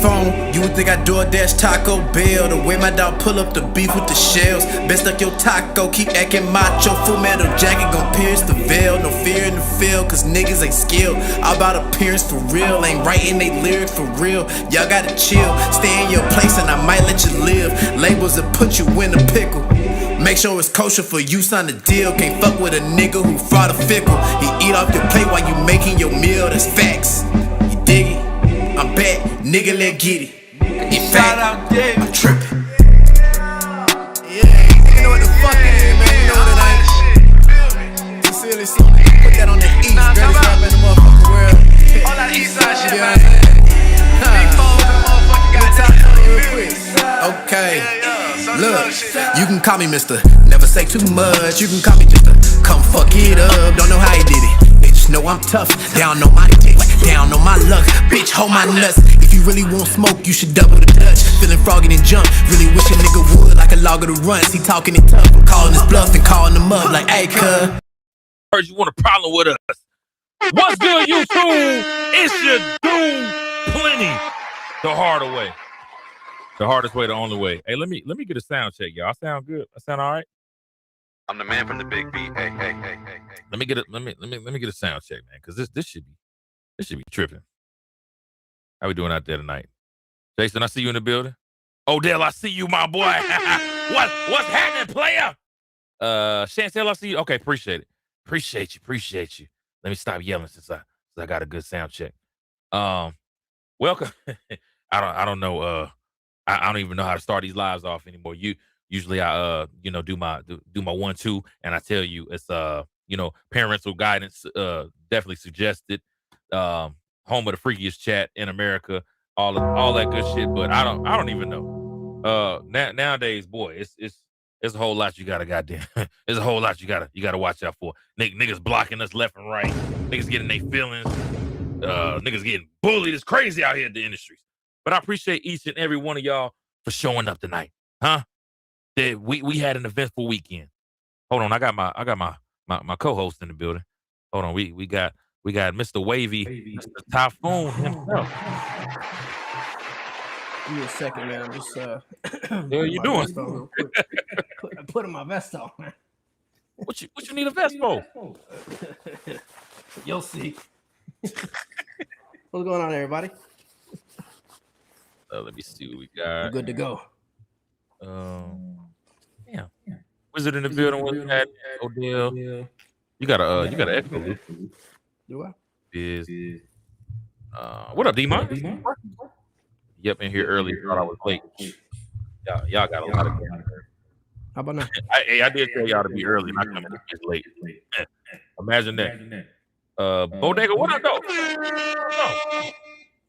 phone. You would think I do a dash Taco Bell. The way my dog pull up the beef with the shells. Best up your taco, keep acting macho. Full metal jacket gon' pierce the veil. No fear in the field, cause niggas ain't skilled. All about appearance for real. Ain't writing they lyrics for real. Y'all gotta chill. Stay in your place and I might let you live. Labels that put you in a pickle. Make sure it's kosher for you, sign the deal. Can't fuck with a nigga who fraud or fickle. He eat off your plate while you making your meal, that's facts. You dig it? I'm back, nigga, let's get it. In fact, I'm trippin'. Yeah, you know what the fuck it is, man. You know what it ain't. Sincerely, so put that on the east, greatest rapper in the motherfucking world. All that east side shit, man. Okay, look, you can call me Mr. Never say too much. You can call me just a come fuck it up. Don't know how he did it. They just know I'm tough. Down on my dick, down on my luck. Bitch, hold my nuts. If you really want smoke, you should double the Dutch. Feeling froggy and jump. Really wish a nigga would like a log of the runs. He talking it tough. I'm calling his bluff and calling him up like, hey, cuz. Heard you want a problem with us. What's good, YouTube? It's your dude, Plenty. The harder way. The hardest way, the only way. Hey, let me get a sound check, y'all. I sound good. I sound all right. I'm the man from the big B. Hey. Let me get a sound check, man, because this should be tripping. How we doing out there tonight? Jason, I see you in the building. Odell, I see you, my boy. What's happening, player? Chantel, I see you. Okay, appreciate it. Appreciate you. Let me stop yelling since I got a good sound check. Welcome. I don't know. I don't even know how to start these lives off anymore. Usually I do my 1-2, and I tell you it's parental guidance definitely suggested. Home of the freakiest chat in America, all that good shit. But I don't even know. Nowadays, boy, it's a whole lot you gotta goddamn. There's a whole lot you gotta watch out for. Niggas blocking us left and right. Niggas getting their feelings. Niggas getting bullied. It's crazy out here in the industries. But I appreciate each and every one of y'all for showing up tonight, huh? We had an eventful weekend. Hold on, I got my co-host in the building. Hold on, we got Mr. Wavy, Mr. Typhoon himself. Give me a second, man. I'm just What are you doing? Putting my vest on, man. What you need a vest for? You'll see. What's going on, everybody? Let me see what we got. We're good to go. Yeah. Wizard in the building. What's that? Odell. You got an echo. Do I? What up, D-Mon? Yep, in here early. Thought I was late. Y'all got a lot of game. How about now? I did tell y'all to be early, and I come in late. Imagine that. Bodega, what up, though?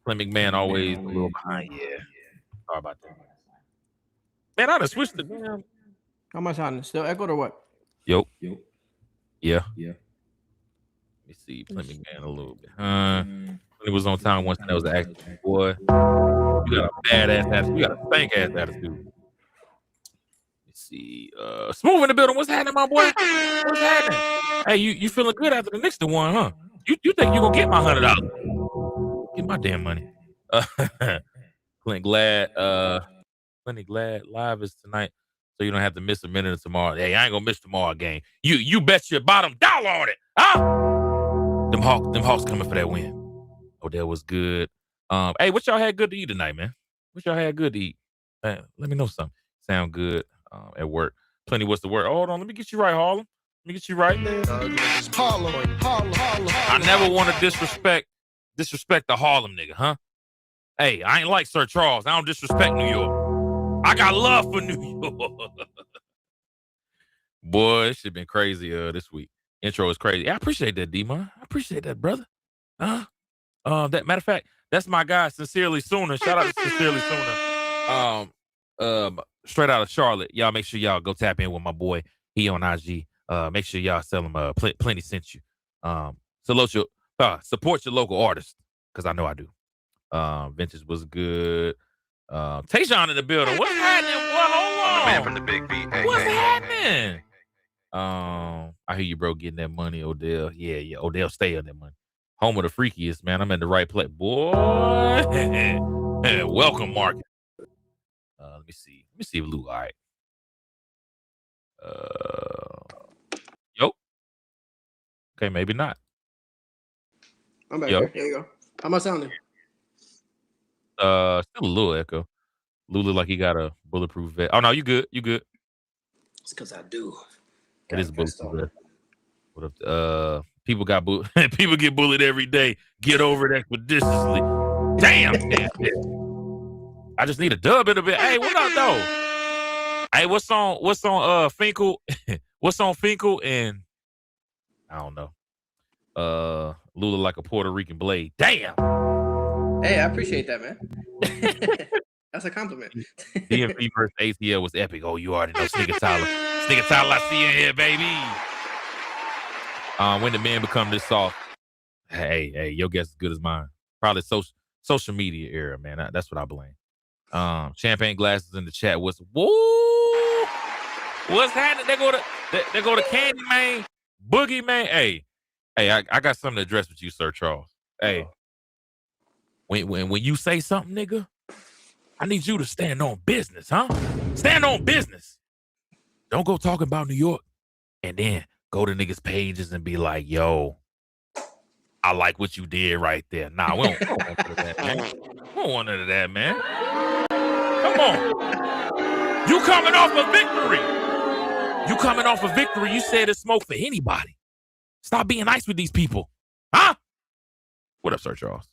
Clint McMahon always a little behind. Yeah. Sorry about that. Man, I done switched it. Man. How much on? Still echoed or what? Yo. Yeah. Let me see. Clint McMahon a little bit. He was on time once, and that was the action. Boy, you got a badass attitude. You got a stank-ass attitude. Let me see. Smooth in the building. What's happening, my boy? What's happening? Hey, you feeling good after the Knicks won, huh? You think you gonna get my $100? Get my damn money. Plenty glad live is tonight, so you don't have to miss a minute of tomorrow. Hey, I ain't gonna miss tomorrow game. You bet your bottom dollar on it, huh? Them Hawks coming for that win. Odell was good. Hey, what y'all had good to eat tonight, man? What y'all had good to eat? Let me know something. Sound good at work. Plenty. What's the word? Hold on, let me get you right, Harlem. Let me get you right. Harlem. I never want to disrespect the Harlem nigga, huh? Hey, I ain't like Sir Charles. I don't disrespect New York. I got love for New York. Boy, it shit been crazy this week. Intro is crazy. I appreciate that, D-Man. I appreciate that, brother. That matter of fact, that's my guy, Sincerely Sooner. Shout out to Sincerely Sooner. Straight out of Charlotte. Y'all make sure y'all go tap in with my boy. He on IG. Make sure y'all tell him Plenty sent you. Support your local artist, because I know I do. Vintage was good. Tayshawn in the building. What's happening? Hold on. The man from the big B. What's happening? I hear you, bro, getting that money, Odell. Yeah. Odell, stay on that money. Home of the freakiest, man. I'm in the right place. Boy. Welcome, Market. Let me see. Let me see if Lou. All right. Yo. Okay, maybe not. I'm back Yo. here. There you go. How am I sounding? Still a little echo. Lou look like he got a bulletproof vest. Oh no, you good. You good. It's because I do. It is a bulletproof vest. What up? People got people get bullied every day. Get over it expeditiously. Damn. I just need a dub in a bit. Hey, what up though? Hey, what's on Finkel? What's on Finkel and I don't know. Lula like a Puerto Rican blade. Damn. Hey, I appreciate that, man. That's a compliment. DMV versus ATL was epic. Oh, you already know Sneaker Tyler. Sneaker Tyler, I see you in here, baby. When the men become this soft, hey, your guess is good as mine. Probably social media era, man. That's what I blame. Champagne glasses in the chat. What's happening? They go to Candy Man, Boogie Man. Hey, I got something to address with you, Sir Charles. Hey, when you say something, nigga, I need you to stand on business, huh? Stand on business. Don't go talking about New York and then go to niggas' pages and be like, yo, I like what you did right there. Nah, we don't want none of that, man. We don't want none of that, man. Come on. You coming off a victory. You coming off a victory. You said it's smoke for anybody. Stop being nice with these people. Huh? What up, Sir Charles?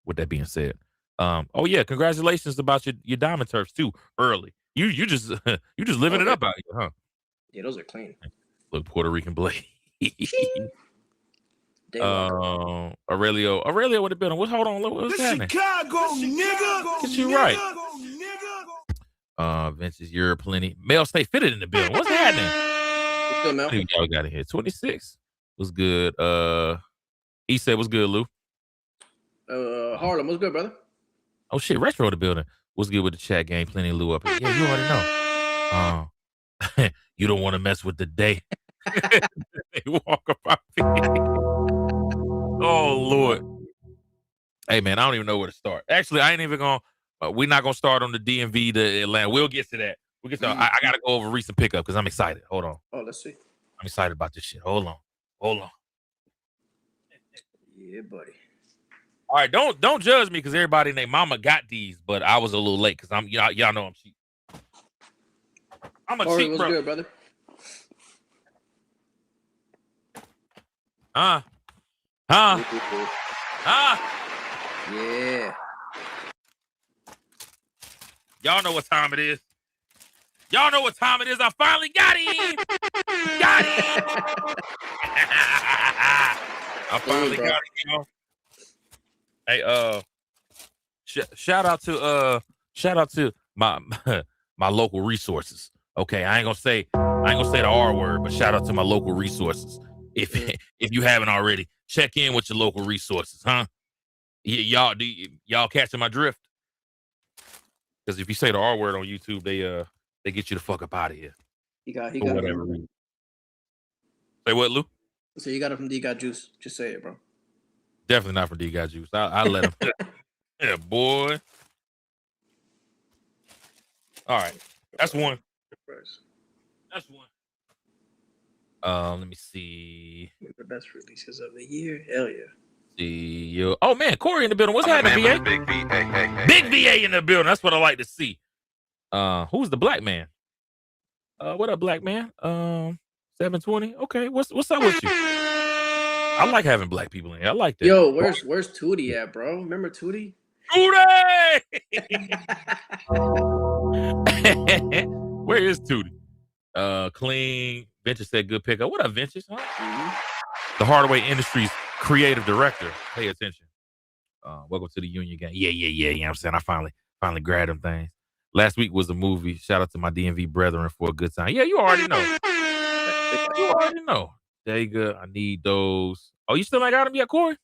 With that being said, oh yeah, congratulations about your diamond turfs too. Early, you just living it up out here, huh? Yeah, those are clean. Look, Puerto Rican blade. Aurelio would have been on. Hold on, what's happening? Chicago, nigga. Get you right. Vince's you're plenty. Male stay fitted in the building. What's happening? What's good, Mel? Y'all got in here. 26 was good. He said what's good, Lou. Harlem, what's good, brother? Oh shit, retro in the building. What's good with the chat game? Plenty of Lou up here. Yeah, you already know. You don't want to mess with the day. They walk about me. Oh Lord. Hey man, I don't even know where to start. Actually, I ain't even gonna. We're not gonna start on the DMV to Atlanta. We'll get to that. We'll get to. I gotta go over recent pickup because I'm excited. Hold on. Oh, let's see. I'm excited about this shit. Hold on. Yeah, buddy. All right, don't judge me because everybody and their mama got these, but I was a little late because y'all know I'm cheap. I'm a cheap, What's bro. good, brother? Yeah. Y'all know what time it is. I finally got him. I finally got him, y'all. Hey, shout out to my local resources. Okay, I ain't gonna say the R word, but shout out to my local resources. If you haven't already, check in with your local resources, huh? Y'all catching my drift? Because if you say the R word on YouTube, they get you the fuck up out of here. He got whatever reason. Say what, Lou? So you got it from D Got Juice. Just say it, bro. Definitely not from D Got Juice. I let him. Yeah, boy. All right. That's one. Let me see. The best releases of the year. Hell yeah. See you. Oh man, Corey in the building. What's happening, VA? Big V. Hey. Big VA in the building. That's what I like to see. Who's the black man? What up, black man? 720. Okay, what's up with you? I like having black people in here. I like that. Yo, where's Tootie at, bro? Remember Tootie? Tootie! Where is Tootie? Clean. Venture said good pickup. What up, Ventures? Huh? Mm-hmm. The Hardaway Industries creative director. Pay attention. Welcome to the union game. Yeah. You know what I'm saying? I finally grabbed them things. Last week was a movie. Shout out to my DMV brethren for a good time. Yeah, you already know. There you go. I need those. Oh, you still ain't got them yet, Corey?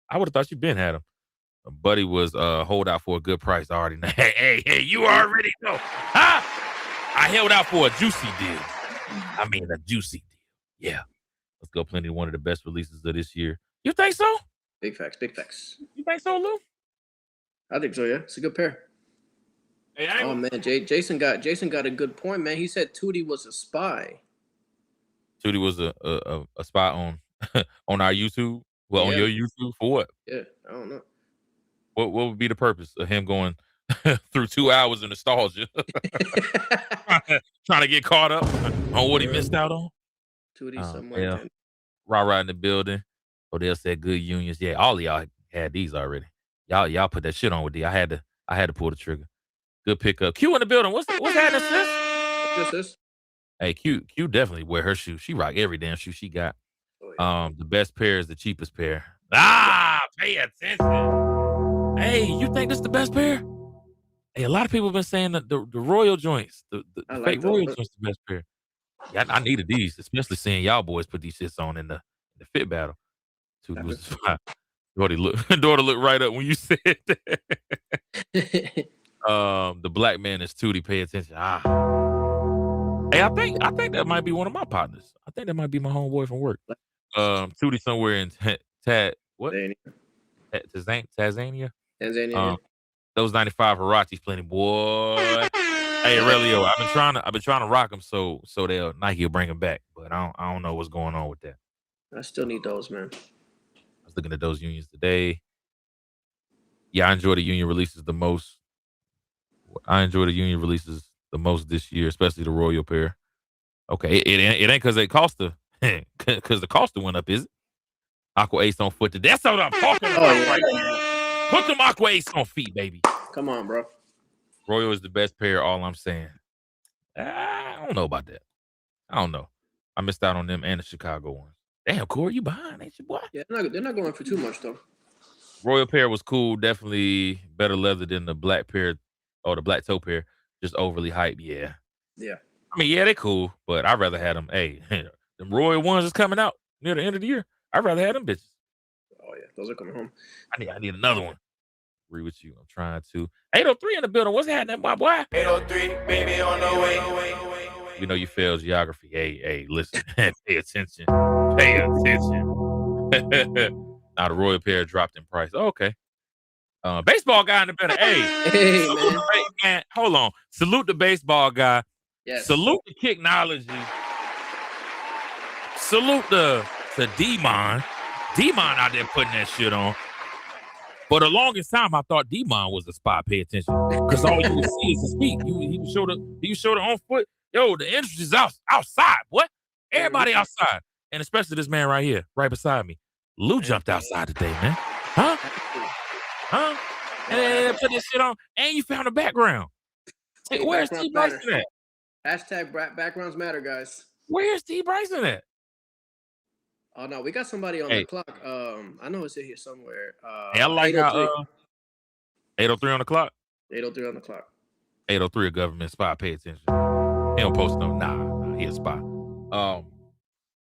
I would have thought you been had them. Buddy was hold out for a good price. I already know. Hey, you already know. Huh? I held out for a juicy deal. I mean, a juicy deal. Yeah. Let's go. Plenty. One of the best releases of this year. You think so? Big facts. You think so, Lou? I think so. Yeah, it's a good pair. Hey, Oh man, Jason got a good point, man. He said Tootie was a spy. Tootie was a spy on on our YouTube. Well, on Yeah, your YouTube for what? yeah. I don't know. What would be the purpose of him going through 2 hours of nostalgia, trying to get caught up on what he missed out on? Tootie somewhere. Yeah, rah in the building. Odell said good unions. Yeah, all of y'all had these already. Y'all put that shit on with D. I had to pull the trigger. Good pickup. Q in the building. What's happening, sis? What's this? Hey, Q definitely wear her shoe. She rock every damn shoe she got. Oh, yeah. The best pair is the cheapest pair. Pay attention. Hey, you think this is the best pair? Hey, a lot of people have been saying that the Royal joints, the I like fake those. Royal joints, the best pair. Yeah, I needed these, especially seeing y'all boys put these shits on in the fit battle. Tootie was fine. Daughter looked right up when you said that. The black man is Tootie. Pay attention. Hey, I think that might be one of my partners. I think that might be my homeboy from work. Tootie somewhere in Tanzania. Tanzania. Those 95 Hirachis plenty, boy. Hey, Aurelio, I've been trying to rock them so they'll Nike will bring them back, but I don't know what's going on with that. I still need those, man. I was looking at those unions today. Yeah, I enjoy the union releases the most. I enjoy the union releases the most this year, especially the Royal pair. Okay, it ain't because they cost because the cost went up, is it? Aqua Ace on foot. That's what I'm talking about right now. Put them Aqua Ace on feet, baby. Come on, bro. Royal is the best pair. All I'm saying. I don't know about that. I don't know. I missed out on them and the Chicago ones. Damn, Corey, you behind, ain't you, boy? Yeah, they're not going for too much though. Royal pair was cool. Definitely better leather than the black pair or the black toe pair. Just overly hype. Yeah. Yeah. I mean, yeah, they cool, but I'd rather have them. Hey, them Royal ones is coming out near the end of the year. I'd rather have them bitches. Oh yeah, those are coming home. I need another one. Agree with you. I'm trying to. 803 in the building. What's happening, my boy? 803, baby on the way. You know you failed geography. Hey, listen. Pay attention. Pay attention. Now the Royal pair dropped in price. Oh, okay. Baseball guy in the building. Hey, man. Hold on. Salute the baseball guy. Yes. Salute the kicknology. Salute to D-Mon. D-Mon out there putting that shit on. For the longest time, I thought D-Mon was a spy. Pay attention, because all you would see is his feet. He would show the on foot. Yo, the industry is outside, boy. Everybody outside, and especially this man right here, right beside me. Lou jumped outside today, man. Huh? And put this shit on, and you found the background. Hey, where's T Bryson at? Hashtag backgrounds matter, guys. Where's T Bryson at? Oh no, we got somebody on the clock. I know it's in here somewhere. Hey, I like how 803 on the clock. 803 on the clock. 803 a government spy. Pay attention. He don't post no. Nah, he a spy.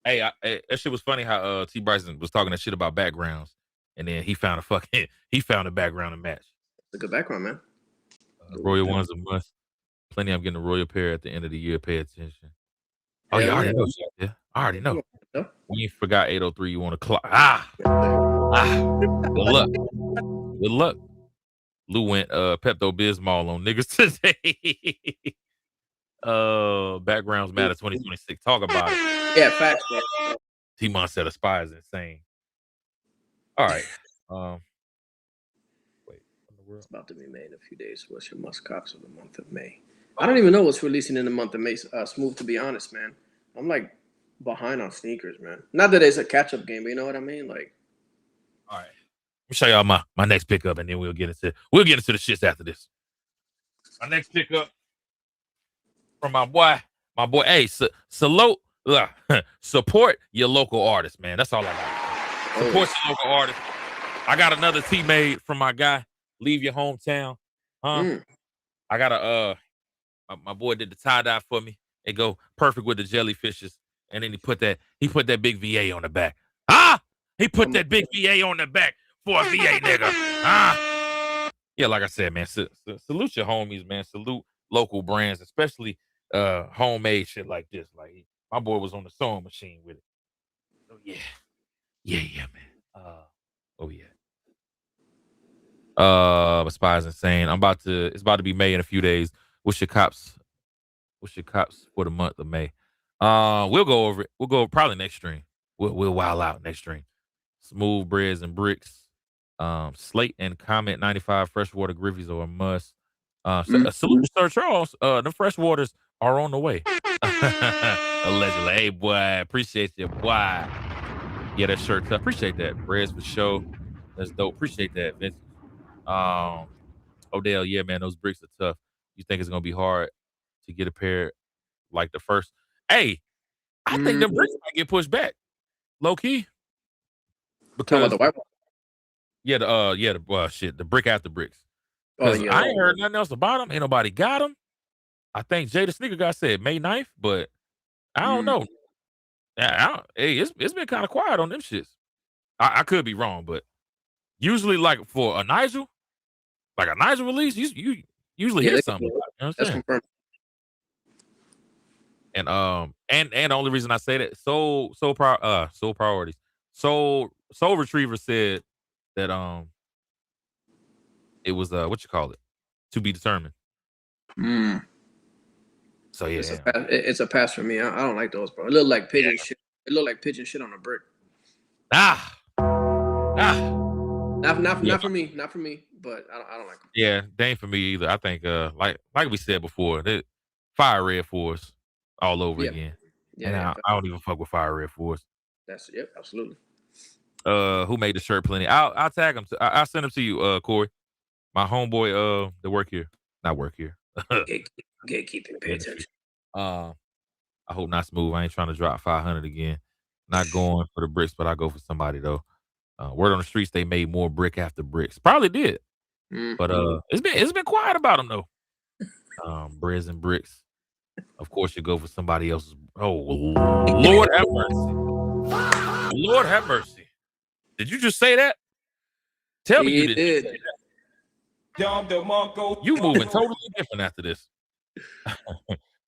Hey, that shit was funny how T Bryson was talking that shit about backgrounds, and then he found a background to match. It's a good background, man. Royal ones a must. Plenty. I'm getting a Royal pair at the end of the year. Pay attention. Oh, yeah, I already know. Yeah, I already know. When you forgot 803, you want to clock. Good luck. Lou went Pepto-Bismol on niggas today. Backgrounds matter 2026. Talk about it. Yeah, facts, bro. T-Mon said a spy is insane. All right. Wait. It's about to be made in a few days. What's your must cops of the month of May? I don't even know what's releasing in the month of May. Smooth, to be honest, man. I'm like behind on sneakers, man. Not that it's a catch-up game, but you know what I mean? Like, all right. Let me show y'all my next pickup, and then we'll get into the shits after this. My next pickup from my boy. Hey, salute, support your local artist, man. That's all I got. Support your local artist. I got another tee made from my guy. Leave your hometown, huh? I got my boy did the tie-dye for me. It go perfect with the jellyfishes. And then he put that big VA on the back. He put that big VA on the back for a VA nigga. Yeah, like I said, man, salute your homies, man. Salute local brands, especially homemade shit like this. Like my boy was on the sewing machine with it. So yeah, man. Oh yeah. Spy's insane. It's about to be May in a few days. What's your cops for the month of May? We'll go over it. We'll go probably next stream. We'll wild out next stream. Smooth breads and bricks. Slate and Comment 95 freshwater griffies are a must. Salute to Sir Charles. The freshwaters are on the way. Allegedly. Hey boy, appreciate you, boy. Yeah, that shirt. Appreciate that. Breads for show. That's dope. Appreciate that, Vince. Odell, yeah, man, those bricks are tough. You think it's gonna be hard to get a pair like the first? Hey, I think the bricks might get pushed back, low key. Talking about the white one. Yeah, the brick after bricks. Oh yeah. I ain't heard nothing else about them. Ain't nobody got them. I think Jay the Sneaker guy said May 9th, but I don't know. Hey, it's been kind of quiet on them shits. I could be wrong, but usually, like for a Nigel release, you usually hear something. You know That's confirmed. And the only reason I say that Soul Priorities. Soul Retriever said that it was what you call it, to be determined. So yeah, it's a pass for me. I don't like those, bro. It look like pigeon shit. It look like pigeon shit on a brick. Not for me. Not for me. But I don't like them. Yeah, they ain't for me either. I think like we said before, Fire Red Force all over again. Yeah, and I don't even fuck with Fire Red Force. Absolutely. Who made the shirt? Plenty. I'll tag him. I'll send him to you, Corey. My homeboy, that work here. Not work here. Gatekeeping. Pay attention. I hope not smooth. I ain't trying to drop 500 again. Not going for the bricks, but I go for somebody though. Word on the streets, they made more brick after bricks. Probably did, but it's been quiet about them though. Breads and bricks. Of course, you go for somebody else's. Oh Lord have mercy. Lord have mercy. Did you just say that? Tell me you did. You moving totally different after this.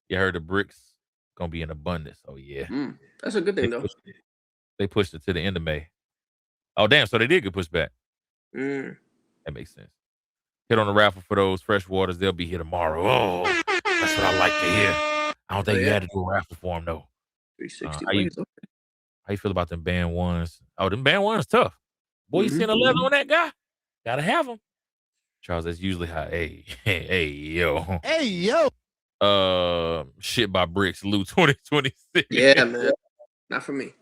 You heard the bricks gonna be in abundance. Oh yeah, that's a good thing though. They pushed it to the end of May. Oh damn! So they did get pushed back. That makes sense. Hit on the raffle for those fresh waters. They'll be here tomorrow. Oh, that's what I like to hear. I don't think you had to do a raffle for them though. 360. How you feel about them band ones? Oh, them band ones tough. Boy, you seen a leather on that guy? Gotta have them. Charles, that's usually how. Hey, yo. Shit by bricks. Lou 2026. Yeah, man. Not for me.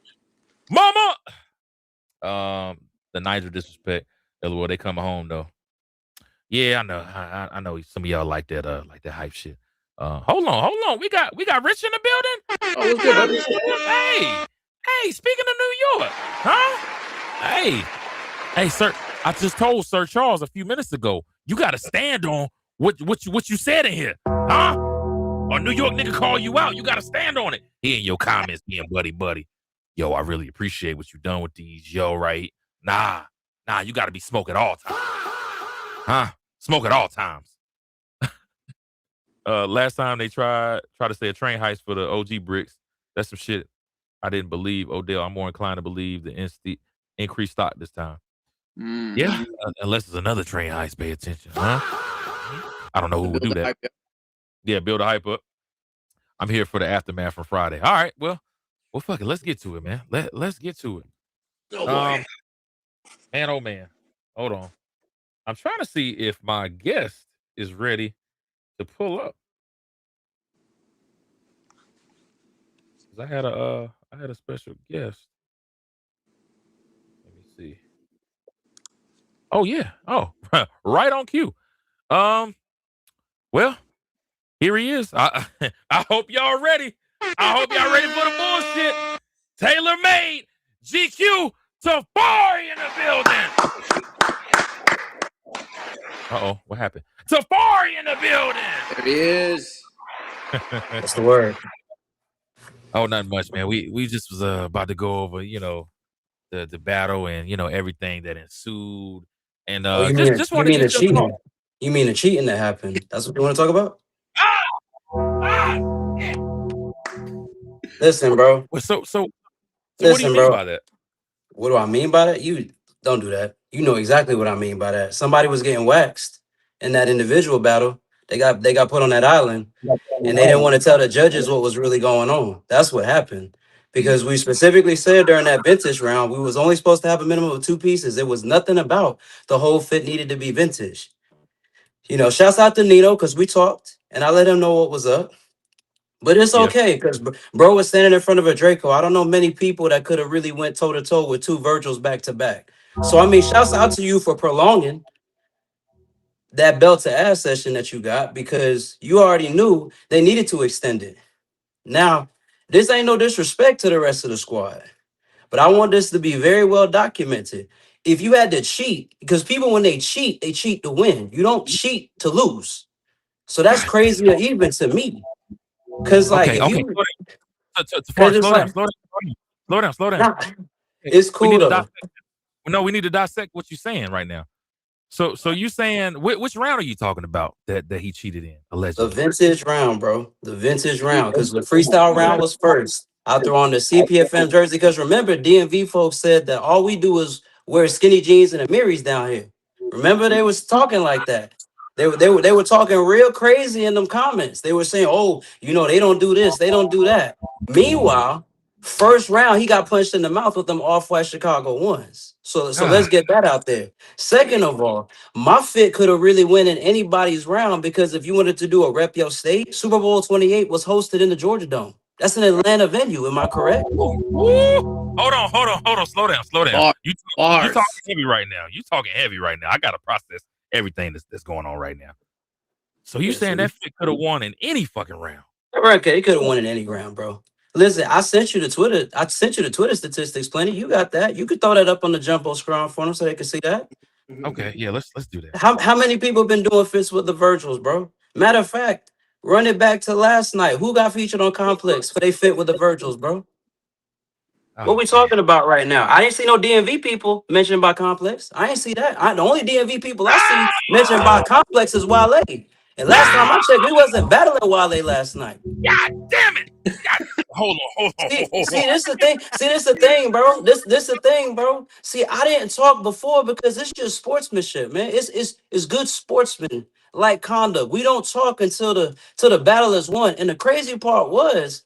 Mama. The Nigel disrespect. LOL, they coming home though. Yeah, I know. I know some of y'all like that hype shit. Hold on. We got Rich in the building. Oh, what's good? Hey, speaking of New York, huh? Hey, sir. I just told Sir Charles a few minutes ago, you gotta stand on what you said in here, huh? A New York nigga call you out, you gotta stand on it. He in your comments being buddy. Yo, I really appreciate what you done with these, right? Nah, you gotta be smoke at all times. Huh? Smoke at all times. Last time they try to say a train heist for the OG bricks. That's some shit I didn't believe. Odell, I'm more inclined to believe the increased stock this time. Yeah, unless it's another train heist, pay attention, huh? I don't know who would do that. Yeah, build a hype up. I'm here for the aftermath from Friday. All right, well, fuck it. Let's get to it, man. Let's get to it. Oh boy. Man, oh man. Hold on. I'm trying to see if my guest is ready to pull up. Cause I had a special guest. Let me see. Oh yeah. Oh, right on cue. Well, here he is. I hope y'all ready. I hope y'all ready for the bullshit. Tailor made GQ Tafari in the building. Uh-oh, what happened? Tafari in the building. There he is. That's the word. Oh, nothing much, man. We just was about to go over, the battle and everything that ensued. And just want to the cheating. You mean the cheating that happened? That's what you want to talk about? Yeah. Listen, bro. So Listen, what do you mean by that? What do I mean by that? You don't do that. You know exactly what I mean by that. Somebody was getting waxed in that individual battle. They got put on that island, and they didn't want to tell the judges what was really going on. That's what happened. Because we specifically said during that vintage round, we was only supposed to have a minimum of 2 pieces. It was nothing about the whole fit needed to be vintage. You know, shouts out to Nino because we talked and I let him know what was up. But it's Yeah. okay because bro was standing in front of a Draco. I don't know many people that could have really went toe to toe with 2 Virgils back to back. So I mean, shouts out to you for prolonging that belt to ass session that you got because you already knew they needed to extend it. Now, this ain't no disrespect to the rest of the squad, but I want this to be very well documented. If you had to cheat, because people when they cheat to win. You don't cheat to lose. So that's God damn. crazy or even to me. Cause like Okay, if okay. you Tafari, it's slow like down, slow down, slow down. nah, Okay, it's we need cool to though. dissect. No, we need to dissect what you're saying right now. So you saying which round are you talking about that he cheated in The allegedly? vintage round, bro. The vintage round. Because the freestyle round was first. I threw on the CPFM jersey. Because remember, DMV folks said that all we do is wear skinny jeans and Amiris down here. Remember, they was talking like that. They were talking real crazy in them comments. They were saying, oh, you know, they don't do this, they don't do that. Meanwhile, first round, he got punched in the mouth with them off-white Chicago ones. So let's get that out there. Second of all, my fit could have really went in anybody's round because if you wanted to do a rep your state, Super Bowl 28 was hosted in the Georgia Dome. That's an Atlanta venue. Am I correct? Woo! Hold on. Slow down. Bars. You Bars. talking heavy right now. You talking heavy right now. I gotta process everything that's going on right now. So you saying that fit could have won in any fucking round? Okay, he could have won in any round, bro. Listen, I sent you the Twitter. I sent you the Twitter statistics. Plenty. You got that. You could throw that up on the jumbo scrum for them so they can see that. Okay, yeah, let's do that. How many people been doing fits with the Virgils, bro? Matter of fact, run it back to last night. Who got featured on Complex for they fit with the Virgils, bro? What we talking about right now? I didn't see no DMV people mentioned by Complex. I ain't see that. The only DMV people I see mentioned by Complex is Wale. And last time I checked, we wasn't battling Wale last night. God damn it! Hold on. See, this the thing. See, this the thing, bro. This the thing, bro. See, I didn't talk before because it's just sportsmanship, man. It's good sportsman like conduct. We don't talk until the battle is won. And the crazy part was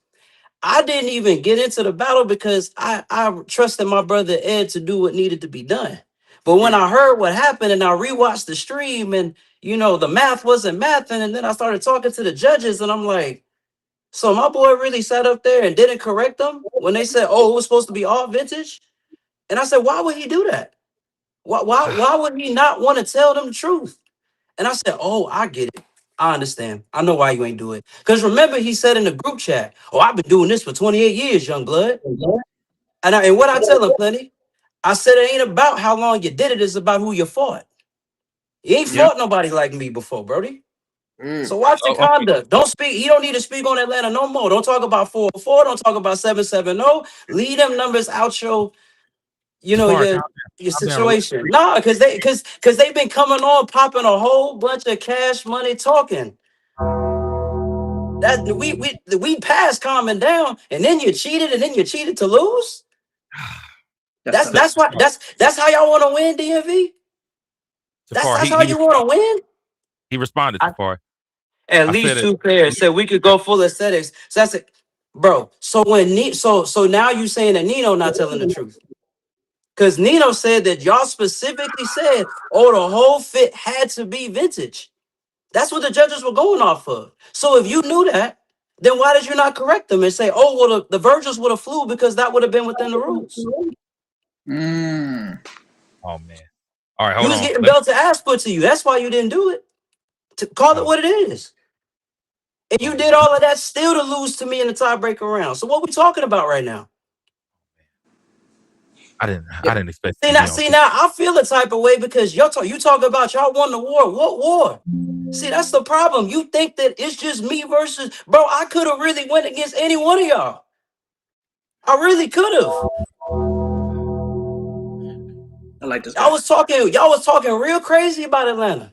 I didn't even get into the battle because I trusted my brother Ed to do what needed to be done. But when I heard what happened and I rewatched the stream and you know the math wasn't mathing, and then I started talking to the judges and I'm like, so my boy really sat up there and didn't correct them when they said, "Oh, it was supposed to be all vintage." And I said, "Why would he do that? Why would he not want to tell them the truth?" And I said, "Oh, I get it. I understand. I know why you ain't do it. Because remember, he said in the group chat, "Oh, I've been doing this for 28 years, young blood." And what I tell him, Plenty, I said it ain't about how long you did it. It's about who you fought. You ain't fought nobody like me before, Brody. So watch your conduct. Don't speak. You don't need to speak on Atlanta no more. Don't talk about 404. Don't talk about 770. Leave them numbers out your, your situation. Nah, because they've been coming on, popping a whole bunch of cash money talking. That we passed calming down, and then you cheated, to lose. That's how y'all want to win, DMV. That's how you want to win. He responded to far. At least 2 pairs said we could go full aesthetics. So that's it, bro. So so now you saying that Nino not telling the truth? Because Nino said that y'all specifically said, "Oh, the whole fit had to be vintage." That's what the judges were going off of. So if you knew that, then why did you not correct them and say, "Oh, well, the Virgils would have flew because that would have been within the rules"? Oh man. All right, hold You was on. getting belt to ass put to you. That's why you didn't do it. To call it what it is. And you did all of that still to lose to me in the tiebreaker round. So what we talking about right now? I didn't expect. See now, I feel the type of way because you talk about y'all won the war. What war? See, that's the problem. You think that it's just me versus, bro. I could have really went against any one of y'all. I really could have. I like this. Y'all was talking real crazy about Atlanta.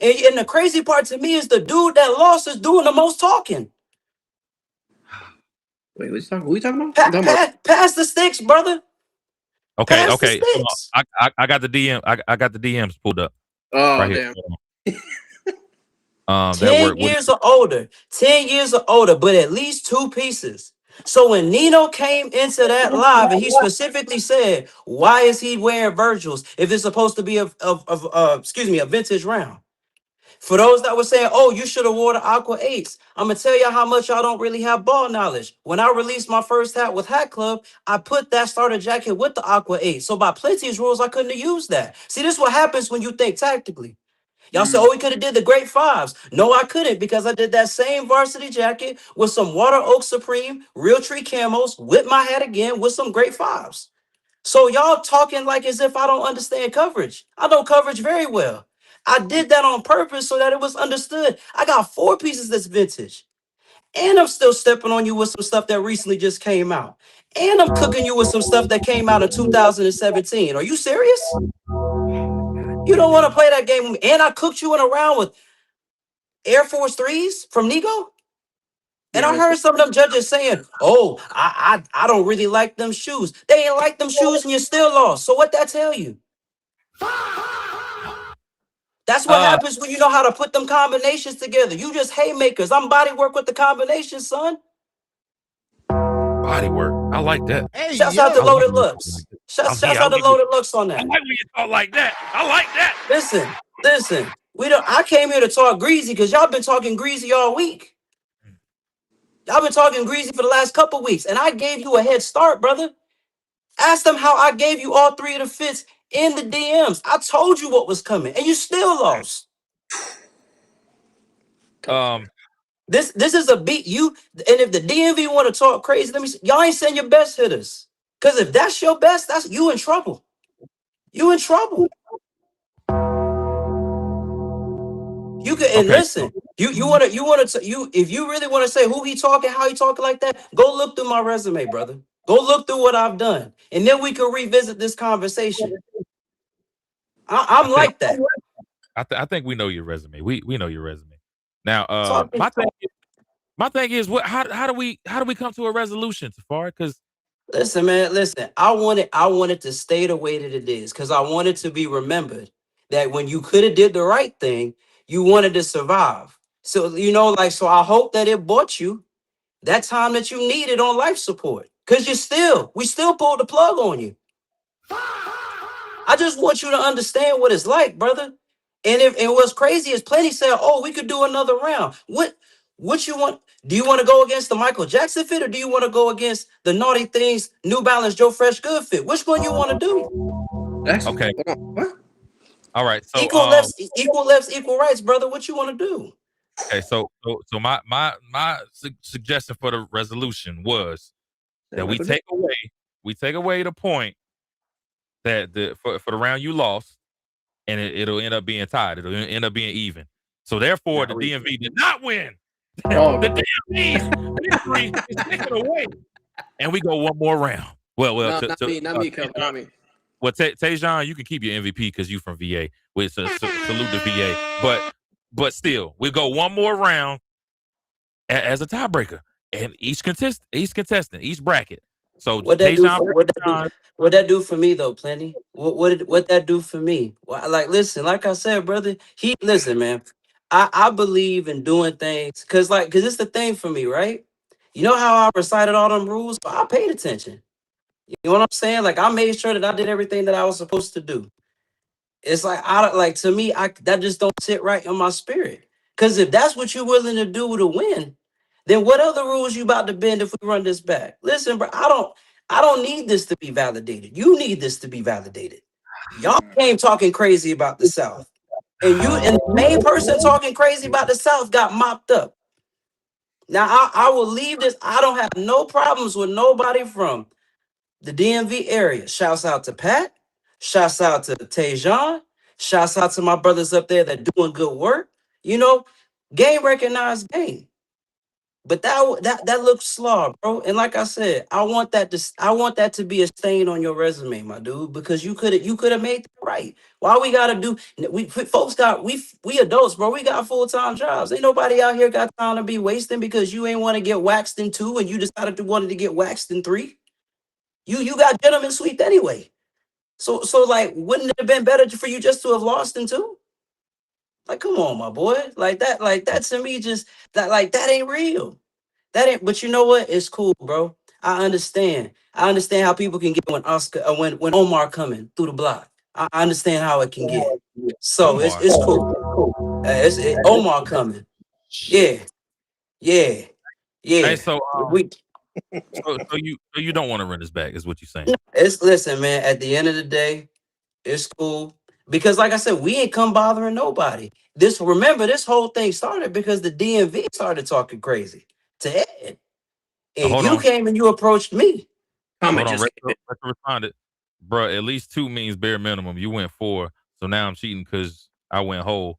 And the crazy part to me is the dude that lost is doing the most talking. Wait, who you talking about? Pass the sticks, brother. Okay, Pass the okay. Hold sticks. on. I got the DM. I got the DMs pulled up Oh right here. damn. That 10 work. years or older. 10 years or older, but at least 2 pieces. So when Nino came into that live and he specifically said, why is he wearing Virgils if it's supposed to be a vintage round? For those that were saying, oh, you should have wore the Aqua 8s, I'm going to tell y'all how much y'all don't really have ball knowledge. When I released my first hat with Hat Club, I put that starter jacket with the Aqua 8. So by Plenty's rules, I couldn't have used that. See, this is what happens when you think tactically. Y'all said, oh, we could have did the great 5s. No, I couldn't because I did that same varsity jacket with some Water Oak Supreme, Real Tree camos, with my hat again with some great 5s. So y'all talking like as if I don't understand coverage. I know coverage very well. I did that on purpose so that it was understood. I got 4 pieces that's vintage. And I'm still stepping on you with some stuff that recently just came out. And I'm cooking you with some stuff that came out in 2017. Are you serious? You don't want to play that game with me. And I cooked you in a round with Air Force 3s from Nigo. And Yeah, I heard some of them judges saying, oh, I don't really like them shoes. They ain't like them shoes and you still lost. So what that tell you? That's what Uh, happens when you know how to put them combinations together. You just haymakers. I'm body work with the combinations, son. body work. I like that. Shouts out to I like Loaded when you Lux. talk like that. Shouts Yeah, out to Loaded Lux on I that. like when you talk like that. I like that. Listen. I came here to talk greasy because y'all been talking greasy all week. Y'all been talking greasy for the last couple weeks, and I gave you a head start, brother. Ask them how I gave you all 3 of the fits in the DMs. I told you what was coming, and you still lost. Um, This is a beat you. And if the DMV want to talk crazy, let me see. Y'all ain't send your best hitters. Because if that's your best, that's you in trouble. You in trouble. You can and okay. listen. If you really want to say who he talking, how he talking like that, go look through my resume, brother. Go look through what I've done, and then we can revisit this conversation. I I'm think like that. I think we know your resume. We know your resume. Now, Talk my thing is what how do we come to a resolution, Tafari? Because Listen, man, listen. I wanted to stay the way that it is because I wanted to be remembered that when you could have did the right thing, you wanted to survive. So so I hope that it bought you that time that you needed on life support. Cause we still pulled the plug on you. I just want you to understand what it's like, brother. And what's crazy is Plenty said, "Oh, we could do another round." What you want? Do you want to go against the Michael Jackson fit, or do you want to go against the Naughty Things New Balance Joe Fresh Good fit? Which one you want to do? okay, Hold on. What? all right. So Equal lefts, equal rights, brother. What you want to do? okay, my suggestion for the resolution was that we take away the point that for the round you lost, and it'll end up being tied. It'll end up being even. So therefore, the DMV did not win. Oh, The DMV's victory is taken away, and we go one more round. Well, no, not me, Kelvin, not me. well, Tajon, you can keep your MVP because you from VA. With salute to VA, but still, we go one more round as a tiebreaker, and each contestant, each bracket. So What that do? Tajon, What that do for me though, Plenty? What that do for me? Well, listen, like I said, brother. Listen, man. I believe in doing things because it's the thing for me, right? You know how I recited all them rules, but I paid attention. You know what I'm saying? Like I made sure that I did everything that I was supposed to do. It's like I don't like to me, that just don't sit right in my spirit. Cause if that's what you're willing to do to win, then what other rules you about to bend if we run this back? Listen, bro, I don't need this to be validated. You need this to be validated. Y'all came talking crazy about the South. And the main person talking crazy about the South got mopped up. Now I will leave this. I don't have no problems with nobody from the DMV area. Shouts out to Pat. Shouts out to Tajon. Shouts out to my brothers up there that doing good work. Game recognized game. But that looks slaw, bro. And like I said, I want that to be a stain on your resume, my dude, because you could have made that right. Why we gotta do? We adults, bro. We got full-time jobs. Ain't nobody out here got time to be wasting because you ain't want to get waxed in 2 and you decided to wanted to get waxed in 3. You got gentleman sweep anyway. So like, wouldn't it have been better for you just to have lost in two? Like, come on, my boy. Like that to me just that ain't real. That ain't. But you know what? It's cool, bro. I understand. I understand how people can get when Oscar when Omar coming through the block. I understand how it can get. So Omar. it's cool. Omar coming. Yeah, yeah, Hey, yeah. so We you don't want to run this back, is what you're saying? it's listen, man. At the end of the day, it's cool because, like I said, we ain't come bothering nobody. Remember, this whole thing started because the DMV started talking crazy to Ed, and Hold you on, came and you approached me. Comment hold on. just Retro responded, bro. At least two means bare minimum. You went four, so now I'm cheating because I went whole.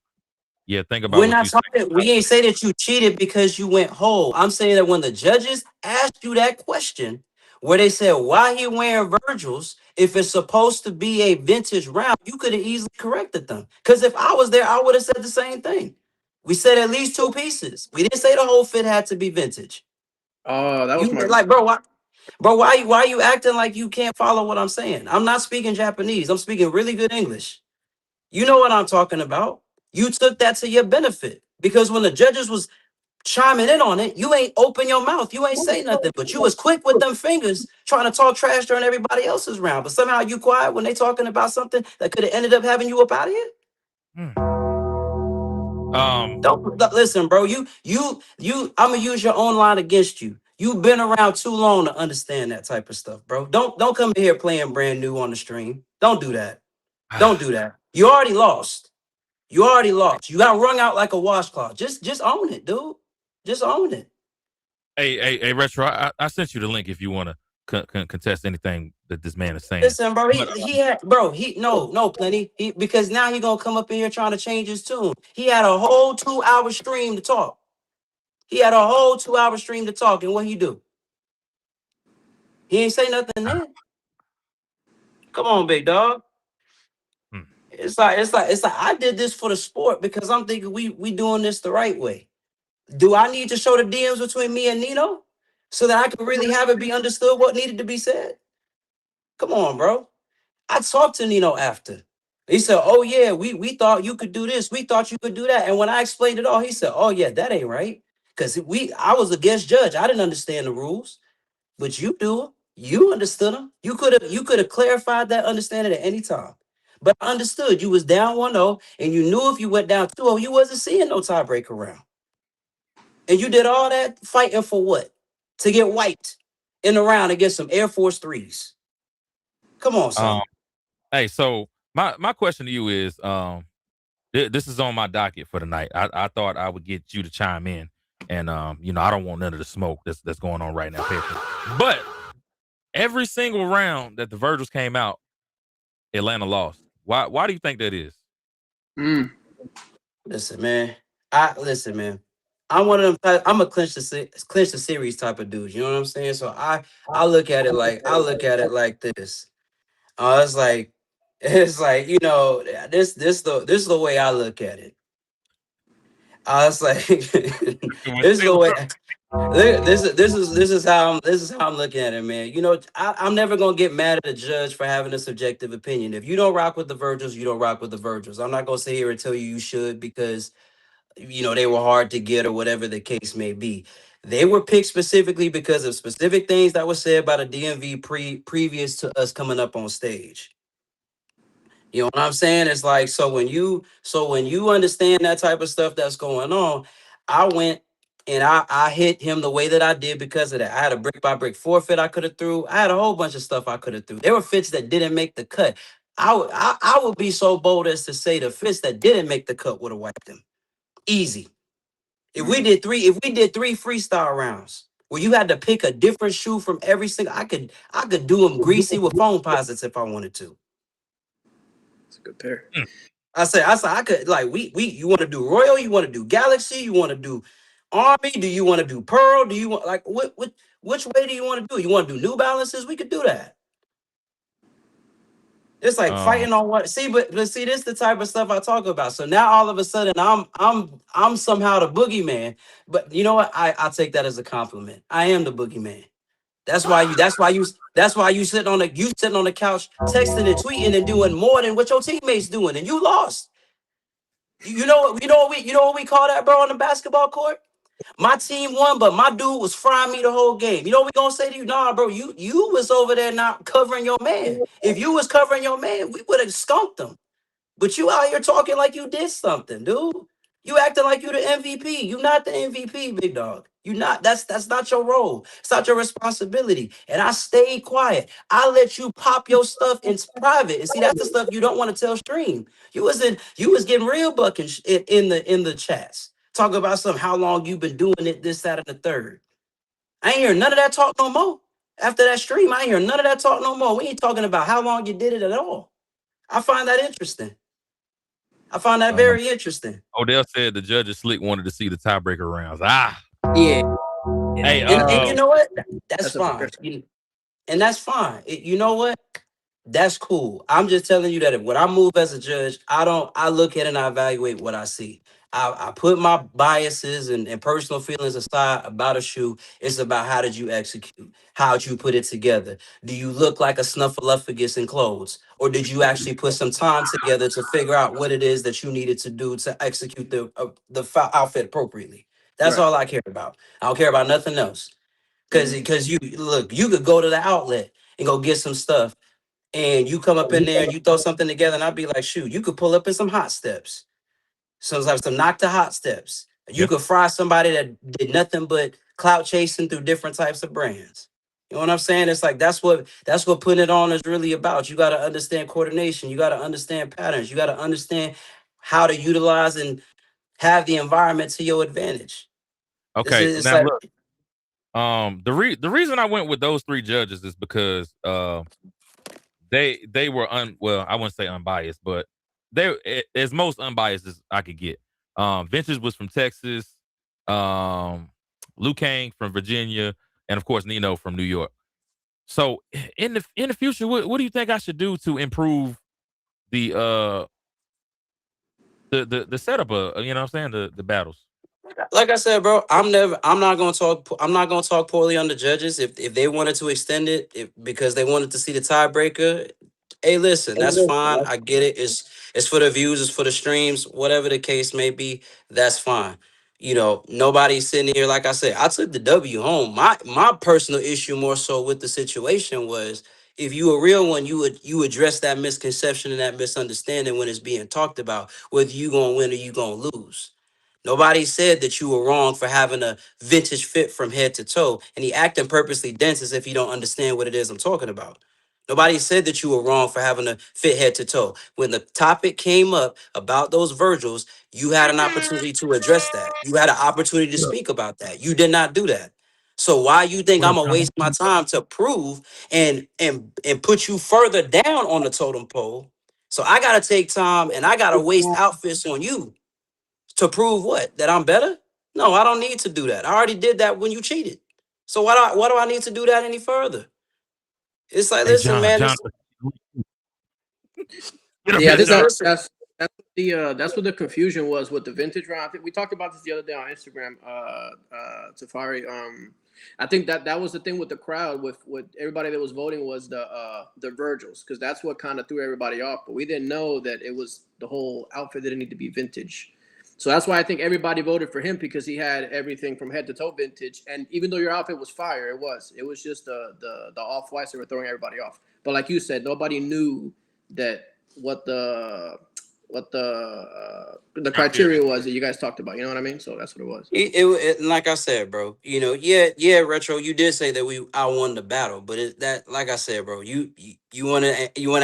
Yeah, think about We're what not you said. talking. We ain't say that you cheated because you went whole. I'm saying that when the judges asked you that question, where they said why he wearing Virgils if it's supposed to be a vintage round, you could have easily corrected them. Because if I was there, I would have said the same thing. We said at least two pieces. We didn't say the whole fit had to be vintage. Oh, that was You my like, bro, why you acting like you can't follow what I'm saying? I'm not speaking Japanese. I'm speaking really good English. You know what I'm talking about. You took that to your benefit because when the judges was chiming in on it, you ain't open your mouth. You ain't say nothing, but you was quick with them fingers trying to talk trash during everybody else's round. But somehow you quiet when they talking about something that could have ended up having you up out of here. Hmm. Listen, bro. I'm gonna use your own line against you. You've been around too long to understand that type of stuff, bro. Don't come in here playing brand new on the stream. Don't do that. Don't do that. You already lost. You already lost. You got wrung out like a washcloth. Just own it, dude. Just own it. Hey, Retro. I sent you the link if you want to contest anything that this man is saying. Listen, bro. But, He had, bro. No, plenty. Because now he gonna come up in here trying to change his tune. He had a whole 2 hour stream to talk. He had a whole 2 hour stream to talk, and what he do? He ain't say nothing then. Come on, big dog. hmm. It's like I did this for the sport because I'm thinking we doing this the right way. Do I need to show the DMs between me and Nino so that I can really have it be understood what needed to be said? Come on, bro. I talked to Nino after. He said, "Oh yeah, we thought you could do this. We thought you could do that." And when I explained it all, he said, "Oh yeah, that ain't right." Because I was a guest judge. I didn't understand the rules, but you do. You understood them. You could have clarified that understanding at any time. But I understood you was down 1-0, and you knew if you went down 2-0, you wasn't seeing no tiebreaker round. And you did all that fighting for what? To get wiped in the round against some Air Force 3s. Come on, son. Hey, so my question to you is, this is on my docket for the night. I thought I would get you to chime in, and I don't want none of the smoke that's going on right now. But every single round that the Virgils came out, Atlanta lost. Why do you think that is? Listen, man. Listen, man. I'm one of them. I'm a clinch the series type of dude. You know what I'm saying? So I look at it like this. It's like this is the way I look at it. It's like this is the way. This is how I'm looking at it, man. I'm never gonna get mad at a judge for having a subjective opinion. If you don't rock with the Virgils, you don't rock with the Virgils. I'm not gonna sit here and tell you should because they were hard to get or whatever the case may be. They were picked specifically because of specific things that were said by the DMV previous to us coming up on stage. You know what I'm saying? It's like so when you understand that type of stuff that's going on, I went and I hit him the way that I did because of that. I had a brick by brick forfeit I could have threw. I had a whole bunch of stuff I could have threw. There were fits that didn't make the cut. I would be so bold as to say the fits that didn't make the cut would have wiped them. Easy. If we did three freestyle rounds where you had to pick a different shoe from every single, I could do them greasy with foam posits if I wanted to. It's a good pair. I said I could like you want to do Royal, you want to do Galaxy, you want to do Army, do you want to do Pearl? Do you want like which way do you want to do? You want to do New Balances? We could do that. It's like fighting on what but see, this is the type of stuff I talk about. So now all of a sudden I'm somehow the boogeyman. But you know what? I take that as a compliment. I am the boogeyman. That's why you sitting on the couch texting and tweeting and doing more than what your teammates doing, and you lost. You know what we call that, bro, on the basketball court? My team won, but my dude was frying me the whole game. You know what we gonna say to you? Nah, bro, you was over there not covering your man. If you was covering your man, we would have skunked him. But you out here talking like you did something, dude. You acting like you the MVP. You not the MVP, big dog. You not. That's not your role. It's not your responsibility. And I stayed quiet. I let you pop your stuff in private. And see, that's the stuff you don't want to tell stream. You was getting real bucking in the chats. Talking about some how long you been doing it, this, that, and the third. I ain't hear none of that talk no more. After that stream, I ain't hear none of that talk no more. We ain't talking about how long you did it at all. I find that interesting. I find that very interesting. Odell said the judges slick wanted to see the tiebreaker rounds. Yeah. Hey, And you know what? That's That's a fine. fair- And that's fine. You know what? That's cool. I'm just telling you that when I move as a judge, I look at and I evaluate what I see. I put my biases and personal feelings aside about a shoe. It's about how did you execute? How'd you put it together? Do you look like a snuffleupagus in clothes? Or did you actually put some time together to figure out what it is that you needed to do to execute the outfit appropriately? That's Right. all I care about. I don't care about nothing else. Because you could go to the outlet and go get some stuff, and you come up in there and you throw something together, and I'd be like, shoot, you could pull up in some hot steps, some knock to hot steps. You Yeah. could fry somebody that did nothing but clout chasing through different types of brands. You know what I'm saying? It's like that's what putting it on is really about. You got to understand coordination. You got to understand patterns. You got to understand how to utilize and have the environment to your advantage. okay, It's now like, look. The reason I went with those three judges is because they were well, I wouldn't say unbiased, but they as most unbiased as I could get. Vintage was from Texas, Liu Kang from Virginia, and of course Nino from New York. So in the future, what do you think I should do to improve the setup of you know what I'm saying, the battles? like I said, bro, I'm not gonna talk poorly on the judges. If they wanted to extend it because they wanted to see the tiebreaker, hey, listen, that's fine. I get it. It's for the views, it's for the streams, whatever the case may be, that's fine. You know, nobody's sitting here, like I said, I took the W home. My personal issue more so with the situation was if you a real one, you address that misconception and that misunderstanding when it's being talked about, whether you gonna win or you gonna lose. Nobody said that you were wrong for having a vintage fit from head to toe, and he acting purposely dense as if you don't understand what it is I'm talking about. Nobody said that you were wrong for having a fit head to toe. When the topic came up about those Virgils, you had an opportunity to address that. You had an opportunity to speak about that. You did not do that. So why you think I'm gonna waste my time to prove and put you further down on the totem pole? So I gotta take time and I gotta waste outfits on you to prove what? That I'm better? No, I don't need to do that. I already did that when you cheated. So why do I need to do that any further? It's like, Hey, listen, man. John, get up Yeah, I here, think John. that's what the confusion was with the vintage round. I think we talked about this the other day on Instagram, Safari. I think that was the thing with the crowd, with everybody that was voting, was the Virgils, because that's what kind of threw everybody off. But we didn't know that it was the whole outfit didn't need to be vintage. So that's why I think everybody voted for him, because he had everything from head to toe vintage. And even though your outfit was fire, it was just the off whites that were throwing everybody off. But like you said, nobody knew that what the criteria was that you guys talked about. You know what I mean? So that's what it was. It like I said, bro. You know, yeah, retro. You did say that I won the battle, but that, like I said, bro. You wanna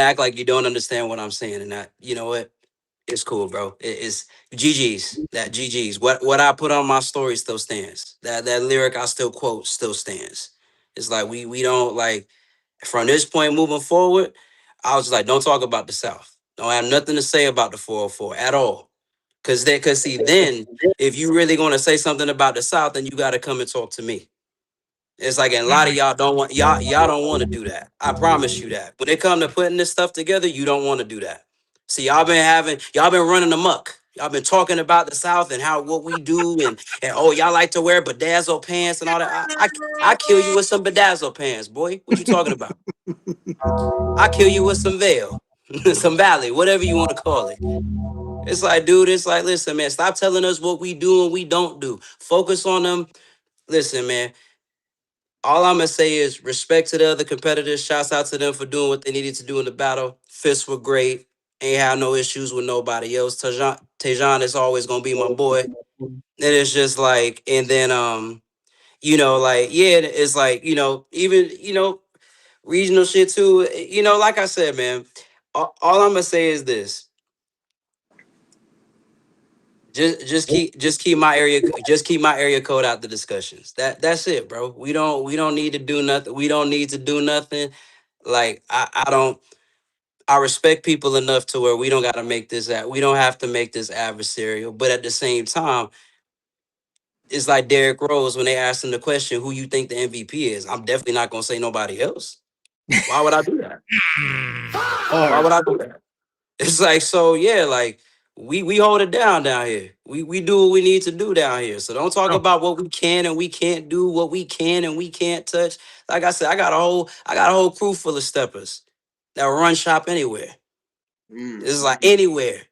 act like you don't understand what I'm saying, and that, you know what? It's cool, bro. It's GG's. That GG's. What I put on my story still stands. That lyric I still quote still stands. It's like we don't, like, from this point moving forward, I was like, don't talk about the South. Don't have nothing to say about the 404 at all. Cause see, then if you really gonna say something about the South, then you gotta come and talk to me. It's like, and a lot of y'all don't want y'all don't want to do that. I promise you that. When it come to putting this stuff together, you don't want to do that. See, y'all been running amok. Y'all been talking about the South and how what we do and oh y'all like to wear bedazzle pants and all that. I kill you with some bedazzle pants, boy. What you talking about? I kill you with some veil, some valley, whatever you want to call it. It's like, dude, it's like, listen, man, stop telling us what we do and we don't do. Focus on them. Listen, man, all I'm gonna say is respect to the other competitors. Shouts out to them for doing what they needed to do in the battle. Fists were great. Ain't had no issues with nobody else. Tejan is always gonna be my boy. And it's just like, and then like, yeah, it's like, even, regional shit too. Like I said, man, all I'm gonna say is this. Just keep my area code out the discussions. That's it, bro. We don't need to do nothing. We don't need to do nothing. Like I respect people enough to where we don't gotta make this we don't have to make this adversarial. But at the same time, it's like Derrick Rose when they asked him the question, who you think the MVP is. I'm definitely not gonna say nobody else. Why would I do that? Why would I do that? It's like, so yeah, like we hold it down here. We do what we need to do down here. So don't talk about what we can and we can't do, what we can and we can't touch. Like I said, I got a whole crew full of steppers that run shop anywhere. It's like anywhere.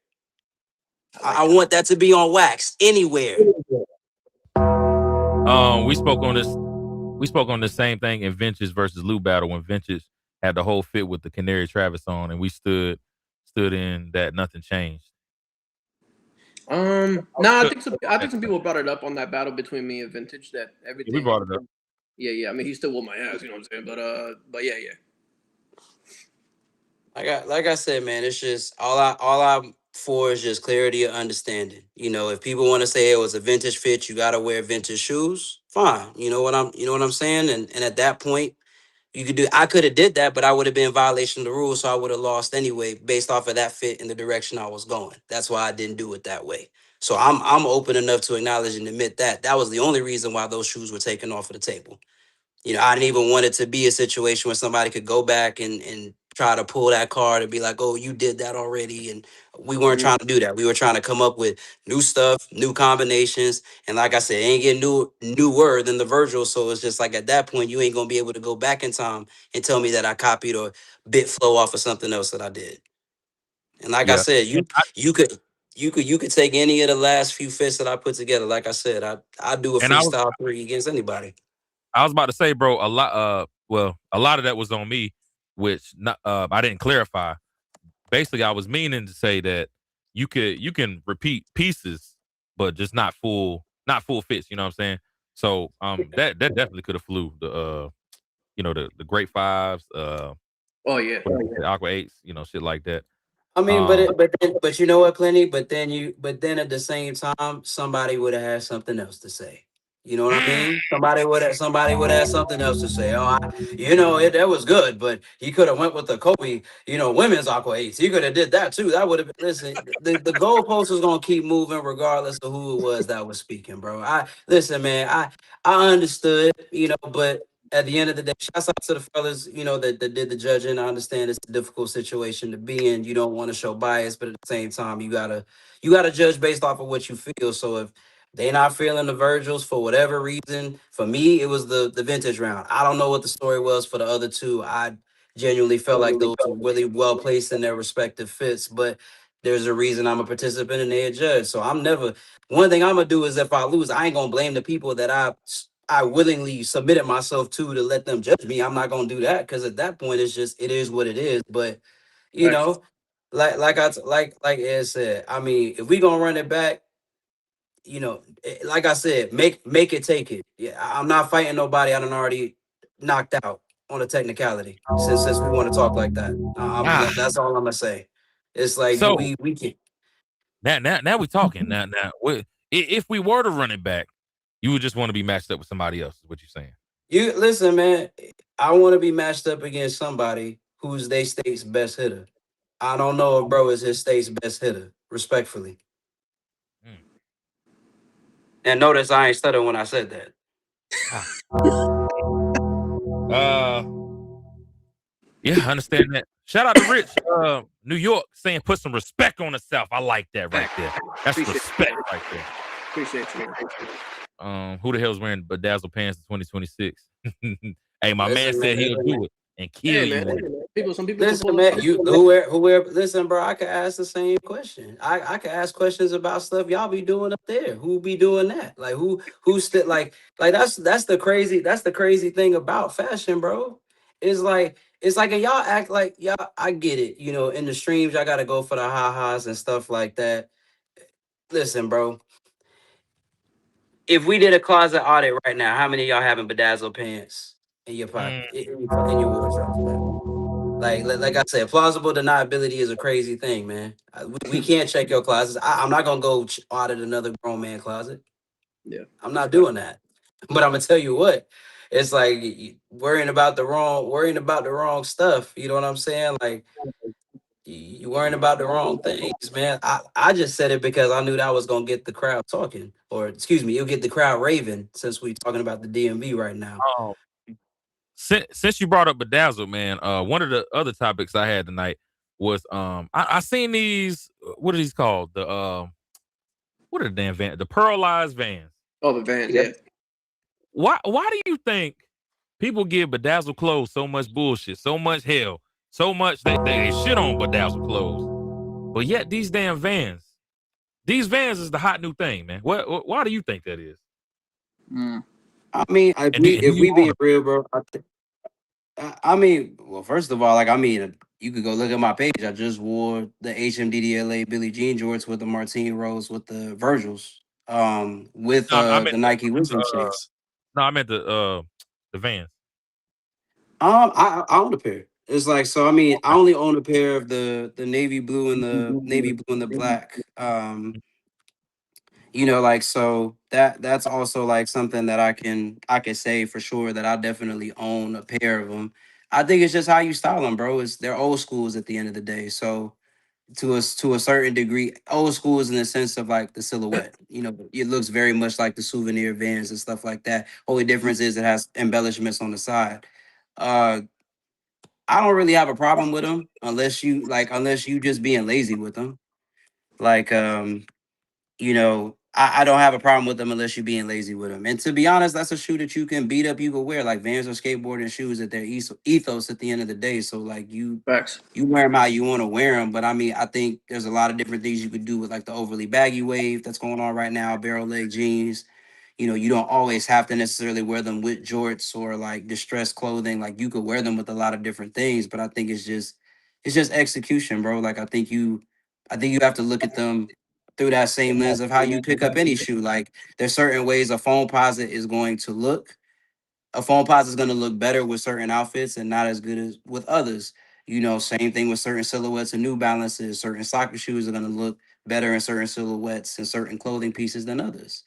I want that to be on wax anywhere. We spoke on this. We spoke on the same thing in Vintage versus Lou battle when Vintage had the whole fit with the Canary Travis on, and we stood in that nothing changed. No, I think some people brought it up on that battle between me and Vintage that everything. We brought it up. Yeah. I mean, he still whooped my ass, you know what I'm saying? But yeah. Like I said, man, it's just all I'm for is just clarity of understanding. If people want to say it was a vintage fit, you gotta wear vintage shoes. Fine. You know what I'm saying? And at that point, I could have did that, but I would have been in violation of the rules, so I would have lost anyway, based off of that fit in the direction I was going. That's why I didn't do it that way. So I'm open enough to acknowledge and admit that was the only reason why those shoes were taken off of the table. I didn't even want it to be a situation where somebody could go back and try to pull that card and be like, oh, you did that already. And we weren't trying to do that. We were trying to come up with new stuff, new combinations. And like I said, it ain't getting newer than the Virgil. So it's just like at that point, you ain't going to be able to go back in time and tell me that I copied or bit flow off of something else that I did. And like I said, you could take any of the last few fits that I put together. Like I said, I do a freestyle 3 against anybody. I was about to say, bro, a lot of that was on me, which I didn't clarify. Basically, I was meaning to say that you can repeat pieces, but just not full fits. You know what I'm saying? So that definitely could have flew the the great fives. Oh yeah. The Aqua 8s, shit like that. I mean, but you know what, Plenty. But then at the same time, somebody would have had something else to say. You know what I mean? Somebody would have something else to say. Oh, that was good, but he could have went with the Kobe, women's Aqua 8s. He could have did that too. That would have listen. The goalpost is gonna keep moving regardless of who it was that was speaking, bro. Listen, man. I understood, but at the end of the day, shouts out to the fellas, that did the judging. I understand it's a difficult situation to be in. You don't want to show bias, but at the same time, you gotta judge based off of what you feel. So if they not feeling the Virgils for whatever reason, for me, it was the vintage round. I don't know what the story was for the other two. I genuinely felt like those were really well placed in their respective fits, but there's a reason I'm a participant and they a judge. So one thing I'm gonna do is if I lose, I ain't gonna blame the people that I willingly submitted myself to let them judge me. I'm not gonna do that because at that point it is what it is. But like Ed said, I mean, if we gonna run it back, like I said, make it take it. Yeah, I'm not fighting nobody. I done already knocked out on a technicality. Since we want to talk like that, that's all I'm gonna say. It's like So we can. Now we talking. Now if we were to run it back, you would just want to be matched up with somebody else. Is what you're saying? You listen, man. I want to be matched up against somebody who's they state's best hitter. I don't know if bro is his state's best hitter, respectfully. And notice I ain't stuttering when I said that. Yeah, I understand that. Shout out to Rich, New York, saying put some respect on the South. I like that right there. That's Appreciate respect you. right there. Appreciate you, man. Who the hell's wearing bedazzled pants in 2026? Hey, my man Listen, man. said he'll do it and kill Hey, you man. with it. Some people can Listen, pull it man. off. Whoever. Listen, bro. I could ask the same question. I could ask questions about stuff y'all be doing up there. Who be doing that? Like who's still like that's the crazy thing about fashion, bro. It's like and y'all act like y'all. I get it. You know, in the streams, y'all got to go for the ha-has and stuff like that. Listen, bro. If we did a closet audit right now, how many of y'all having bedazzled pants in your Mm, pocket in your wardrobe? Like I said, plausible deniability is a crazy thing, man. We can't check your closets. I'm not gonna go audit another grown man closet. Yeah. I'm not doing that. But I'm gonna tell you what, it's like worrying about the wrong stuff. You know what I'm saying? Like you worrying about the wrong things, man. I just said it because I knew that was gonna get the crowd talking, or excuse me, you'll get the crowd raving since we talking about the DMV right now. oh, since you brought up bedazzled, man, one of the other topics I had tonight was I seen these what are these called? What are the damn vans? The pearlized vans. Oh, the Vans, Yep. yeah. Why do you think people give bedazzled clothes so much bullshit, so much hell, so much they shit on bedazzled clothes? But yet these vans is the hot new thing, man. Why do you think that is? I mean, And do if you we own being real, bro, I mean, well, first of all, like, I mean, you could go look at my page. I just wore the HMDDLA Billie Jean jorts with the Martine Rose with the Virgils, with no, I meant the Nike Wisdom uh, shades. no, I meant the vans. I own a pair. It's like so. I mean, I only own a pair of the navy blue and the black. You know, like so that's also like something that I can say for sure that I definitely own a pair of them. I think it's just how you style them, bro. They're old schools at the end of the day. So to a certain degree, old schools in the sense of like the silhouette. You know, it looks very much like the souvenir vans and stuff like that. Only difference is it has embellishments on the side. Uh, I don't really have a problem with them unless you just being lazy with them. Like I don't have a problem with them unless you're being lazy with them. And to be honest, that's a shoe that you can beat up, you can wear. Like Vans or skateboarding shoes at their ethos at the end of the day. So like Facts. you wear them how you want to wear them. But I mean, I think there's a lot of different things you could do with like the overly baggy wave that's going on right now, barrel leg jeans. You know, you don't always have to necessarily wear them with jorts or like distressed clothing. Like you could wear them with a lot of different things, but I think it's just execution, bro. Like I think you have to look at them through that same lens of how you pick up any shoe. Like there's certain ways a phone posit is going to look. A phone posit is going to look better with certain outfits and not as good as with others. You know, same thing with certain silhouettes and New Balances. Certain soccer shoes are going to look better in certain silhouettes and certain clothing pieces than others.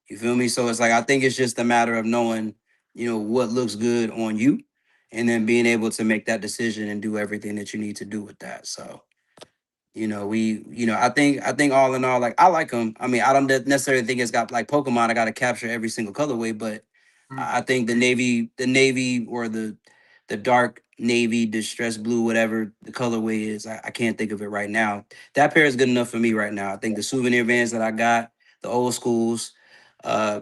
You feel me? So it's like I think it's just a matter of knowing, what looks good on you, and then being able to make that decision and do everything that you need to do with that. So I think all in all, like I like them. I mean, I don't necessarily think it's got like Pokemon. I got to capture every single colorway, but I think the navy or the dark navy, distressed blue, whatever the colorway is, I can't think of it right now. That pair is good enough for me right now. I think the souvenir vans that I got, the old schools, uh,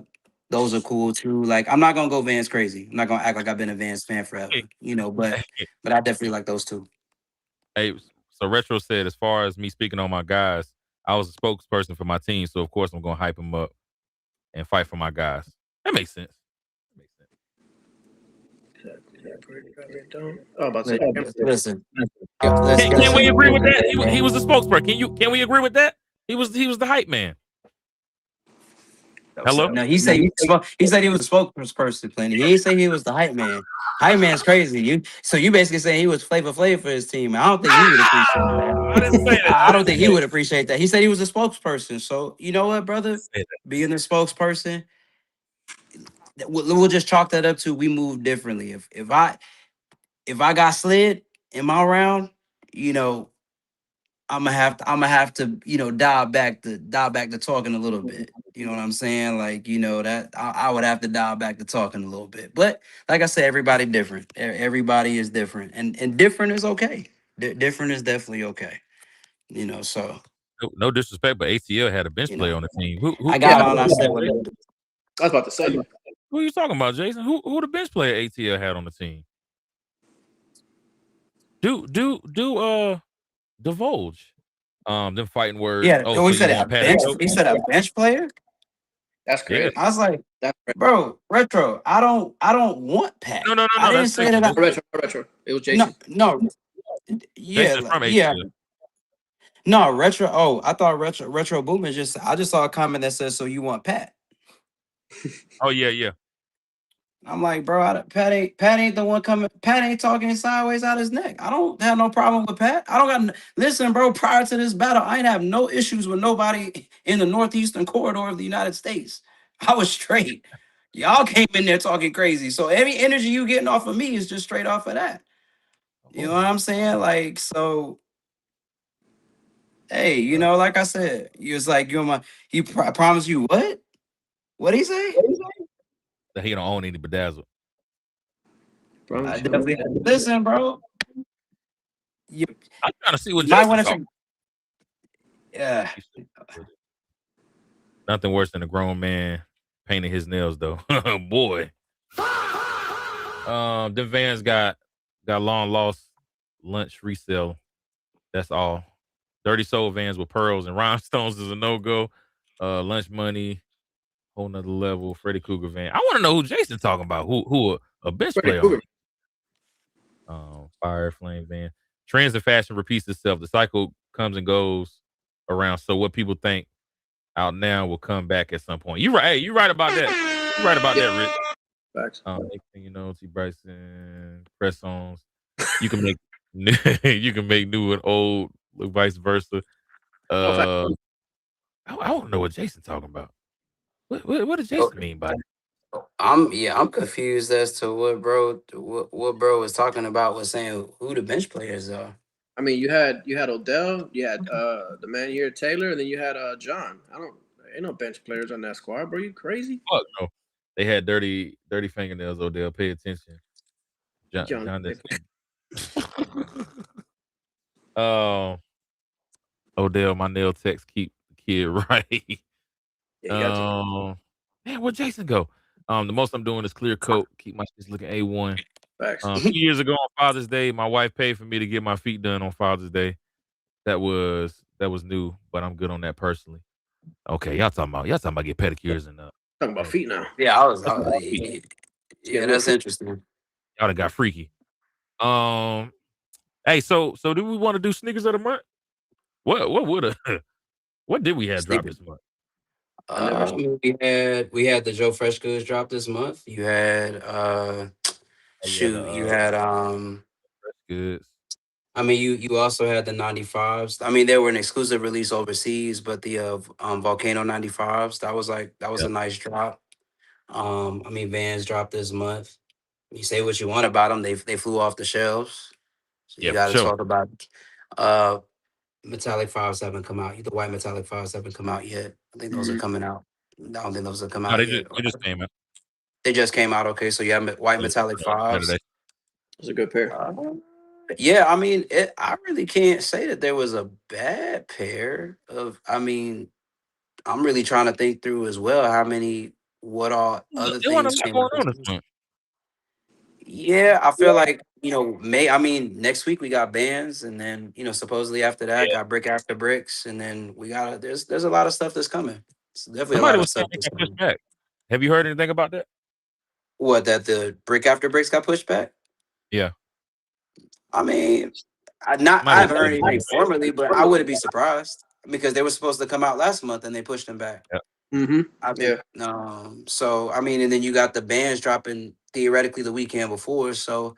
those are cool too. Like I'm not gonna go Vans crazy. I'm not gonna act like I've been a Vans fan forever, Hey, but I definitely like those two. hey, so Retro said, as far as me speaking on my guys, I was a spokesperson for my team, so of course I'm gonna hype them up and fight for my guys. That makes sense. That makes sense. Oh, about to say. Listen, let's Can we keep agree it with real, that? He man. was the spokesperson. Can we agree with that? He was the hype man. Hello? No, he said he was a spokesperson. Plenty. He ain't say he was the hype man. Hype man's crazy. You basically saying he was Flavor Flav for his team. I don't think he would appreciate that. I didn't say that. I don't think he would appreciate that. He said he was a spokesperson. So you know what, brother? Being the spokesperson, we'll just chalk that up to we move differently. If I got slid in my round, you know, I'm gonna have to dial back the talking a little bit. You know what I'm saying? Like, that I would have to dial back to talking a little bit. But like I said, everybody different. Everybody is different. And different is okay. Different is definitely okay. So No disrespect, but ATL had a bench you player know, on the team. Who I Yeah, got on. I said, well, I was about to say. who are you talking about, Jason? Who the bench player ATL had on the team? Divulge. Them fighting words. yeah. Oh, Oh, so he you said want a Pat? bench. He said a bench player. That's Yeah. crazy. I was like, That's crazy. bro, retro. I don't want Pat. No. I didn't That's say Jason. that. Retro. It was No, Jason. no. Yeah, Jason's from yeah. ATL. No, retro. Oh, I thought retro boom is just. I just saw a comment that says, "So you want Pat?" Oh yeah. I'm like, bro, Pat ain't the one coming. Pat ain't talking sideways out his neck. I don't have no problem with Pat. I don't got. Listen, bro. Prior to this battle, I ain't have no issues with nobody in the northeastern corridor of the United States. I was straight. Y'all came in there talking crazy. So any energy you getting off of me is just straight off of that. You know what I'm saying? Like, so, hey, like I said, you was like, you're my. He promised you what? What'd he say? That he don't own any bedazzle. I definitely listen, bro. You I'm trying to see what might Jason want to. talking. Yeah. Nothing worse than a grown man painting his nails, though. Boy. Them vans got long lost lunch resale. That's all. Dirty soul vans with pearls and rhinestones is a no go. Lunch money, whole nother level. Freddy Cougar van. I want to know who Jason talking about. Who a bench player on. Fire flame van. Trends and fashion repeats itself. The cycle comes and goes around. So what people think out now will come back at some point. You right. Hey, you right about that. You right about that, Rich. Facts. Next thing you know, T. Bryson press ons. You can make you can make new and old, look vice versa. I don't know what Jason talking about. What does Jason mean by that? I'm confused as to what bro was talking about was saying who the bench players are. I mean, you had Odell, you had the man here Taylor, and then you had John. Ain't no bench players on that squad, bro. You crazy? Fuck no. They had dirty fingernails, Odell. Pay attention. John Odell, my nail techs keep the kid right. Man, where Jason go? The most I'm doing is clear coat, keep my shit looking A1. Facts. 2 years ago on Father's Day, my wife paid for me to get my feet done on Father's Day. That was new, but I'm good on that personally. Okay, y'all talking about get pedicures and Talking about feet now. Yeah, Yeah, that's interesting. Y'all done got freaky. Hey, so do we want to do sneakers of the month? What did we have drop this month? We had the Joe Fresh Goods drop this month. You had you had Goods. I mean you also had the 95s. I mean they were an exclusive release overseas, but the Volcano 95s, that was a nice drop. I mean Vans dropped this month. You say what you want about them, they flew off the shelves. So you got to talk about Metallic 5s haven't come out. The white Metallic 5s haven't come out yet. I think those are coming out. I don't think those have come out yet. They just came out. They just came out. Okay, so you have white Metallic 5s. It's a good pair. Yeah, I mean, I really can't say that there was a bad pair of. I mean, I'm really trying to think through as well what all other things came out. Yeah, I feel like next week we got bands, and then supposedly after that got brick after bricks, and then we got there's a lot of stuff that's coming. It's definitely Somebody a lot was of stuff saying that's they got pushed coming. back. Have you heard anything about that? What, that the brick after bricks got pushed back? Yeah. I mean, I haven't heard anything formally, but I wouldn't be surprised because they were supposed to come out last month and they pushed them back. Yeah. So I mean, and then you got the bands dropping theoretically the weekend before. So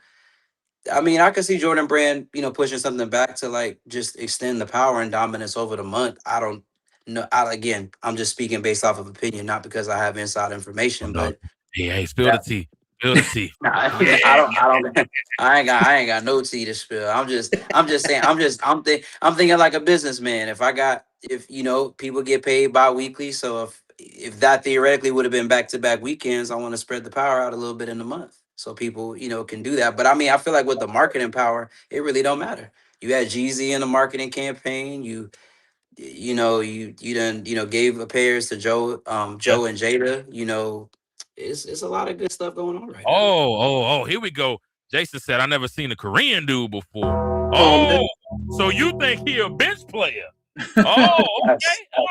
I mean, I could see Jordan Brand, pushing something back to like just extend the power and dominance over the month. I don't know. I'm just speaking based off of opinion, not because I have inside information. But hey, spill the tea. Spill the tea. I ain't got no tea to spill. I'm just saying. I'm thinking like a businessman. If people get paid bi-weekly, so if that theoretically would have been back-to-back weekends, I want to spread the power out a little bit in the month so people, can do that. But I mean, I feel like with the marketing power, it really don't matter. You had Jeezy in the marketing campaign. You done gave appears to Yeah. Joe and Jada. It's a lot of good stuff going on right now. Oh, here we go. Jason said, I never seen a Korean dude before. Oh, man. So you think he a bench player? Oh, okay. All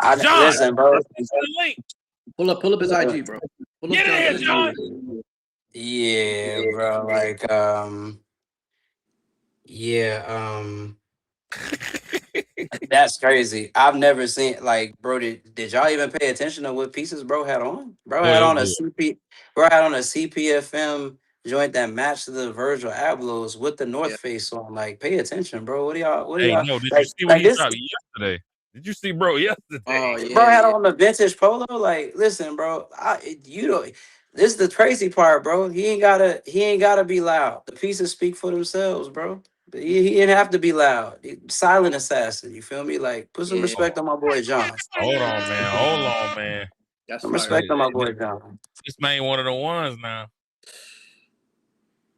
right. John, Listen, bro. send the link. Pull up his IG, bro. Pull up Get in here, John's John. Yeah, bro. Like, yeah, that's crazy. I've never seen like, bro. Did y'all even pay attention to what pieces bro had on? Bro Oh, had it was on a good. CP. Bro had on a CPFM joint that matched the Virgil Ablohs with the North Yeah. Face on. Like, pay attention, bro. What do y'all? Hey, no, did you see what like he this? dropped yesterday? Did you see bro yesterday? Oh, yeah. Bro had on the vintage polo. Like, listen, bro. This is the crazy part, bro. He ain't gotta be loud. The pieces speak for themselves, bro. He didn't have to be loud. Silent assassin. You feel me? Like, put some Yeah. respect on my boy John. Hold on, man. That's Some fire. respect on my boy John. This man one of the ones now.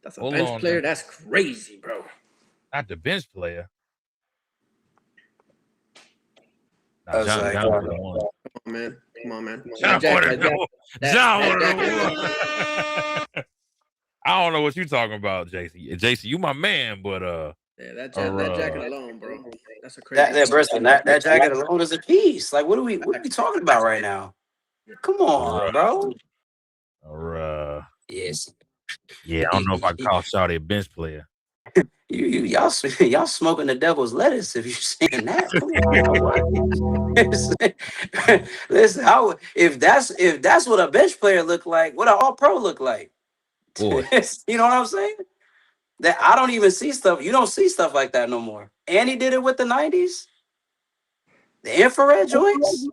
That's a Hold bench on player. now. That's crazy, bro. Not the bench player. I was John, like, John one of the ones. Come on, man. John That one of the ones. John one of jacket the alone. ones. I don't know what you talking about, JC. JC, you my man, but Yeah, that jacket alone, bro. That's a crazy. that jacket alone is a piece. Like, what are we talking about right now? Come on, bro. Yes. Yeah, I don't know if I call Shawty a bench player. Y'all smoking the devil's lettuce if you're saying that. Come on, boy. Listen, if that's what a bench player look like, what an all pro look like? Boy. You know what I'm saying? That I don't even see stuff. You don't see stuff like that no more. And he did it with the 90s. The infrared joints.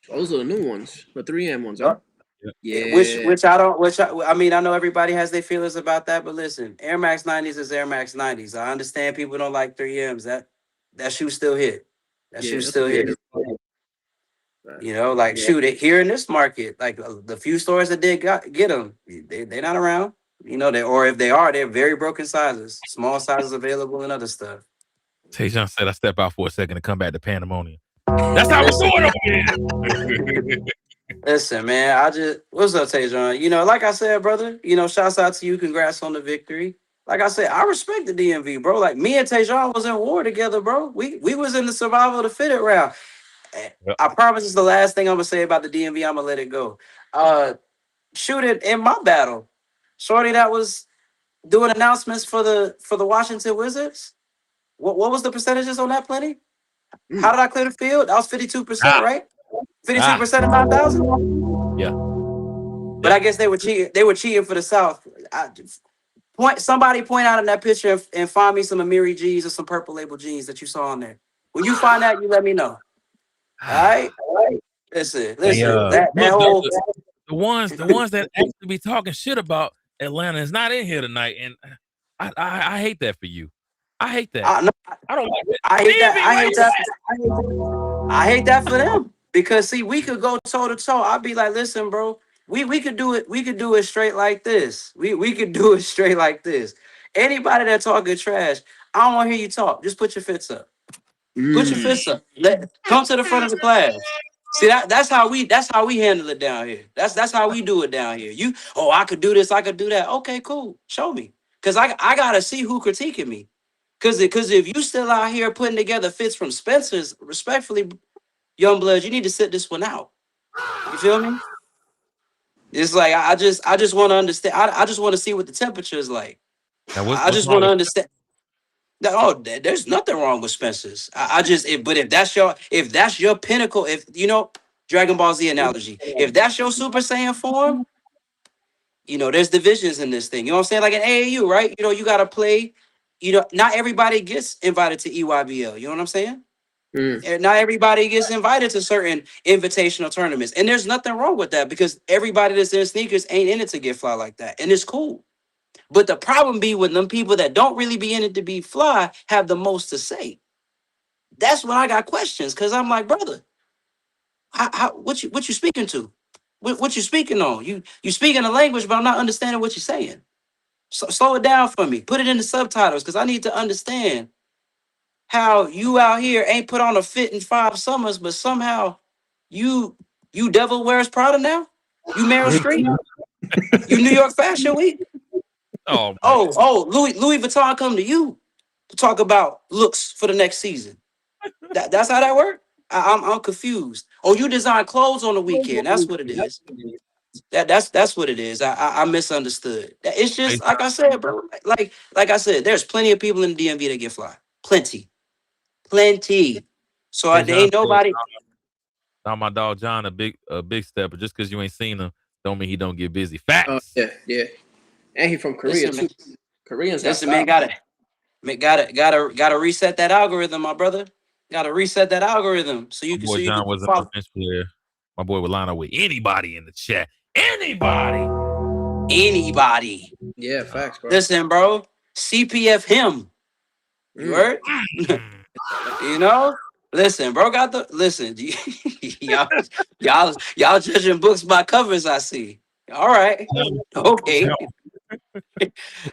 Those are the new ones, the 3M ones, huh? Yeah. Which I mean, I know everybody has their feelings about that, but listen, Air Max 90s is Air Max 90s. I understand people don't like 3Ms. That shoe still hit. That shoe still hit. Like, shoot it here in this market, like the few stores that did get them, they're not around. Or if they are, they're very broken sizes, small sizes available and other stuff. Tajon said I step out for a second to come back to pandemonium. That's how it's going over here. Listen, man, what's up, Tajon? Like I said, brother, shouts out to you. Congrats on the victory. Like I said, I respect the DMV, bro. Like, me and Tajon was in war together, bro. We was in the survival of the fittest round. Yep. I promise it's the last thing I'm gonna say about the DMV. I'm gonna let it go. Shoot it in my battle. Shorty that was doing announcements for the Washington Wizards. What was the percentages on that, Plenty? How did I clear the field? That was 52%, right? 52% of 9,000. Yeah. But I guess they were cheating. They were cheating for the South. Somebody point out in that picture and find me some Amiri G's or some Purple Label jeans that you saw on there. When you find out, you let me know. All right. Listen. Hey, that whole the ones that actually be talking shit about Atlanta is not in here tonight, and I hate that for you. I hate that. I don't like it. I hate that for them, because see, we could go toe to toe. I'd be like, listen, bro, we could do it. We could do it straight like this. We could do it straight like this. Anybody that talking trash, I don't want to hear you talk. Just put your fists up. Put your fists up. Come to the front of the class. See, that's how we handle it down here. That's how we do it down here. I could do this, I could do that. Okay, cool. Show me. Cause I gotta see who critiquing me. Cause if you still out here putting together fits from Spencer's, respectfully, young bloods, you need to sit this one out. You feel me? It's like I just want to understand. I just want to see what the temperature is like. I just want to understand. There's nothing wrong with Spencer's. But if that's your pinnacle, if Dragon Ball Z analogy, if that's your Super Saiyan form, there's divisions in this thing. You know what I'm saying? Like an AAU, right? You got to play. Not everybody gets invited to EYBL. You know what I'm saying? And not everybody gets invited to certain invitational tournaments, and there's nothing wrong with that, because everybody that's in sneakers ain't in it to get fly like that, and it's cool. But the problem be when them people that don't really be in it to be fly have the most to say. That's when I got questions, because I'm like, brother, What you speaking to? What you speaking on? You speaking a language, but I'm not understanding what you're saying. So, slow it down for me. Put it in the subtitles because I need to understand how you out here ain't put on a fit in 5 summers, but somehow you Devil Wears Prada now. You Meryl Streep. You New York Fashion Week. Oh, man. Oh, Louis Vuitton come to you to talk about looks for the next season. That's how that works. I'm confused. Oh, you design clothes on the weekend. That's what it is. That's what it is. I misunderstood. It's just like I said, bro. Like I said, there's plenty of people in the DMV that get fly. Plenty. So Hey, there John ain't nobody. now my dog John a big step, but just because you ain't seen him, don't mean he don't get busy. Oh Facts. yeah. And he from Korea Listen, too. man. Koreans got Listen, man. style. Gotta reset that algorithm, my brother. Gotta reset that algorithm so My you can boy John wasn't a follow bench player. My boy would line up with anybody in the chat. Anybody. anybody. Yeah, facts, bro. Listen, bro. CPF him. You heard? You know? Listen, bro. Listen. Y'all judging books by covers. I see. All right. Okay.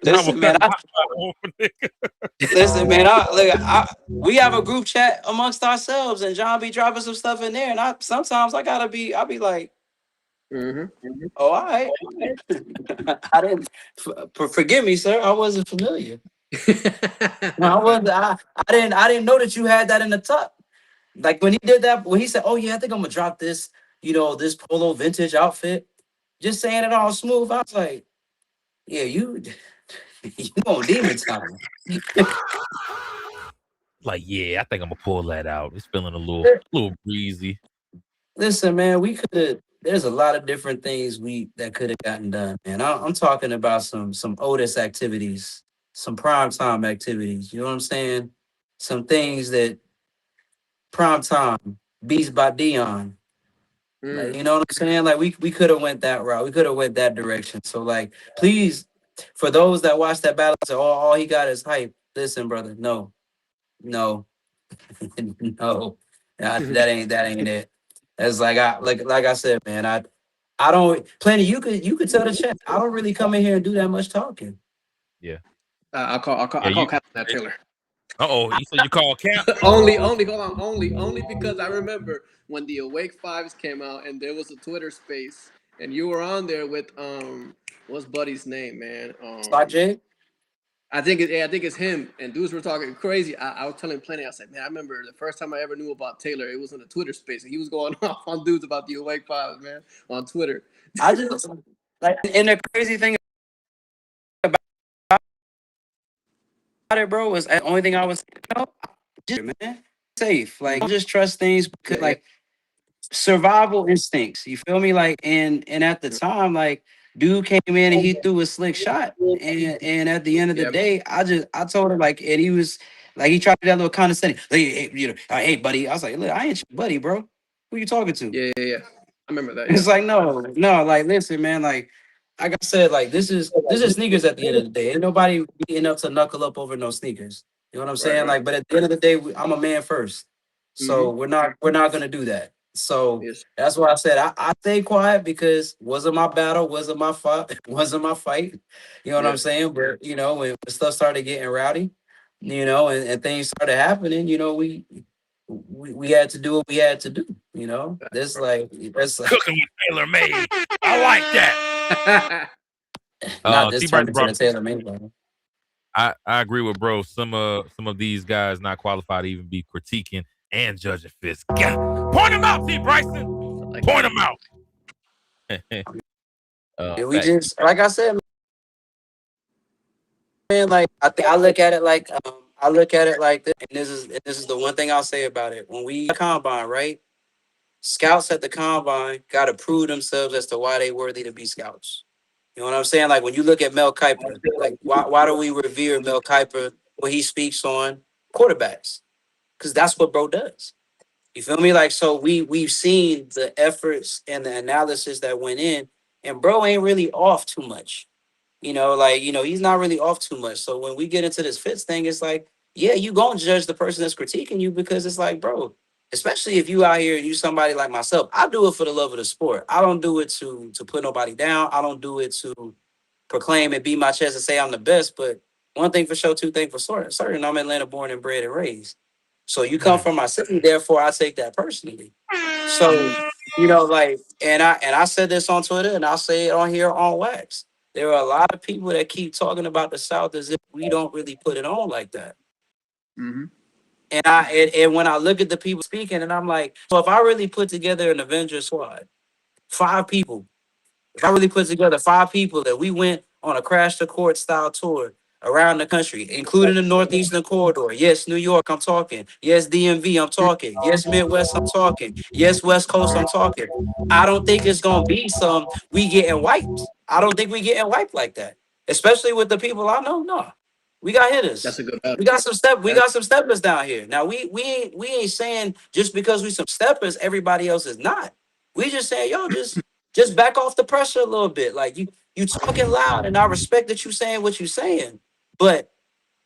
Listen, man. Listen, man. We have a group chat amongst ourselves, and John be dropping some stuff in there, and sometimes I'll be like, Mm-hmm. oh, all right. I didn't. Forgive me, sir. I wasn't familiar. No, I wasn't. I didn't know that you had that in the tuck. Like when he did that, when he said, "Oh yeah, I think I'm gonna drop this, this polo vintage outfit," just saying it all smooth. I was like, "Yeah, you on demon time." Like, yeah, I think I'm gonna pull that out. It's feeling a little breezy. Listen, man, we could have. There's a lot of different things that could have gotten done, man. I'm talking about some Otis activities, some primetime activities. You know what I'm saying? Some things that primetime Beats by Dion. Like, you know what I'm saying? Like we could have went that route. We could have went that direction. So like, please, for those that watch that battle, say, oh, all he got is hype. Listen, brother, no, no, no, that ain't it. That's like I said, man. I don't. Plenty. You could tell the chat. I don't really come in here and do that much talking. Yeah. I call Captain that Taylor. You said you call Cap? only because I remember when the Awake Fives came out and there was a Twitter space and you were on there with what's Buddy's name, man? Stock J. I think it's him. And dudes were talking crazy. I was telling Plenty, I said, man, I remember the first time I ever knew about Taylor, it was in a Twitter space, and he was going off on dudes about the Awake Fives, man, on Twitter. I just like, and the crazy thing about it, bro, was the only thing I was, just, man, safe. Like, don't just trust things because, like, survival instincts. You feel me? Like, and at the time, like, dude came in and he threw a slick shot, and at the end of the day, I told him, like, and he was like, he tried that little condescending, like, hey, buddy. I was like, look, I ain't your buddy, bro. Who you talking to? Yeah. I remember that. It's like, no, like, listen, man, like I said, like, this is sneakers at the end of the day. Ain't nobody beating up to knuckle up over no sneakers. You know what I'm saying? Right. Like, but at the end of the day, I'm a man first. So we're not gonna do that. So that's why I said I stay quiet because wasn't my battle, wasn't my fight, wasn't my fight. You know what I'm saying? But when stuff started getting rowdy, and things started happening, we had to do what we had to do. That's like Cooking with Taylor Made. I like that. not this turn into the Taylor Made battle. I agree with bro. Some of these guys not qualified to even be critiquing and judging fits. Point them out, T. Bryson. Point them out. We just, like I said, man. Like I look at it like this, and this is the one thing I'll say about it. When we combine, right? Scouts at the combine got to prove themselves as to why they worthy to be scouts. You know what I'm saying? Like when you look at Mel Kiper, like why do we revere Mel Kiper when he speaks on quarterbacks? Because that's what bro does. You feel me? Like, so we've seen the efforts and the analysis that went in, and bro ain't really off too much. He's not really off too much. So when we get into this fits thing, it's like, yeah, you gonna judge the person that's critiquing you because it's like, bro, especially if you out here and you somebody like myself. I do it for the love of the sport. I don't do it to put nobody down. I don't do it to proclaim and beat my chest and say I'm the best. But one thing for sure, two things for certain. I'm Atlanta born and bred and raised. So you come from my city, therefore I take that personally. So, like, and I said this on Twitter and I'll say it on here on Wax. There are a lot of people that keep talking about the South as if we don't really put it on like that. Mm-hmm. And when I look at the people speaking, and I'm like, so if I really put together an Avengers squad, 5 people, if I really put together 5 people that we went on a crash the court style tour around the country, including the Northeastern corridor. Yes, New York, I'm talking. Yes, DMV, I'm talking. Yes, Midwest, I'm talking. Yes, West Coast, I'm talking. I don't think it's gonna be some we getting wiped. I don't think we getting wiped like that. Especially with the people I know. No. We got hitters. That's a good battle. We got some steppers down here. Now we ain't saying just because we some steppers, everybody else is not. We just saying, yo, just back off the pressure a little bit. Like you talking loud, and I respect that you saying what you saying, but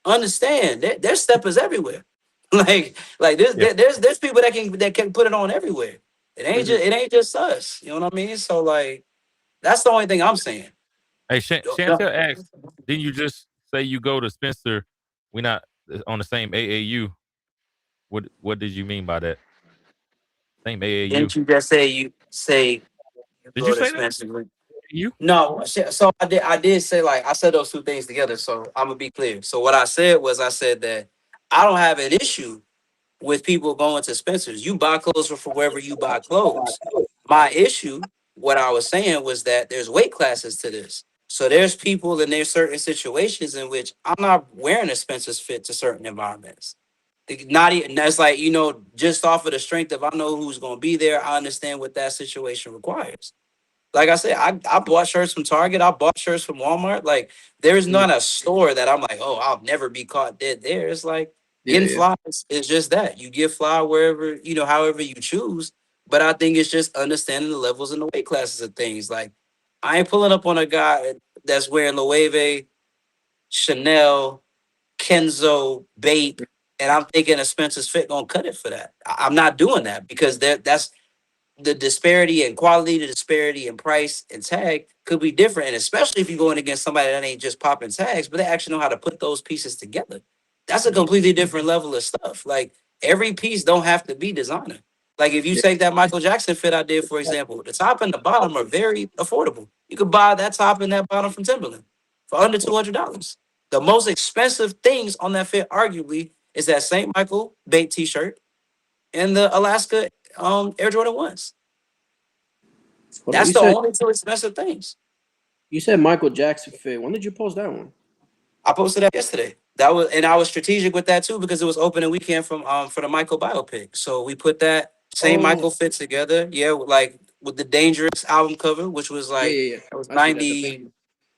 understand that there's steppers everywhere. like there's people that can put it on everywhere. It ain't just us. You know what I mean? So like that's the only thing I'm saying. Hey, Chantel asked, didn't you just say you go to Spencer? We're not on the same AAU. What did you mean by that? Same AAU. Didn't you just say you Did go you to say that? Spencer? You? No, so I did say, like, I said those two things together. So I'm gonna be clear. So what I said that I don't have an issue with people going to Spencer's. You buy clothes from wherever you buy clothes. My issue, what I was saying was that there's weight classes to this. So there's people and there's certain situations in which I'm not wearing a Spencer's fit to certain environments. Not even that's like, just off of the strength of I know who's gonna be there. I understand what that situation requires. Like I said, I bought shirts from Target. I bought shirts from Walmart. Like, there's not a store that I'm like, oh, I'll never be caught dead there. It's like getting fly is just that. You get fly wherever, however you choose. But I think it's just understanding the levels and the weight classes of things. Like, I ain't pulling up on a guy that's wearing Loewe, Chanel, Kenzo, Bait, and I'm thinking a Spencer's Fit gonna cut it for that. I'm not doing that because that's the disparity in quality, the disparity in price and tag could be different. And especially if you're going against somebody that ain't just popping tags, but they actually know how to put those pieces together. That's a completely different level of stuff. Like every piece don't have to be designer. Like if you take that Michael Jackson fit I did, for example, the top and the bottom are very affordable. You could buy that top and that bottom from Timberland for under $200. The most expensive things on that fit, arguably, is that St. Michael Bait t-shirt and the Alaska Air Jordan 1s. That's the only 2 expensive things. You said Michael Jackson fit. When did you post that one? I posted that yesterday. I was strategic with that too because it was opening weekend from for the Michael biopic. So we put that same Michael fit together. Yeah, like with the Dangerous album cover, which was like it was 90.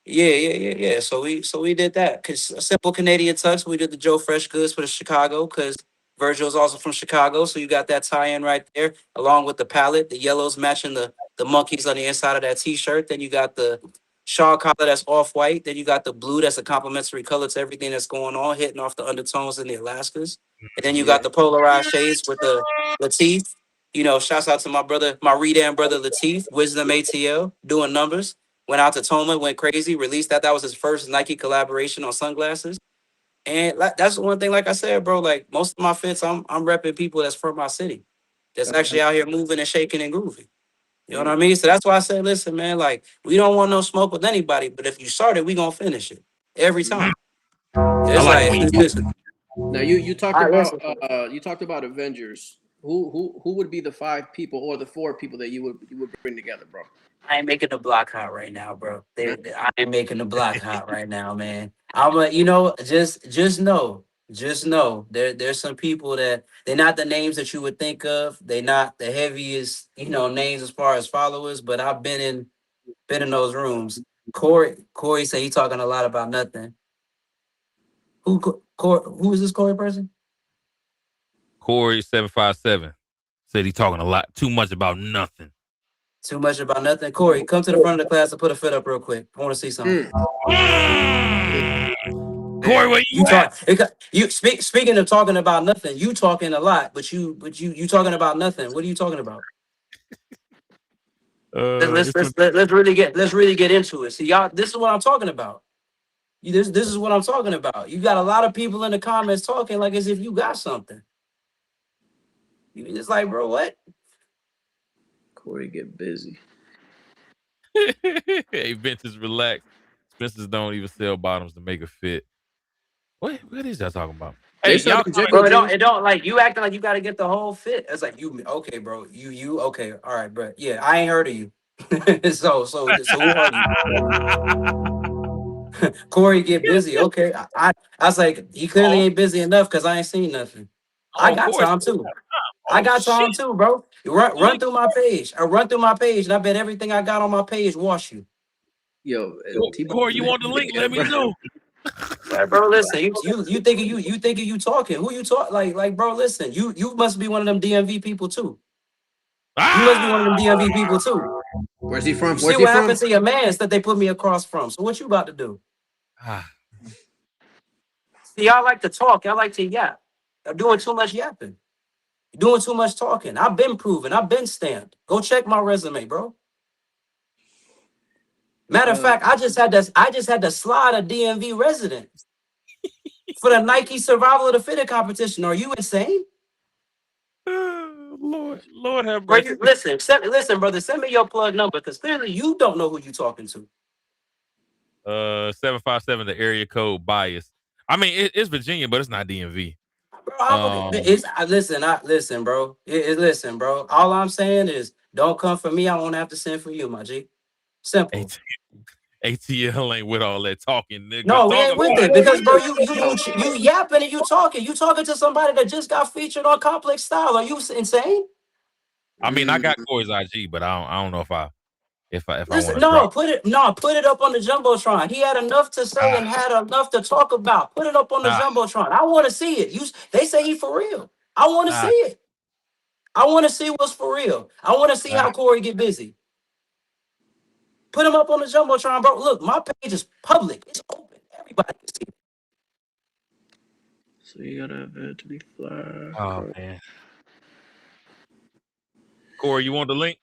Yeah. So we did that. Cause a simple Canadian touch. We did the Joe Fresh goods for the Chicago because Virgil's also from Chicago. So you got that tie-in right there, along with the palette, the yellows matching the monkeys on the inside of that t-shirt. Then you got the shawl collar that's off-white. Then you got the blue that's a complementary color to everything that's going on, hitting off the undertones in the Alaskas. And then you got the polarized shades with the Latif. Shouts out to my brother, my Redan brother Latif, Wisdom ATL, doing numbers. Went out to Toma, went crazy, released that. That was his first Nike collaboration on sunglasses. And that's one thing, like I said, bro, like most of my fits, I'm repping people that's from my city. That's actually out here moving and shaking and grooving. You know what I mean? So that's why I said, listen, man, like we don't want no smoke with anybody, but if you start it, we gonna finish it every time. It's like now you talked about Avengers. Who would be the 5 people or the 4 people that you would bring together, bro? I ain't making the block hot right now, bro. I ain't making the block hot right now, man. I'm just know there's some people that they're not the names that you would think of. They're not the heaviest, names as far as followers, but I've been in those rooms. Corey said he talking a lot about nothing. Who is this Corey person? Corey 757 said he talking a lot too much about nothing. Too much about nothing. Corey, come to the front of the class and put a foot up real quick. I want to see something. Corey, where you You at? talk. Speaking of talking about nothing. You talking a lot, but you talking about nothing. What are you talking about? It's been- Let's really get into it. See, y'all, this is what I'm talking about. This is what I'm talking about. You got a lot of people in the comments talking like as if you got something. You just like, bro, what? Corey get busy. Hey, Vince, relax. Spencer's don't even sell bottoms to make a fit. What is y'all talking about? Hey, Jason, y'all. Bro, it don't like you acting like you got to get the whole fit. It's like you okay, bro. You okay? All right, bro. Yeah, I ain't heard of you. so who are you? Corey get busy. Okay, I was like, he clearly ain't busy enough because I ain't seen nothing. I got Corey. time too. Oh, I got shit. time too, bro. You run through my page. I run through my page, and I bet everything I got on my page wash you. Yo, Corey, you want the link? Let me know. Right, bro, listen, you thinking you talking? Who you talk like, bro? Listen, you must be one of them DMV people too. You must be one of them DMV people too. Where's he from? You Where's see he what from? happened to your mans that they put me across from. So what you about to do? See, y'all like to talk. Y'all like to yap. You're doing too much yapping. You're doing too much talking. I've been proven. I've been stamped. Go check my resume, bro. Matter of fact, I just had to slide a DMV resident for the Nike Survival of the Fittest competition. Are you insane? Lord have Bro, mercy. listen, brother. Send me your plug number because clearly you don't know who you talking to. 757, the area code bias. I mean, it's Virginia, but it's not DMV. Bro, listen, bro. Listen, bro. All I'm saying is, don't come for me. I won't have to send for you, my G. Simple. ATL ain't with all that talking, nigga. No, we ain't with it because, bro, you yapping and you talking. You talking to somebody that just got featured on Complex Style. Are you insane? I mean, I got Corey's IG, but I don't know if I Listen, want to put it up on the jumbotron. He had enough to say and had enough to talk about. Put it up on the jumbotron. I want to see it. They say he for real. I want to see it. I want to see what's for real. I want to see how Corey get busy. Put him up on the jumbotron, bro. Look, my page is public. It's open. Everybody can see it. So you gotta have it to be fly. Oh man, Corey, you want the link?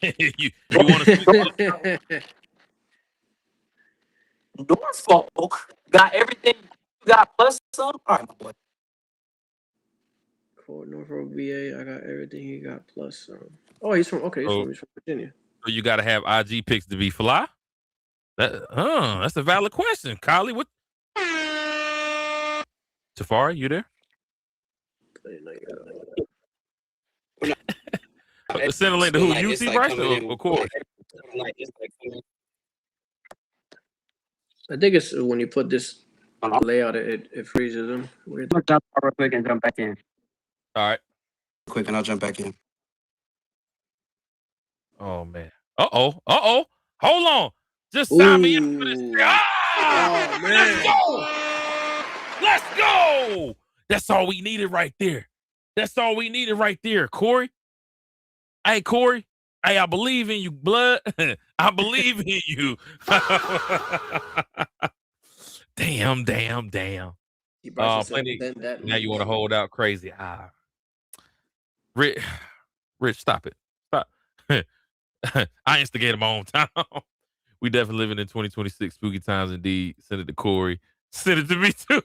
you want to see? Norfolk got everything. You got plus some. All right, my boy. Norfolk VA. I got everything he got plus some. Oh, he's from he's from Virginia. So you got to have IG pics to be fly. That's a valid question, Kylie. What? Tafari, you there? Send a link to who? UC Bryce or Corey? I think it's when you put this layout, it freezes them. Weird. I'll jump real quick and jump back in. All right. Quick, and I'll jump back in. Oh man. Uh oh. Hold on. Just sign me up for this. Oh man. Let's go. That's all we needed right there. Corey. Hey, Corey. Hey, I believe in you, blood. I believe in you. Damn. Plenty. Now you want to hold out crazy. Rich, stop it. Stop. I instigated my own time. We definitely living in 2026 spooky times indeed. Send it to Corey. Send it to me too.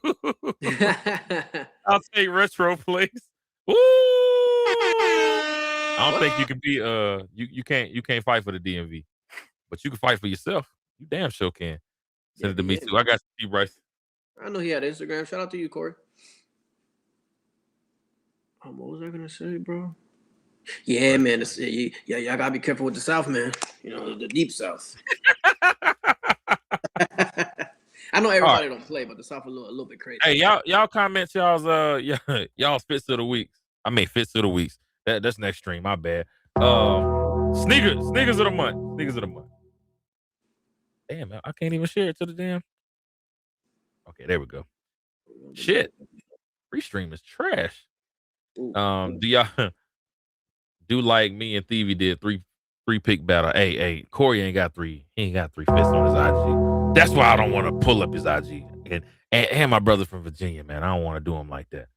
I'll take retro please. Woo! I don't think you can be you can't fight for the DMV, but you can fight for yourself. You damn sure can. Send it to me too. I got you, Bryce. I know he had Instagram. Shout out to you, Corey. What was I gonna say, bro? Yeah, man. Y'all gotta be careful with the South, man. You know, the deep South. I know everybody don't play, but the South a little bit crazy. Hey, y'all comment y'all's fits of the weeks. I mean fits of the weeks. That's next stream. My bad. Sneakers of the month. Damn, I can't even share it to the damn. Okay, there we go. Shit, free stream is trash. Do y'all do like me and Thievy did three pick battle? Hey, Corey ain't got three. He ain't got 3 fits on his IG. That's why I don't want to pull up his IG And my brother from Virginia, man. I don't want to do him like that.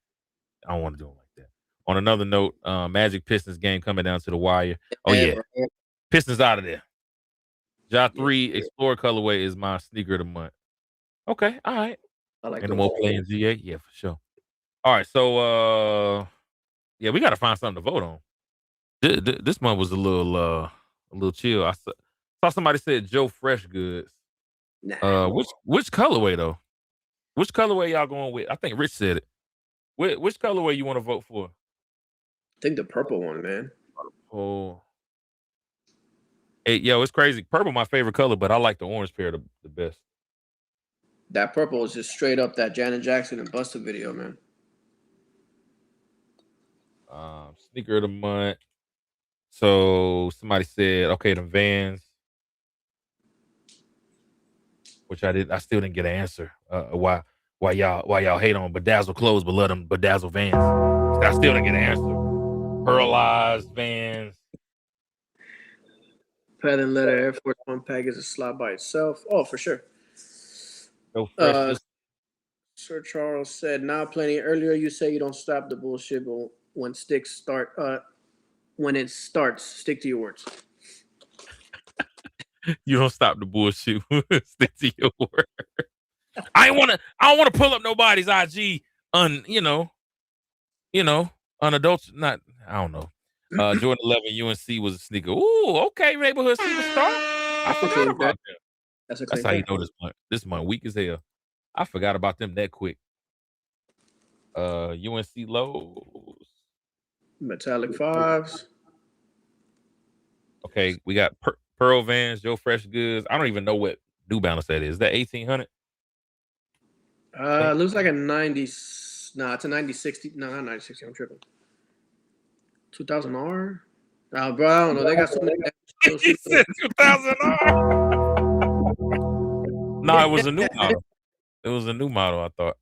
I don't want to do him like that. On another note, Magic Pistons game coming down to the wire. Oh yeah, bro. Pistons out of there. Ja Yeah, 3 Explorer colorway is my sneaker of the month. Okay, all right. I like And the those. more playing GA, yeah, for sure. All right, so yeah, we got to find something to vote on. This month was a little chill. I saw somebody said Joe Fresh Goods. Nah, Which colorway though? Which colorway y'all going with? I think Rich said it. Which colorway you want to vote for? I think the purple one, man. Oh, hey, yo, it's crazy. Purple my favorite color, but I like the orange pair the best. That purple is just straight up that Janet Jackson and Busta video, man. Sneaker of the month. So somebody said, okay, the Vans, which I still didn't get an answer. Why y'all hate on bedazzle clothes but love them bedazzle Vans? I still didn't get an answer. Pearlized Vans. Patent leather Air Force One package is a slot by itself. Oh, for sure. So fresh. Sir Charles said, "Now, plenty earlier. You say you don't stop the bullshit, but when when it starts, stick to your words." You don't stop the bullshit. Stick to your word. I don't want to pull up nobody's IG unadulterated. Not, I don't know. Jordan 11 UNC was a sneaker. Ooh, okay, neighborhood superstar. I forgot about them. That's how you know this month weak as hell. I forgot about them that quick. UNC lows. Metallic fives. Okay, we got Pearl Vans, Joe Fresh Goods. I don't even know what New Balance that is. Is that 1800? Looks like a 90. Nah, it's a 9060. No, not 9060. I'm tripping. 2000R. Nah, bro, I don't know. They got so many. He said 2000R. No, it was a new model. It was a new model, I thought.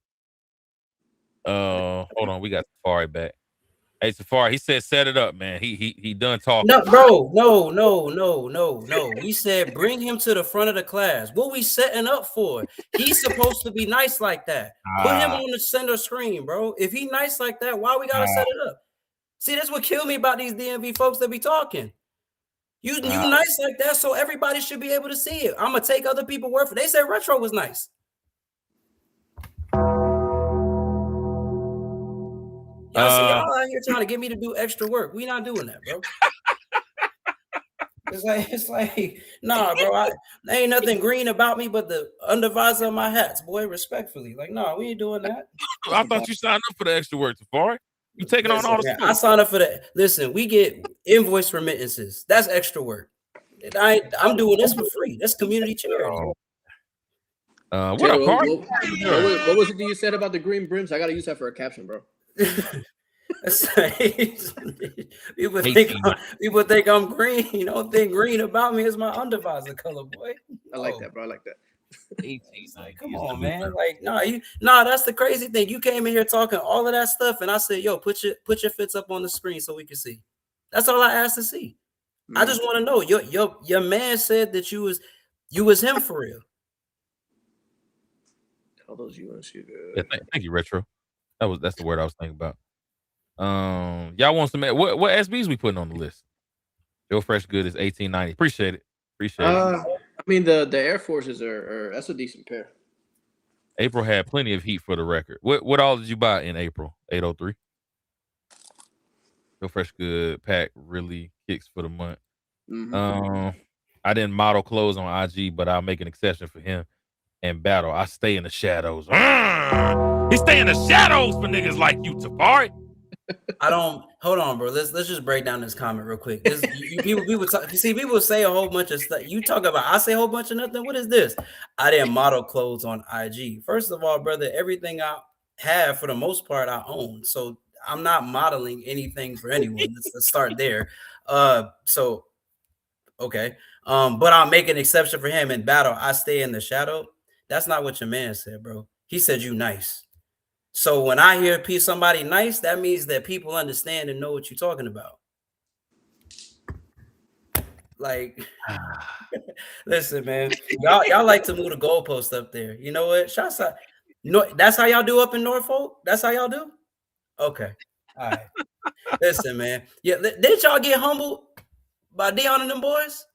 Hold on, we got Safari back. Hey, Safari, he said set it up, man. He done talking. No, bro, no. We said bring him to the front of the class. What we setting up for? He's supposed to be nice like that. Put him on the center screen, bro. If he nice like that, why we gotta set it up? See, that's what killed me about these DMV folks that be talking. You nice like that, so everybody should be able to see it. I'm gonna take other people's word for it. They said retro was nice. Y'all see, y'all out here trying to get me to do extra work. We not doing that, bro. It's like, nah, bro. There ain't nothing green about me but the undervisor of my hats, boy. Respectfully, like, nah, we ain't doing that. I thought you signed up for the extra work, Safari. You taking on all the stuff. I signed up for that. Listen, we get invoice remittances. That's extra work. I'm doing this for free. That's community charity. What up, Carl? What was it that you said about the green brims? I gotta use that for a caption, bro. People think I'm green. You don't think green about me is my undervisor color, boy. I like that, bro. I like that. Like, come on, man. Like, that's the crazy thing. You came in here talking all of that stuff, and I said, yo, put your fits up on the screen so we can see. That's all I asked to see. I just want to know. Your man said that you was him for real. All those UNC. Yeah, thank you, Retro. That's the word I was thinking about. Y'all want some what SBs we putting on the list? Joe Fresh Good is 1890. Appreciate it. I mean the Air Forces are that's a decent pair. April had plenty of heat for the record. What all did you buy in April? 803. Joe Fresh Good pack really kicks for the month. Mm-hmm. I didn't model clothes on IG, but I'll make an exception for him and battle. I stay in the shadows. He stay in the shadows for niggas like you, Tafari. Hold on, bro. Let's just break down this comment real quick. People say a whole bunch of stuff. You talk about I say a whole bunch of nothing. What is this? I didn't model clothes on IG. First of all, brother, everything I have for the most part I own. So I'm not modeling anything for anyone. Let's start there. So okay. But I'll make an exception for him in battle. I stay in the shadow. That's not what your man said, bro. He said you nice. So when I hear somebody nice, that means that people understand and know what you're talking about. Like, listen, man, y'all like to move the goalpost up there. You know what? Shots out. No, that's how y'all do up in Norfolk. That's how y'all do. Okay, all right. Listen, man. Yeah, did y'all get humbled by Dion and them boys?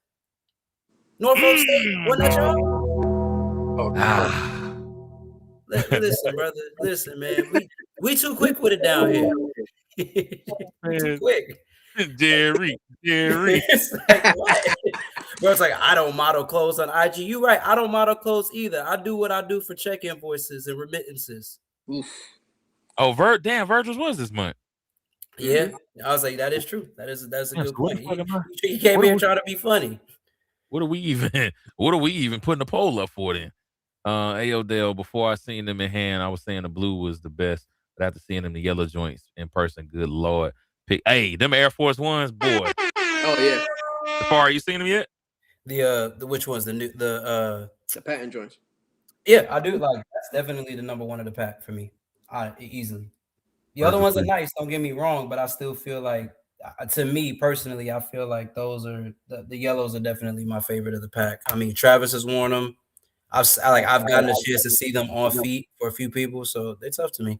Norfolk State, wasn't that y'all? Listen, brother. Listen, man. We too quick with it down here. We too quick. Jerry. It's like, what? Bro, it's like, I don't model clothes on IG. You right. I don't model clothes either. I do what I do for check invoices and remittances. Oof. Oh, Virgil's was this month. Yeah, I was like, that is true. That's a good point. What He came here trying to be funny. What are we even putting a poll up for then? Dale, before I seen them in hand, I was saying the blue was the best, but after seeing them the yellow joints in person, good Lord. Them Air Force Ones, boy. Oh yeah. Safari, you seen them yet? The which ones? The patent joints. Yeah, I do. Like, that's definitely the number one of the pack for me. Easily. The other ones are nice, don't get me wrong, but I still feel like, to me personally, I feel like those are the yellows are definitely my favorite of the pack. I mean, Travis has worn them. I've gotten a chance to see them on feet for a few people, so they're tough to me.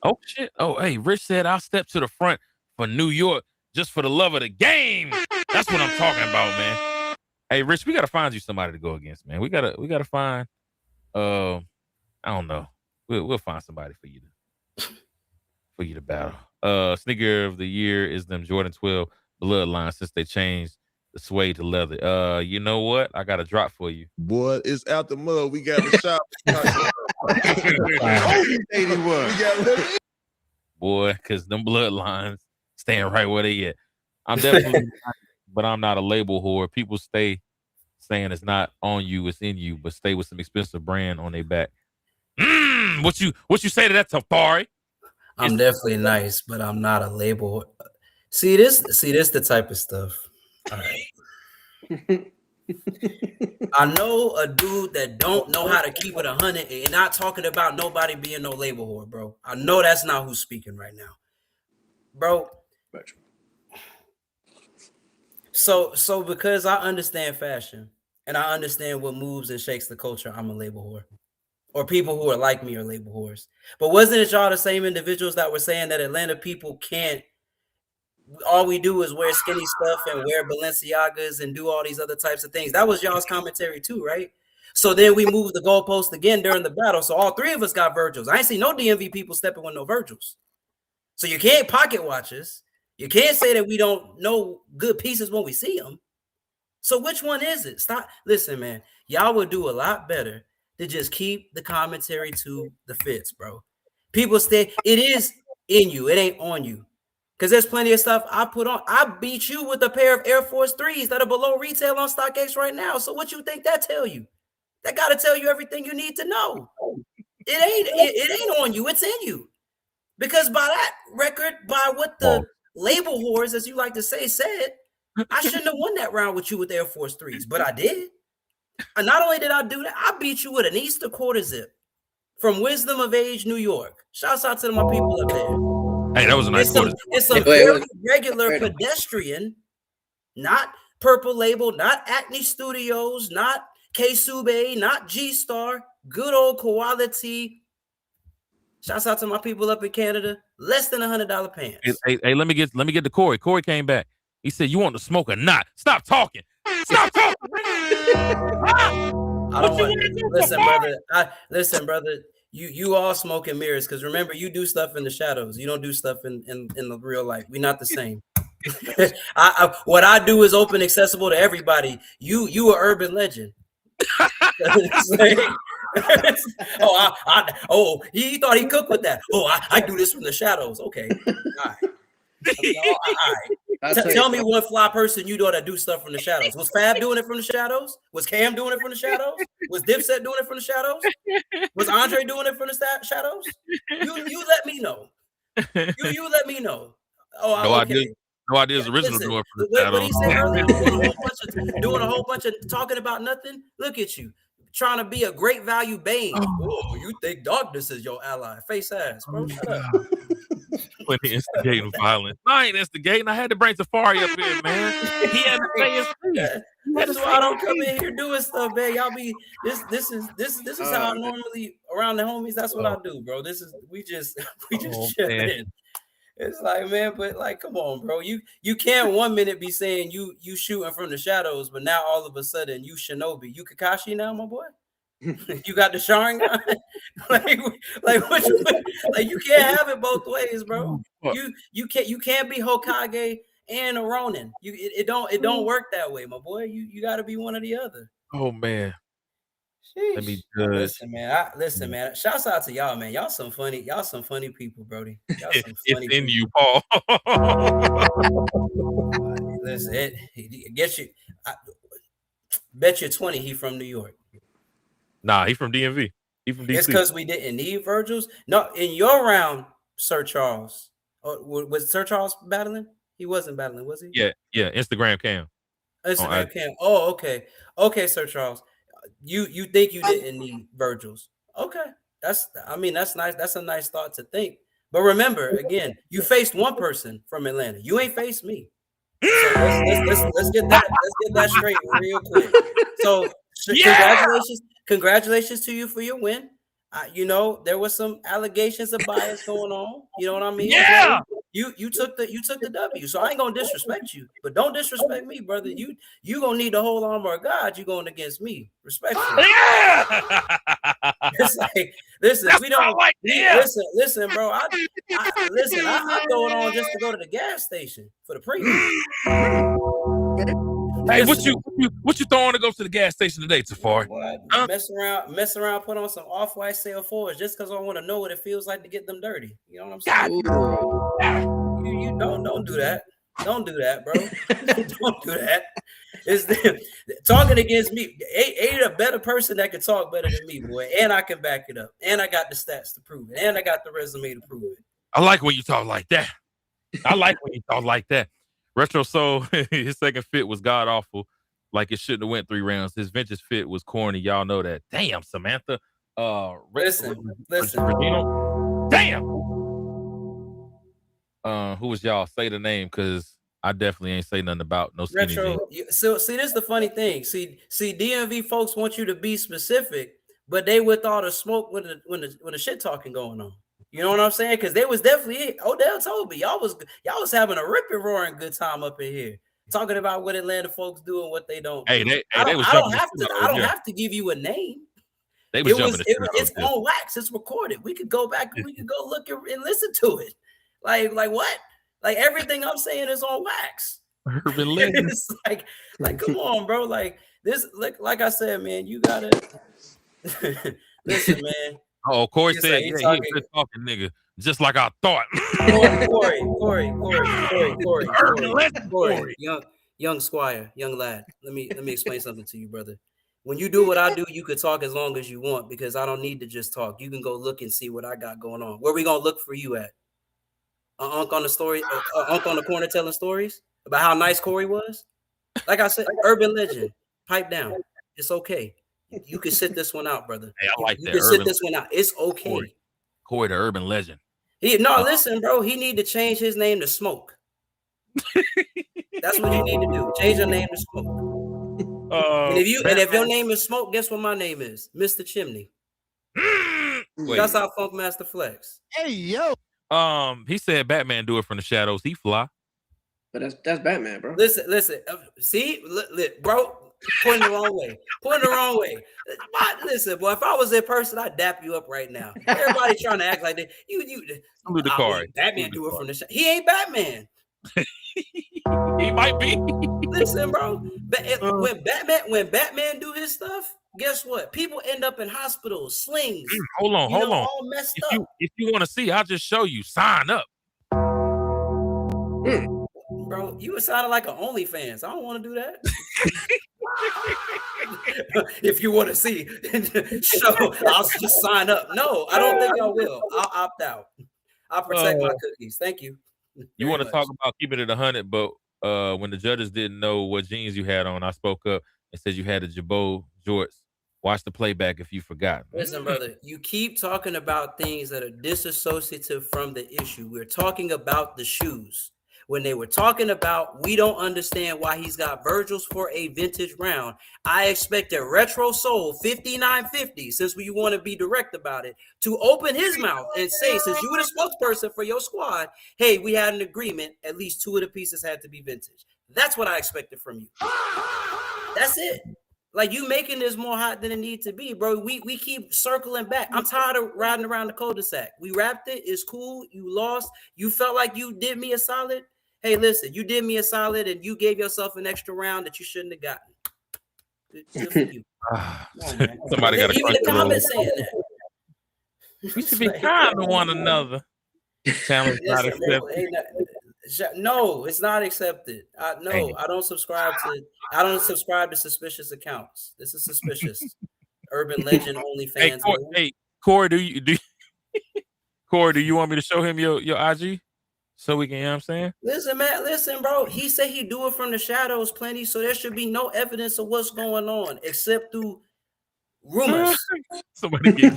Oh shit! Oh hey, Rich said I'll step to the front for New York just for the love of the game. That's what I'm talking about, man. Hey, Rich, we gotta find you somebody to go against, man. We gotta find. I don't know. We'll find somebody for you to battle. Sneaker of the year is them Jordan 12 Bloodline since they changed the suede to leather. You know what? I got a drop for you. Boy, it's out the mud. We got the shop. 81. We got boy, because them bloodlines staying right where they at. I'm definitely but I'm not a label whore. People stay saying it's not on you, it's in you, but stay with some expensive brand on their back. What you say to that, Tafari? I'm definitely nice, but I'm not a label. See this the type of stuff. All right. I know a dude that don't know how to keep it 100 and not talking about nobody being no label whore, bro. I know that's not who's speaking right now, bro. So because I understand fashion and I understand what moves and shakes the culture, I'm a label whore. Or people who are like me are label whores. But wasn't it y'all the same individuals that were saying that Atlanta people can't, all we do is wear skinny stuff and wear Balenciagas and do all these other types of things? That was y'all's commentary too, right? So then we moved the goalpost again during the battle. So all three of us got Virgils. I ain't seen no DMV people stepping with no Virgils. So you can't pocket watch us. You can't say that we don't know good pieces when we see them. So which one is it? Stop. Listen, man, y'all would do a lot better to just keep the commentary to the fits, bro. People say it is in you. It ain't on you. Because there's plenty of stuff I put on. I beat you with a pair of Air Force 3s that are below retail on StockX right now. So what you think that tell you? That got to tell you everything you need to know. It ain't on you. It's in you. Because by that record, by what the label whores, as you like to say, said, I shouldn't have won that round with you with Air Force 3s, but I did. And not only did I do that, I beat you with an Easter quarter zip from Wisdom of Age, New York. Shouts out to my people up there. Hey, that was a nice quarter. It's a very regular pedestrian, not Purple Label, not Acne Studios, not K-Sube, not G-Star. Good old quality. Shouts out to my people up in Canada. Less than $100 pants. Hey, let me get to Corey. Corey came back. He said, "You want to smoke or not? Stop talking. Stop talking." I don't want. Listen, brother. You all smoke and mirrors because remember, you do stuff in the shadows. You don't do stuff in the real life. We're not the same. What I do is open, accessible to everybody. You an urban legend. He thought he cooked with that. I do this from the shadows. Okay, all right. All right. Tell me one fly person you know that do stuff from the shadows. Was Fab doing it from the shadows? Was Cam doing it from the shadows? Was Dipset doing it from the shadows? Was Andre doing it from the shadows? You let me know. You let me know. No ideas. Original doing from the shadows. What he said earlier, doing a whole bunch of talking about nothing. Look at you. Trying to be a great value Bane. Oh, you think darkness is your ally. Face ass, bro. Shut up. Plenty instigating violence. No, I ain't instigating. I had to bring Safari up here, man. He had to say his piece. This is why I don't come in here doing stuff, man. Y'all be this is how I normally around the homies. That's what I do, bro. We just chilling. It's like, man, but like, come on, bro. You can't 1 minute be saying you shooting from the shadows, but now all of a sudden you Shinobi. You Kakashi now, my boy. You got the Sharingan. like what you like? You can't have it both ways, bro. You can't be Hokage and a Ronin. It don't work that way, my boy. You got to be one or the other. Oh man. Sheesh. Let me judge. Listen, man. Shouts out to y'all, man. Y'all some funny people, Brody. Y'all some funny it's in people. you, Paul. Listen, I bet you 20 he from New York. Nah, he from DMV. He from DC. It's because we didn't need Virgils. No, in your round, Sir Charles. Was Sir Charles battling? He wasn't battling, was he? Yeah. Instagram cam. Instagram cam. Oh, okay. Okay, Sir Charles. You think you didn't need Virgils. Okay. That's nice. That's a nice thought to think. But remember, again, you faced one person from Atlanta. You ain't faced me. So let's get that straight real quick. So congratulations to you for your win. There was some allegations of bias going on. You know what I mean? Yeah. You took the W. So I ain't gonna disrespect you, but don't disrespect me, brother. You gonna need the whole armor of God. You going against me, respectfully. Yeah. It's like, listen, That's we don't like, yeah. listen, bro. I throw it on just to go to the gas station for the premium. Hey, what you throwing to go to the gas station today, Tafari? Huh? Mess around, put on some off-white sail forwards just because I want to know what it feels like to get them dirty. You know what I'm saying? You don't do that. Don't do that, bro. Don't do that. Talking against me. Ain't a better person that can talk better than me, boy. And I can back it up. And I got the stats to prove it. And I got the resume to prove it. I like when you talk like that. Retro Soul, his second fit was god awful. Like it shouldn't have went 3 rounds. His vintage fit was corny. Y'all know that. Damn, Samantha. Listen. Regino. Damn. Who was y'all? Say the name, because I definitely ain't say nothing about no skinny Retro. So see, this is the funny thing. See, DMV folks want you to be specific, but they with all the smoke when the shit talking going on. You know what I'm saying? Because they was definitely Odell told me y'all was having a ripping roaring good time up in here talking about what Atlanta folks do and what they don't. Hey, I don't have to give you a name. They was jumping. It's on wax. It's recorded. We could go back and we could go look and listen to it. Like what? Like everything I'm saying is on wax. It's like come on, bro. Like this. Like I said, man, you gotta listen, man. Oh, Corey said, he was just talking, nigga, just like I thought. Corey, young squire, young lad. Let me explain something to you, brother. When you do what I do, you could talk as long as you want because I don't need to just talk. You can go look and see what I got going on. Where we gonna look for you at? Unc on the story, Unc on the corner telling stories about how nice Corey was. Like I said, urban legend. Pipe down. It's okay. You can sit this one out, brother. Hey, I like you that. You can sit this one out. It's okay. Corey, the urban legend. Listen, bro. He need to change his name to Smoke. That's what you need to do. Change your name to Smoke. And if your name is Smoke, guess what my name is? Mr. Chimney. That's how Funk Master Flex. Hey, yo. He said Batman do it from the shadows. He fly. But that's Batman, bro. Listen. See, bro. Pointing the wrong way. Listen, boy, if I was in person, I'd dap you up right now. Everybody trying to act like that. Salute the card. Batman do it from the shot. He ain't Batman. He might be. Listen, bro. When Batman do his stuff, guess what? People end up in hospitals, slings. Hold on. All messed up. If you want to see, I'll just show you. Sign up. Bro, you would sound like an OnlyFans. I don't want to do that. If you want to see, I'll just sign up. No, I don't think I will. I'll opt out. I'll protect my cookies. Thank you. You want to talk about keeping it 100, but when the judges didn't know what jeans you had on, I spoke up and said you had the Jabot jorts Watch the playback if you forgot. Listen, brother, you keep talking about things that are disassociative from the issue. We're talking about the shoes. When they were talking about, we don't understand why he's got Virgil's for a vintage round. I expected Retro Soul 5950, since we want to be direct about it, to open his mouth and say, since you were the spokesperson for your squad, hey, we had an agreement. At least 2 of the pieces had to be vintage. That's what I expected from you. That's it. Like, you making this more hot than it needs to be, bro. We keep circling back. I'm tired of riding around the cul-de-sac. We wrapped it. It's cool. You lost. You felt like you did me a solid. Hey, listen, you did me a solid, and you gave yourself an extra round that you shouldn't have gotten. Good for you. Somebody got to even the comments saying that. We should be kind to one another. Challenge not accepted. No, it's not accepted. No, I don't subscribe to suspicious accounts. This is suspicious. Urban legend only fans. Hey, Corey, Corey, do you want me to show him your IG so we can, you know what I'm saying? Listen, man, bro. He said he do it from the shadows plenty, so there should be no evidence of what's going on except through rumors. Somebody get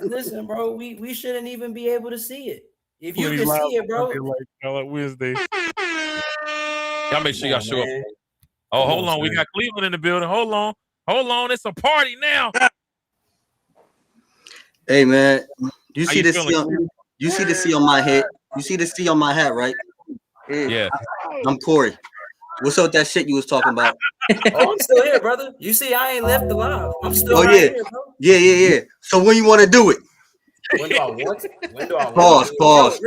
Listen, bro. We shouldn't even be able to see it. If you can see it, bro. Like Wednesday. Y'all make sure y'all show up. Oh, hold on. We got Cleveland in the building. Hold on. It's a party now. Hey, man. You see the C on my head? You see the C on my hat, right? Yeah. I'm Corey. What's up with that shit you was talking about? Oh, I'm still here, brother. You see, I ain't left alive. I'm still here, bro. Yeah. So when you want to do it? When do I want it? Pause.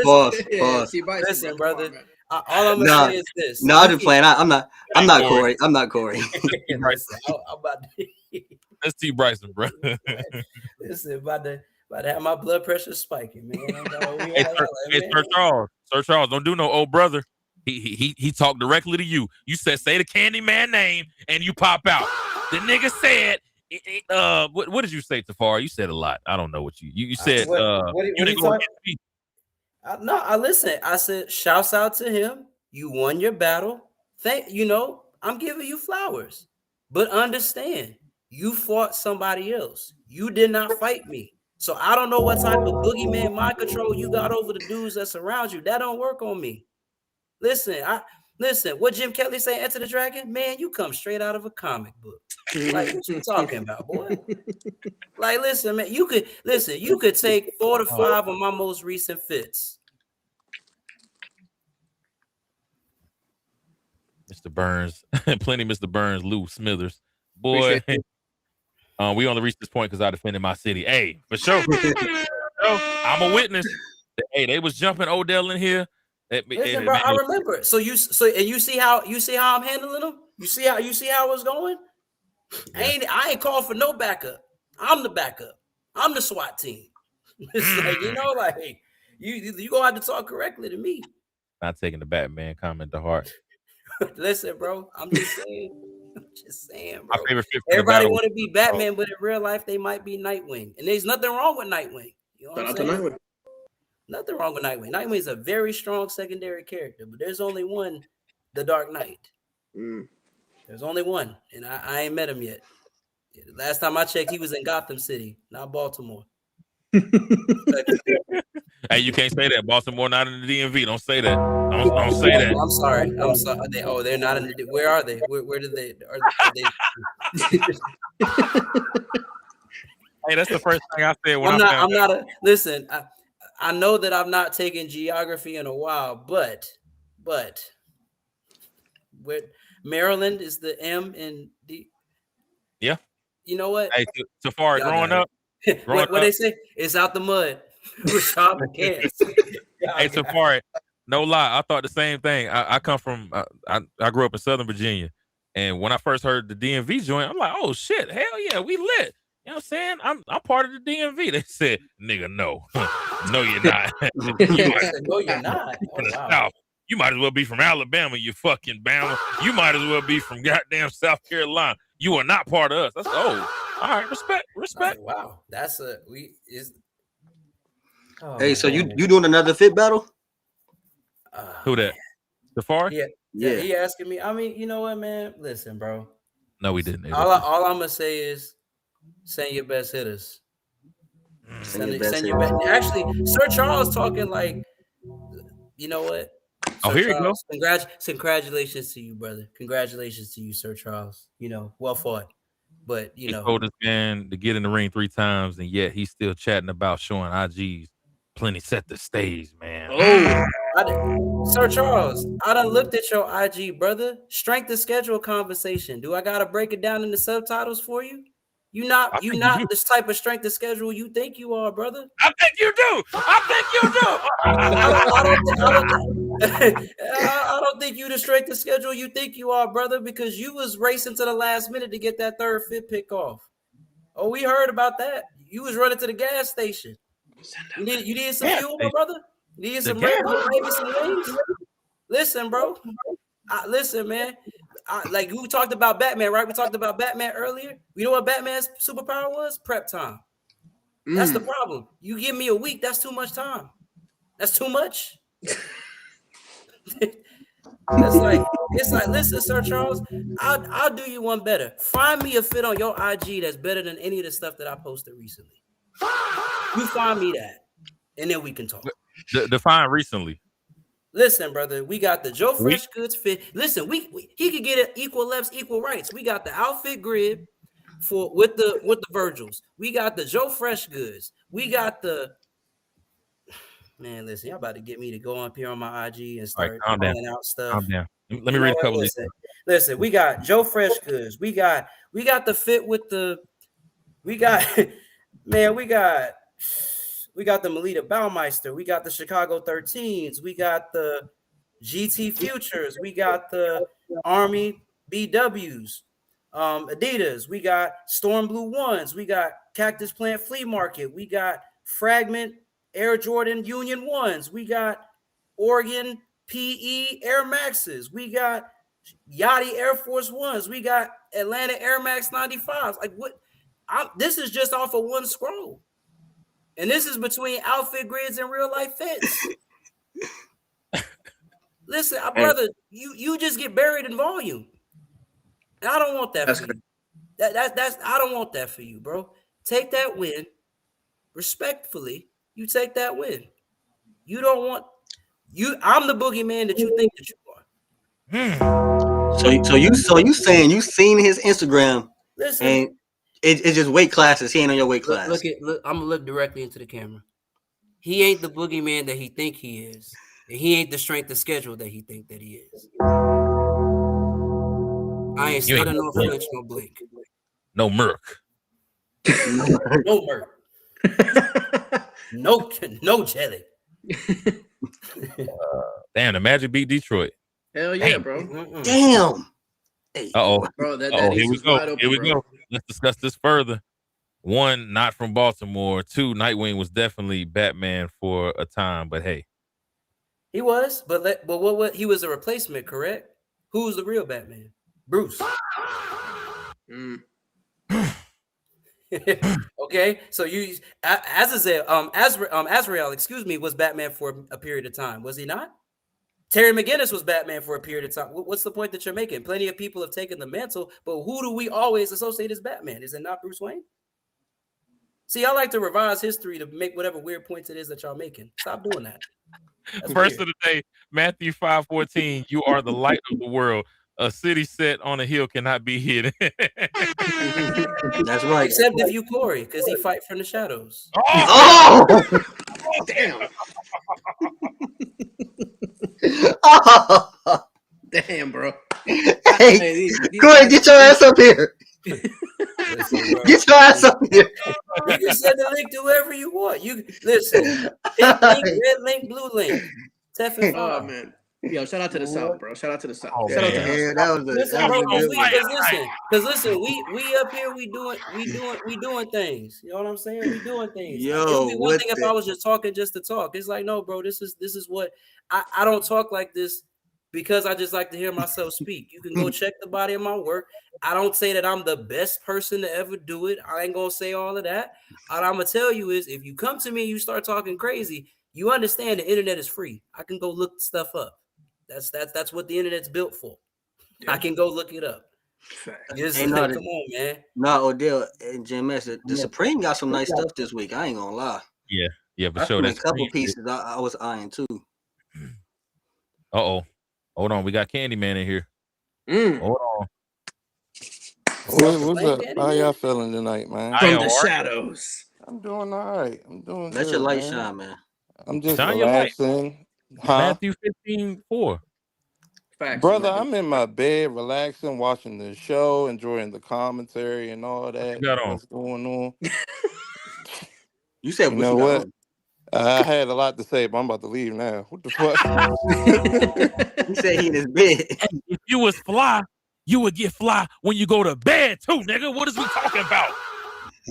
Listen, brother. All I'm gonna say is this. No, I'm just playing. I'm not Corey. I'm not Corey. Let's see Bryson, bro. Listen, about to have my blood pressure spiking, man. Sir Charles, don't do no old brother. He talked directly to you. You said, say the Candyman name, and you pop out. The nigga said, what did you say, Tafari? You said a lot. I don't know what you said. You didn't go against me. No, listen. I said, shouts out to him. You won your battle. I'm giving you flowers, but understand, you fought somebody else. You did not fight me. So I don't know what type of boogeyman mind control you got over the dudes that surround you. That don't work on me. Listen, what Jim Kelly say, Enter the Dragon? Man, you come straight out of a comic book. Like, what you talking about, boy? Like, listen, man, you could take 4 to 5 of my most recent fits. Mr. Burns, plenty Mr. Burns, Lou Smithers. Boy, we only reached this point because I defended my city. Hey, for sure. I'm a witness. Hey, they was jumping Odell in here. Listen, bro, I remember. So you see how I'm handling them? You see how it's going? Yeah. I ain't called for no backup. I'm the backup. I'm the SWAT team. It's like, you gonna have to talk correctly to me. Not taking the Batman comment to heart. Listen, bro, I'm just saying. Bro. My favorite fit. Everybody want to be Batman, but in real life they might be Nightwing, and there's nothing wrong with Nightwing. You know what I'm saying? Nothing wrong with Nightwing. Nightwing is a very strong secondary character, but there's only one, the Dark Knight. There's only one, and I ain't met him yet. Yeah, the last time I checked, he was in Gotham City, not Baltimore. Hey, you can't say that. Baltimore not in the DMV. Don't say that. Don't say that. I'm sorry. They're not in the. Where are they? Where do they? Are they? Hey, that's the first thing I said. Listen. I know that I've not taken geography in a while, but with Maryland is the M and D. Yeah. You know what? Hey, Safari, growing up. What they say? It's out the mud. Hey, Safari, no lie. I thought the same thing. I come from, I grew up in Southern Virginia. And when I first heard the DMV joint, I'm like, oh, shit. Hell yeah, we lit. You know what I'm saying? I'm part of the DMV. They said, nigga, no. No, you're not. No, you're not. Oh, wow. You might as well be from Alabama, you fucking Bama. You might as well be from goddamn South Carolina. You are not part of us. That's all right. Respect. Wow. That's hey, so you doing another fit battle? Who that? Safari? Yeah. He asking me. I mean, you know what, man? Listen, bro. No, we didn't. All I'm gonna say is send your best hitters. Send your best. Actually, Sir Charles talking like, you know what? Oh, Sir here you Charles, go. Congratulations to you, brother. Congratulations to you, Sir Charles. Well fought. But He told this man to get in the ring 3 times, and yet he's still chatting about showing IGs. Plenty set the stage, man. Sir Charles, I done looked at your IG, brother. Strength of schedule conversation. Do I gotta break it down in the subtitles for you? You not this type of strength of schedule you think you are, brother. I think you do. I don't think you the strength of schedule you think you are, brother, because you was racing to the last minute to get that 3rd, 5th pick off. Oh, we heard about that. You was running to the gas station. You need some fuel, my brother? You need some Red Bull, maybe some wings? Listen, bro. Listen, man. Like we talked about Batman, right? We talked about Batman earlier. You know what Batman's superpower was? Prep time. That's the problem. You give me a week, that's too much time. That's too much. It's like, listen, Sir Charles, I'll do you one better. Find me a fit on your IG that's better than any of the stuff that I posted recently. You find me that, and then we can talk. Define recently. Listen, brother, we got the Joe Fresh Goods fit. Listen, he could get it equal lefts, equal rights. We got the outfit grid with the Virgils. We got the Joe Fresh Goods. We got the man. Listen, y'all about to get me to go up here on my IG and start calling out stuff. Calm down. Let me read a couple of these. Listen, we got Joe Fresh Goods. We got the fit with the. We got the Melita Baumeister. We got the Chicago 13s. We got the GT Futures. We got the Army BWs, Adidas. We got Storm Blue Ones. We got Cactus Plant Flea Market. We got Fragment Air Jordan Union Ones. We got Oregon PE Air Maxes. We got Yachty Air Force Ones. We got Atlanta Air Max 95s. Like what? This is just off of one scroll. And this is between outfit grids and real life fits. Listen, brother, you just get buried in volume. And I don't want that for you. That's I don't want that for you, bro. Take that win. Respectfully, you take that win. You don't want I'm the boogeyman that you think that you are. So you saying you seen his Instagram? Listen, and it's just weight classes. He ain't on your weight class. Look, I'm gonna look directly into the camera. He ain't the boogeyman that he think he is, and he ain't the strength of schedule that he think that he is. I ain't studying no flinch, no blink, no Merc, no Merc, no jelly. Damn, the Magic beat Detroit. Hell yeah, bro. Damn. Bro, here we go. Here we go. Let's discuss this further. 1, not from Baltimore. 2, Nightwing was definitely Batman for a time, but hey, he was. But what? He was a replacement, correct? Who was the real Batman? Bruce. Okay, so you Azrael, excuse me, was Batman for a period of time, was he not? Terry McGinnis was Batman for a period of time. What's the point that you're making? Plenty of people have taken the mantle, but who do we always associate as Batman? Is it not Bruce Wayne? See, I like to revise history to make whatever weird points it is that y'all making. Stop doing that. Verse of the day, Matthew 5:14. You are the light of the world. A city set on a hill cannot be hidden. That's right. Except if you Corey, because he fight from the shadows. Oh! Damn. Damn, bro. Hey, Corey, get your ass up here. Listen, get your ass up here. You can send the link to whoever you want. You listen. Pink link, red link, blue link. Oh man. Yo, shout out to the South, bro. Shout out to the South. Oh, shout out to because listen, we up here, we doing things. You know what I'm saying? We doing things. Yo, it would be one thing if I was just talking just to talk. It's like, no, bro, this is what I don't talk like this because I just like to hear myself speak. You can go check the body of my work. I don't say that I'm the best person to ever do it. I ain't gonna say all of that. All I'm gonna tell you is if you come to me and you start talking crazy, you understand the internet is free. I can go look stuff up. That's what the internet's built for. Yeah. I can go look it up. Yes, Ain't not come on, man. nah, Odell and Jim S. The Supreme got some nice stuff this week. I ain't gonna lie. Yeah, for I sure. seen a That's couple pieces I was eyeing too. Uh-oh. Hold on. We got Candyman in here. Hold on. What's up? How y'all feeling tonight, man? I From am the all right. shadows. I'm doing all right. I'm doing Let your good, light man. shine, man. I'm just Shine your light. relaxing. Huh? Matthew 15:4. Facts, Brother, man. I'm in my bed, relaxing, watching the show, enjoying the commentary and all What that. you got on? What's going on? You said You what know you got what? on. I had a lot to say, but I'm about to leave now. What the fuck? He said he in his bed. Hey, if you was fly, you would get fly when you go to bed too, nigga. What is we talking about?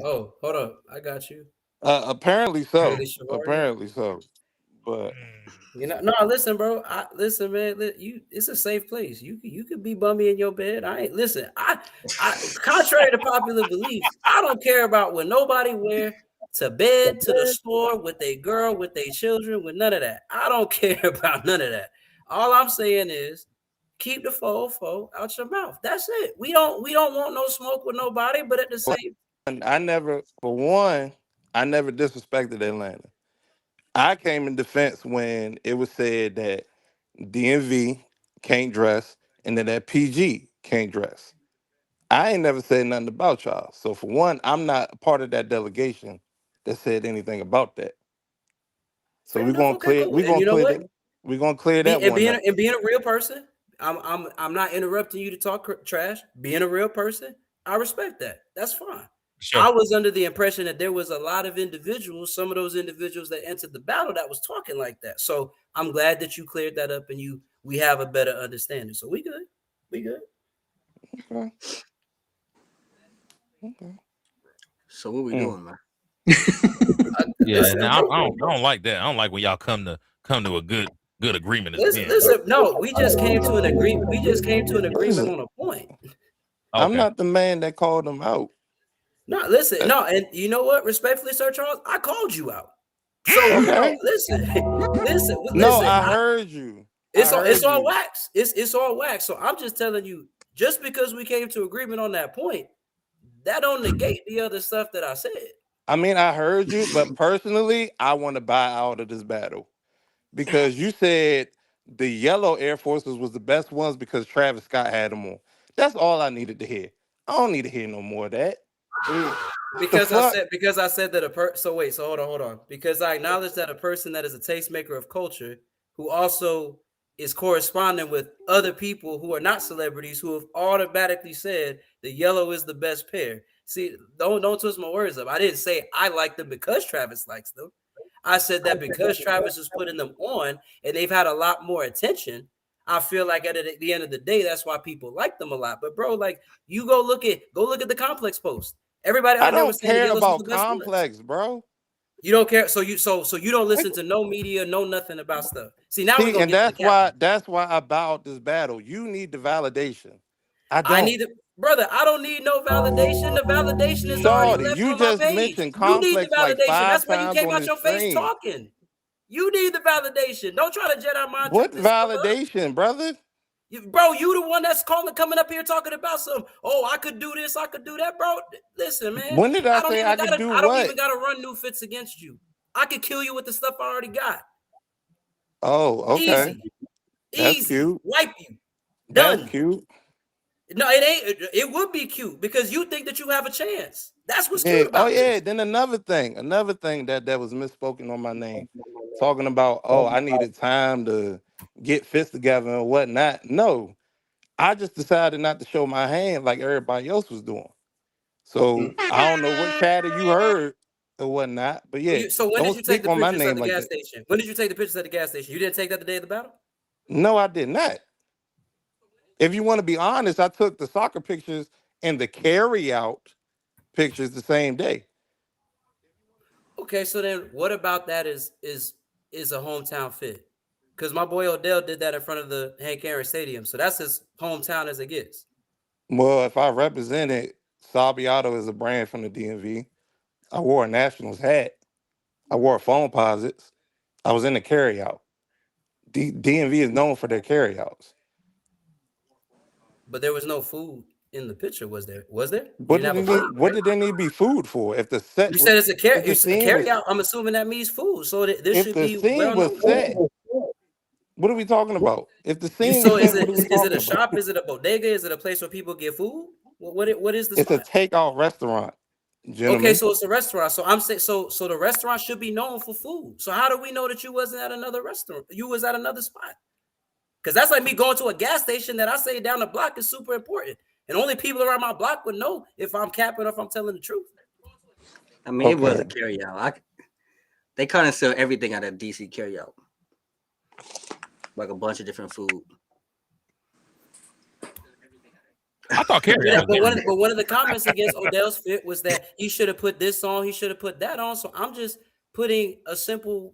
Oh, hold up. I got you. Apparently so. Lady Shavari. Apparently so. But You know, no, listen, bro. Listen, man. It's a safe place. You could be bummy in your bed. I ain't listen. I contrary to popular belief, I don't care about what nobody wear to bed, to the store, with a girl, with their children, with none of that. I don't care about none of that. All I'm saying is keep the fo out your mouth. That's it. We don't want no smoke with nobody, but at the same I never disrespected Atlanta. I came in defense when it was said that DMV can't dress and that PG can't dress. I ain't never said nothing about y'all. So for one, I'm not a part of that delegation that said anything about that. So fair enough. Okay, cool. we're And gonna you know clear what? that. We're gonna clear that one up. Being a real person, I'm not interrupting you to talk trash. Being a real person, I respect that. That's fine. Sure. I was under the impression that there was a lot of individuals, some of those individuals that entered the battle that was talking like that. So I'm glad that you cleared that up and we have a better understanding. So we good. We good. Okay. Okay. So what we doing, man? Yeah, Listen, now bro. I don't like that. I don't like when y'all come to a good agreement. Listen, no, we just came to an agreement. We just came to an agreement Listen, on a point. I'm not the man that called them out. No, listen, no, and you know what? Respectfully, Sir Charles, I called you out. So Okay. listen. No, I heard you. It's heard all you. wax. It's all wax. So I'm just telling you, just because we came to agreement on that point, that don't negate the other stuff that I said. I mean, I heard you, but personally, I want to buy out of this battle because you said the yellow Air Forces was the best ones because Travis Scott had them on. That's all I needed to hear. I don't need to hear no more of that. The Because fuck? I said that so hold on. Because I acknowledge that a person that is a tastemaker of culture who also is corresponding with other people who are not celebrities who have automatically said the yellow is the best pair. See, don't twist my words up. I didn't say I like them because Travis likes them. I said that because Travis is putting them on and they've had a lot more attention. I feel like at the end of the day, that's why people like them a lot. But bro, like you go look at the complex post. Everybody I on there was don't saying the care yellows was about the best ones. complex, bro. You don't care, so you don't listen to no media, no nothing about stuff. See, now we're See, gonna and get to the cap. that's why I bowed this battle. You need the validation. I I don't. need it, brother. I don't need no validation. The validation is already Shorty, left you on my just page. mentioned You need the complex like validation. 5 That's why you times came on out this your face stream. talking. You need the validation. Don't try to Jedi mind trick What this stuff up. validation, brother? Bro, you the one that's coming up here talking about some. Oh, I could do this, I could do that, bro. Listen, man. When did I say I could do I don't what? even gotta run new fits against you. I could kill you with the stuff I already got. Oh, okay. That's Easy. cute. Wipe you. That's Done. cute. No, it ain't. It would be cute because you think that you have a chance. That's what's Yeah. cute Oh, about yeah. this. Then another thing that was misspoken on my name, talking about, oh, I needed time to get fits together and whatnot. No, I just decided not to show my hand like everybody else was doing. So I don't know what chatter you heard or whatnot, but yeah, So when did don't you take speak the on my pictures at name the like gas that. station? When did you take the pictures at the gas station? You didn't take that the day of the battle? No, I did not. If you want to be honest, I took the soccer pictures and the carry out pictures the same day. Okay, so then what about that is a hometown fit? Because my boy Odell did that in front of the Hank Aaron Stadium, so that's as hometown as it gets. Well, if I represented Sabiato as a brand from the DMV, I wore a Nationals hat. I wore phone posits. I was in the carryout. DMV is known for their carryouts. But there was no food. in the picture. Was there? Was there? You What didn't did have they a need? food, What right? did there need to be food for? If the set, You said it's a carry. if the A scene carry was, out. I'm assuming that means food. So this if should the be scene well was known. set, what are we talking about? If the You scene was so set, what are we is it talking a about? shop? Is it a bodega? Is it a place where people get food? What is the It's a spot? takeout restaurant, Okay, gentlemen. so it's a restaurant. So I'm saying so the restaurant should be known for food. So how do we know that you wasn't at another restaurant? You was at another spot. Because that's like me going to a gas station that I say down the block is super important. And only people around my block would know if I'm capping or if I'm telling the truth. I mean, it was a Okay. carry out. They kind of sell everything out of DC carry out, like a bunch of different food. I thought carry Yeah, out but was one of the comments against Odell's fit was that he should have put this on, he should have put that on. So I'm just putting a simple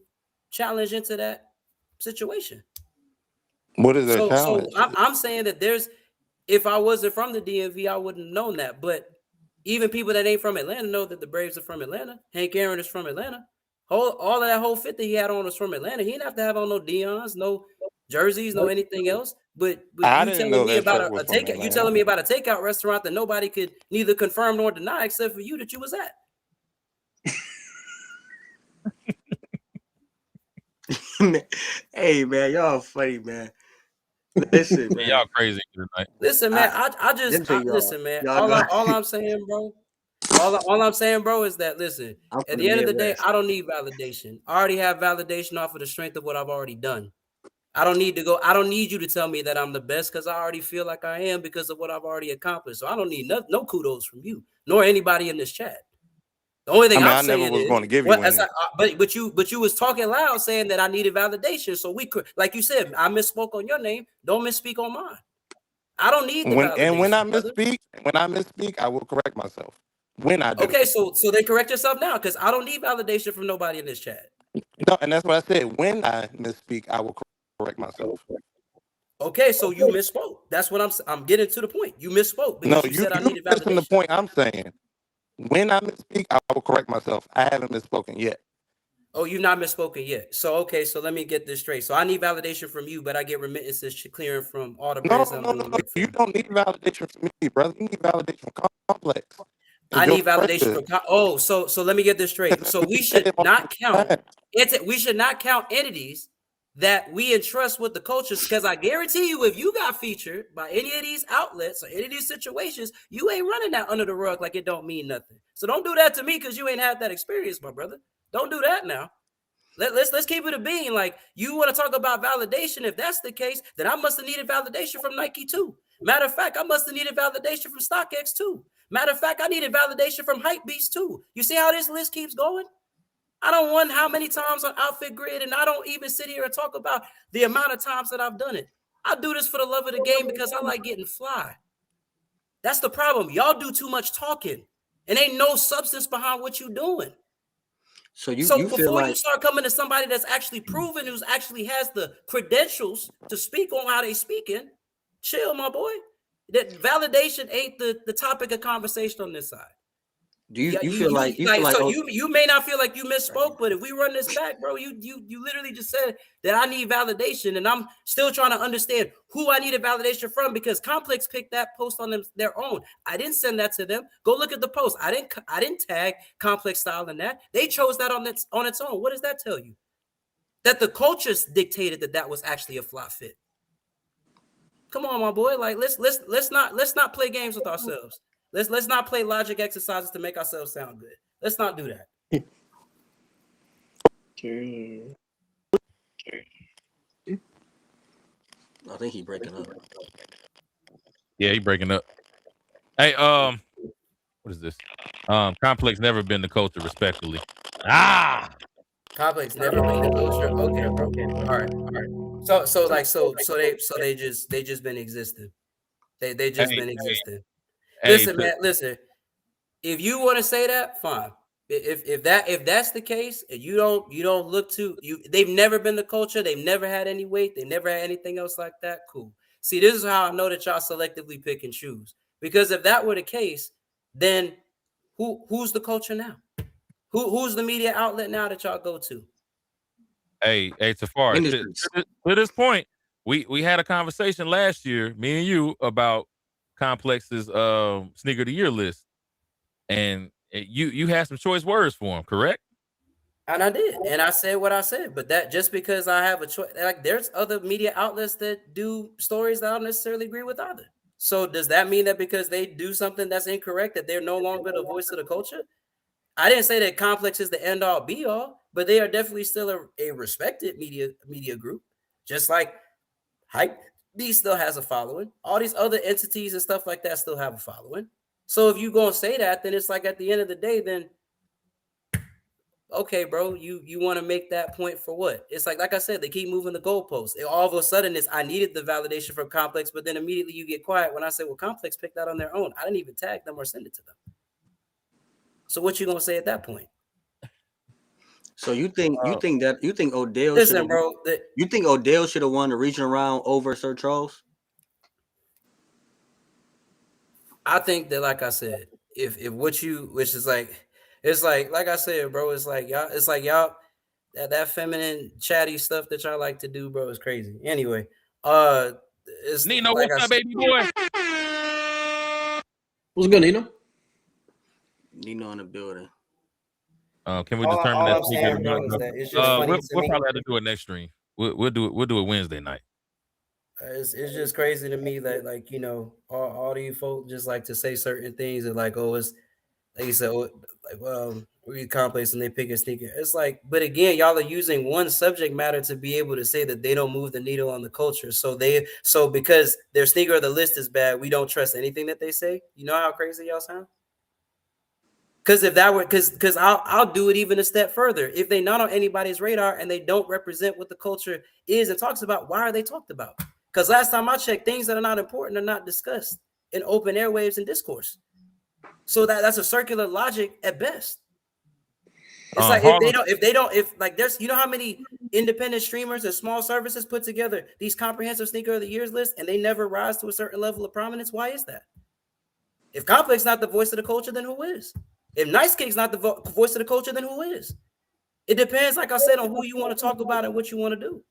challenge into that situation. What is their So challenge? I'm saying that if I wasn't from the DMV, I wouldn't have known that. But even people that ain't from Atlanta know that the Braves are from Atlanta. Hank Aaron is from Atlanta. All of that whole fit that he had on was from Atlanta. He didn't have to have on no Deons, no jerseys, no anything else. But I you didn't telling know me that about shirt was a from takeout, you Atlanta. telling me about a takeout restaurant that nobody could neither confirm nor deny except for you that you was at. Hey man, y'all funny, man. Listen, man. y'all crazy tonight. Listen, man, I just listen, man. All I'm saying, bro. All I'm saying, bro, is that listen. At the end of the day, I don't need validation. I already have validation off of the strength of what I've already done. I don't need you to tell me that I'm the best because I already feel like I am because of what I've already accomplished. So I don't need no kudos from you nor anybody in this chat. The only thing I mean, I'm I never saying was is, going to give you any. but you was talking loud saying that I needed validation. So we could, like you said, I misspoke on your name. Don't misspeak on mine. I don't need the validation. When I brother. misspeak, I will correct myself. When I do. Okay, so then correct yourself now because I don't need validation from nobody in this chat. No, and that's what I said. When I misspeak, I will correct myself. Okay, so you misspoke. That's what I'm getting to the point. You misspoke because No, you you said I needed missing the validation. point I'm saying. When I misspeak, I will correct myself. I haven't misspoken yet. Oh, you've not misspoken yet. So okay, so let me get this straight. So I need validation from you, but I get remittances clearing from all the brands I'm doing the work for. You don't need validation from me, brother. You need validation from Complex. I need validation from. Oh, so let me get this straight. So we should not count. We should not count entities that we entrust with the cultures because I guarantee you, if you got featured by any of these outlets or any of these situations, you ain't running that under the rug like it don't mean nothing. So don't do that to me because you ain't had that experience, my brother. Don't do that now. Let's keep it a bean. Like you want to talk about validation. If that's the case, then I must have needed validation from Nike too. Matter of fact, I must have needed validation from StockX too. Matter of fact, I needed validation from Hypebeast too. You see how this list keeps going? I don't want how many times on Outfit Grid, and I don't even sit here and talk about the amount of times that I've done it. I do this for the love of the game because I like getting fly. That's the problem. Y'all do too much talking, and ain't no substance behind what you're doing. So you before feel like you start coming to somebody that's actually proven, who's actually has the credentials to speak on how they speaking, chill, my boy. That validation ain't the topic of conversation on this side. you feel like you may not feel like you misspoke, but if we run this back, bro, you literally just said that I need validation, and I'm still trying to understand who I needed validation from because Complex picked that post on their own. I didn't send that to them. Go look at the post. I didn't tag Complex Style in that. They chose that on its own. What does that tell you? That the cultures dictated that was actually a fly fit. Come on, my boy. Like let's not play games with ourselves. Let's not play logic exercises to make ourselves sound good. Let's not do that. I think he's breaking up. Yeah, he breaking up. Hey, what is this? Complex never been the culture, respectfully. Complex never been the culture. Okay, bro. All right. So they just been existing. They just been existing. Listen, man. Listen. If you want to say that, fine. If that's the case, and you don't look to you, they've never been the culture. They've never had any weight. They never had anything else like that. Cool. See, this is how I know that y'all selectively pick and choose. Because if that were the case, then who's the culture now? Who's the media outlet now that y'all go to? Hey, Tafari, to this point, we had a conversation last year, me and you, about Complex's sneaker of the year list, and you had some choice words for him, correct? And I did, and I said what I said. But that just because I have a choice, like there's other media outlets that do stories that I don't necessarily agree with either. So does that mean that because they do something that's incorrect, that they're no longer the voice of the culture? I didn't say that Complex is the end all be all, but they are definitely still a respected media group, just like Hype B still has a following. All these other entities and stuff like that still have a following. So if you gonna say that, then it's like at the end of the day, then okay, bro, you want to make that point for what? It's like I said, they keep moving the goalposts. All of a sudden, I needed the validation from Complex, but then immediately you get quiet when I say, well, Complex picked that on their own. I didn't even tag them or send it to them. So what you gonna say at that point? So you think Odell Listen, bro. You think Odell should have won the regional round over Sir Charles? I think that, like I said, if what you, which is like, it's like I said, bro, it's like y'all that feminine chatty stuff that y'all like to do, bro, is crazy. Anyway, it's Nino, like what's up, baby boy? What's good, Nino? Nino in the building. Can we determine that? It's just funny we'll probably have to do it next stream. We'll do it Wednesday night. It's just crazy to me that, like, you know, all these folks just like to say certain things and like, oh, it's like you said, we Complex and they pick a sneaker. It's like, but again, y'all are using one subject matter to be able to say that they don't move the needle on the culture. So because their sneaker of the list is bad, we don't trust anything that they say. You know how crazy y'all sound? Because if that were, because I'll do it even a step further. If they not on anybody's radar and they don't represent what the culture is and talks about, why are they talked about? Because last time I checked, things that are not important are not discussed in open airwaves and discourse. So that's a circular logic at best. It's like there's, you know how many independent streamers and small services put together these comprehensive sneaker of the years list and they never rise to a certain level of prominence? Why is that? If Complex not the voice of the culture, then who is? If Nice King's not the voice of the culture, then who is? It depends, like I said, on who you want to talk about and what you want to do.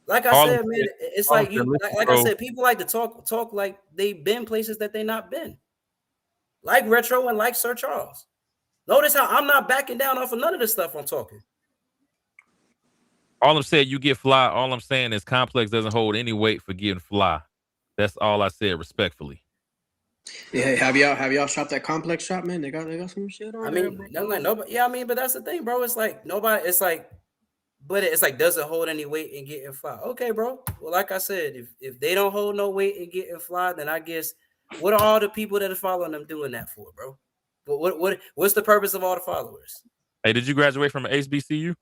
Like I said, man, it's like you, like I said, people like to talk like they've been places that they not been. Like Retro and like Sir Charles. Notice how I'm not backing down off of none of the stuff I'm talking. All I'm saying, you get fly. All I'm saying is Complex doesn't hold any weight for getting fly. That's all I said, respectfully. Yeah, have y'all shopped that Complex shop, man? They got some shit on. I mean, like nobody. Yeah, I mean, but that's the thing, bro. It's like nobody. It's like, but it's like doesn't hold any weight in getting fly. Okay, bro. Well, like I said, if they don't hold no weight in getting fly, then I guess what are all the people that are following them doing that for, bro? But what's the purpose of all the followers? Hey, did you graduate from an HBCU?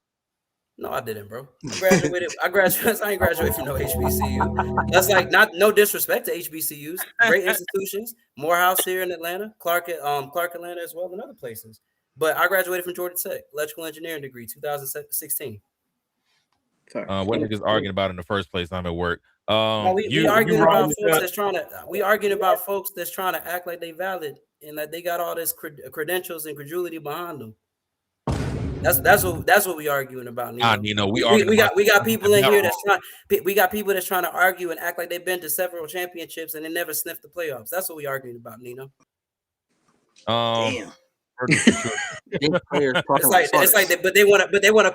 No, I didn't, bro. I graduated. I ain't graduated from no HBCU. That's like no disrespect to HBCUs. Great institutions. Morehouse here in Atlanta, Clark Atlanta as well, and other places. But I graduated from Georgia Tech, electrical engineering degree, 2016. What niggas arguing about in the first place? I'm at work. We arguing about folks that's trying to act like they valid and that they got all this credentials and credulity behind them. That's what we arguing about. Nino. We got people in here that's trying to argue and act like they've been to several championships and they never sniffed the playoffs. That's what we arguing about, Nino. Damn. It's like but they want to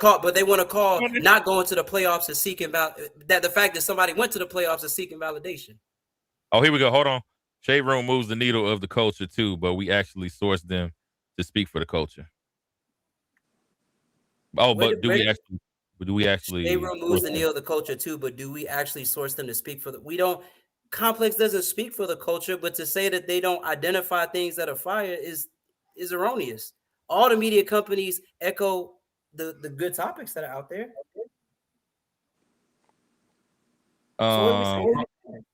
call not going to the playoffs and seeking that the fact that somebody went to the playoffs is seeking validation. Oh, here we go. Hold on. Shade Room moves the needle of the culture too, but we actually source them to speak for the culture. Oh, but do we actually? Shade Room moves the needle of the culture too, but do we actually source them to speak for we don't. Complex doesn't speak for the culture, but to say that they don't identify things that are fire is erroneous. All the media companies echo the good topics that are out there.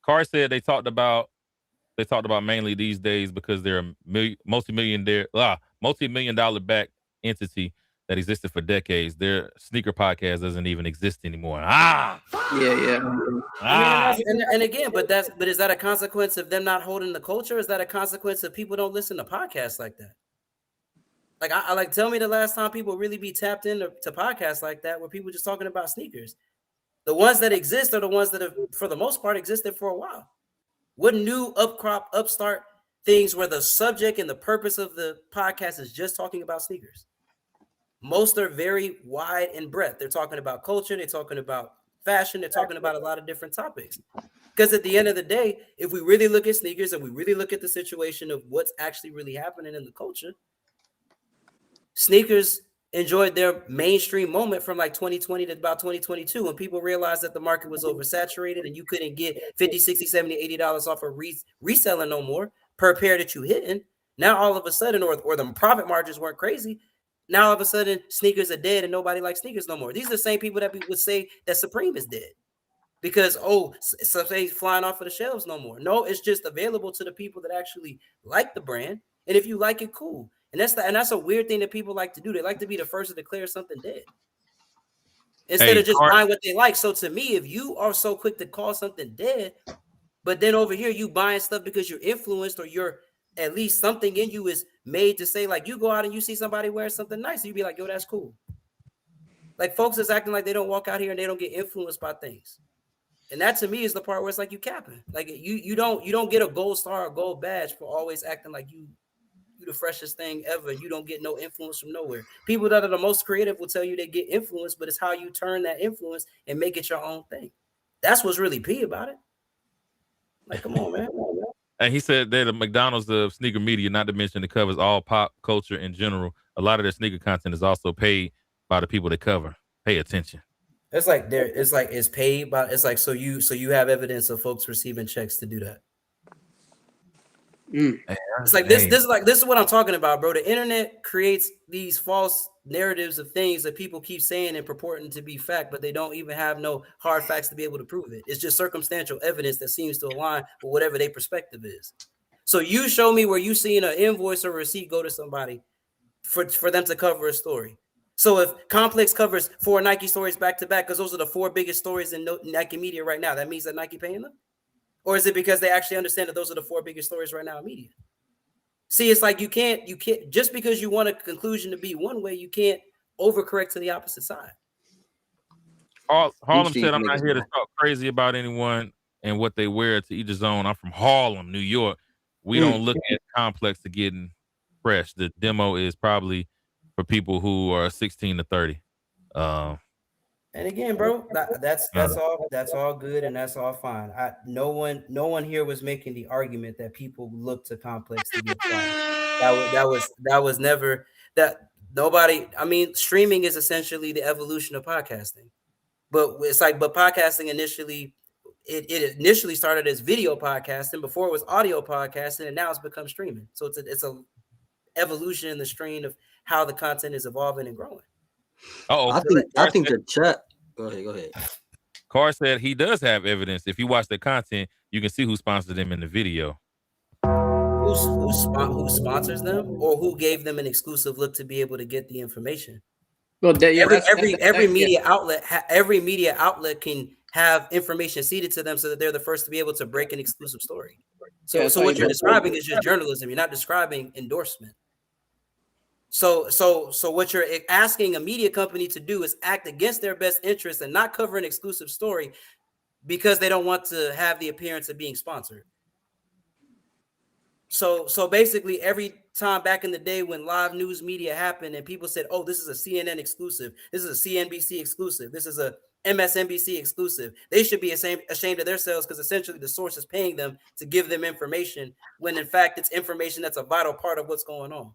Carr said they talked about mainly these days because they're a multi-million dollar back entity that existed for decades. Their sneaker podcast doesn't even exist anymore. Yeah. And again, but is that a consequence of them not holding the culture? Is that a consequence of people don't listen to podcasts like that? Like I like, tell me the last time people really be tapped into podcasts like that where people just talking about sneakers. The ones that exist are the ones that have, for the most part, existed for a while. What new upstart things where the subject and the purpose of the podcast is just talking about sneakers? Most are very wide in breadth. They're talking about culture. They're talking about fashion. They're talking about a lot of different topics. Because at the end of the day, if we really look at sneakers and we really look at the situation of what's actually really happening in the culture, sneakers enjoyed their mainstream moment from like 2020 to about 2022 when people realized that the market was oversaturated and you couldn't get 50, 60, 70, $80 off of reselling no more per pair that you hitting. Now all of a sudden, or the profit margins weren't crazy. Now all of a sudden sneakers are dead and nobody likes sneakers no more. These are the same people that would say that Supreme is dead. Because something's flying off of the shelves no more. No, it's just available to the people that actually like the brand. And if you like it, cool. And that's a weird thing that people like to do. They like to be the first to declare something dead instead of just buying what they like. So to me, if you are so quick to call something dead, but then over here you buying stuff because you're influenced or you're at least something in you is made to say, like, you go out and you see somebody wearing something nice, you be like, yo, that's cool. Like folks is acting like they don't walk out here and they don't get influenced by things. And that to me is the part where it's like you capping. Like you don't get a gold star or gold badge for always acting like you the freshest thing ever. You don't get no influence from nowhere. People that are the most creative will tell you they get influence, but it's how you turn that influence and make it your own thing. That's what's really P about it. Like, come on, man. And he said they're the McDonald's of sneaker media, not to mention it covers all pop culture in general. A lot of their sneaker content is also paid by the people they cover. Pay attention. It's like it's paid by, it's like so you have evidence of folks receiving checks to do that. It's like this is what I'm talking about, bro. The internet creates these false narratives of things that people keep saying and purporting to be fact, but they don't even have no hard facts to be able to prove it. It's just circumstantial evidence that seems to align with whatever their perspective is. So you show me where you seen an invoice or receipt go to somebody for them to cover a story. So if Complex covers 4 Nike stories back to back, because those are the 4 biggest stories in Nike media right now, that means that Nike paying them? Or is it because they actually understand that those are the 4 biggest stories right now in media? See, it's like you can't just because you want a conclusion to be one way, you can't overcorrect to the opposite side. Harlem said, I'm not here to talk crazy about anyone and what they wear, to each his own. I'm from Harlem, New York. We don't look at Complex to getting fresh. The demo is probably for people who are 16 to 30. And again, bro, that's all good and that's all fine. No one here was making the argument that people look to Complex to get fine. That was never that. Nobody. I mean, streaming is essentially the evolution of podcasting, but it's like, but podcasting initially, it initially started as video podcasting before it was audio podcasting, and now it's become streaming. So it's a evolution in the strain of how the content is evolving and growing. I think the chat. Go ahead. Carr said he does have evidence. If you watch the content, you can see who sponsored them in the video. Who sponsors them, or who gave them an exclusive look to be able to get the information? Well, every media outlet can have information seeded to them so that they're the first to be able to break an exclusive story. So what you're describing is just journalism. You're not describing endorsement. So what you're asking a media company to do is act against their best interest and not cover an exclusive story because they don't want to have the appearance of being sponsored. So basically, every time back in the day when live news media happened and people said, oh, this is a CNN exclusive, this is a CNBC exclusive, this is a MSNBC exclusive, they should be ashamed of themselves because essentially the source is paying them to give them information when in fact it's information that's a vital part of what's going on.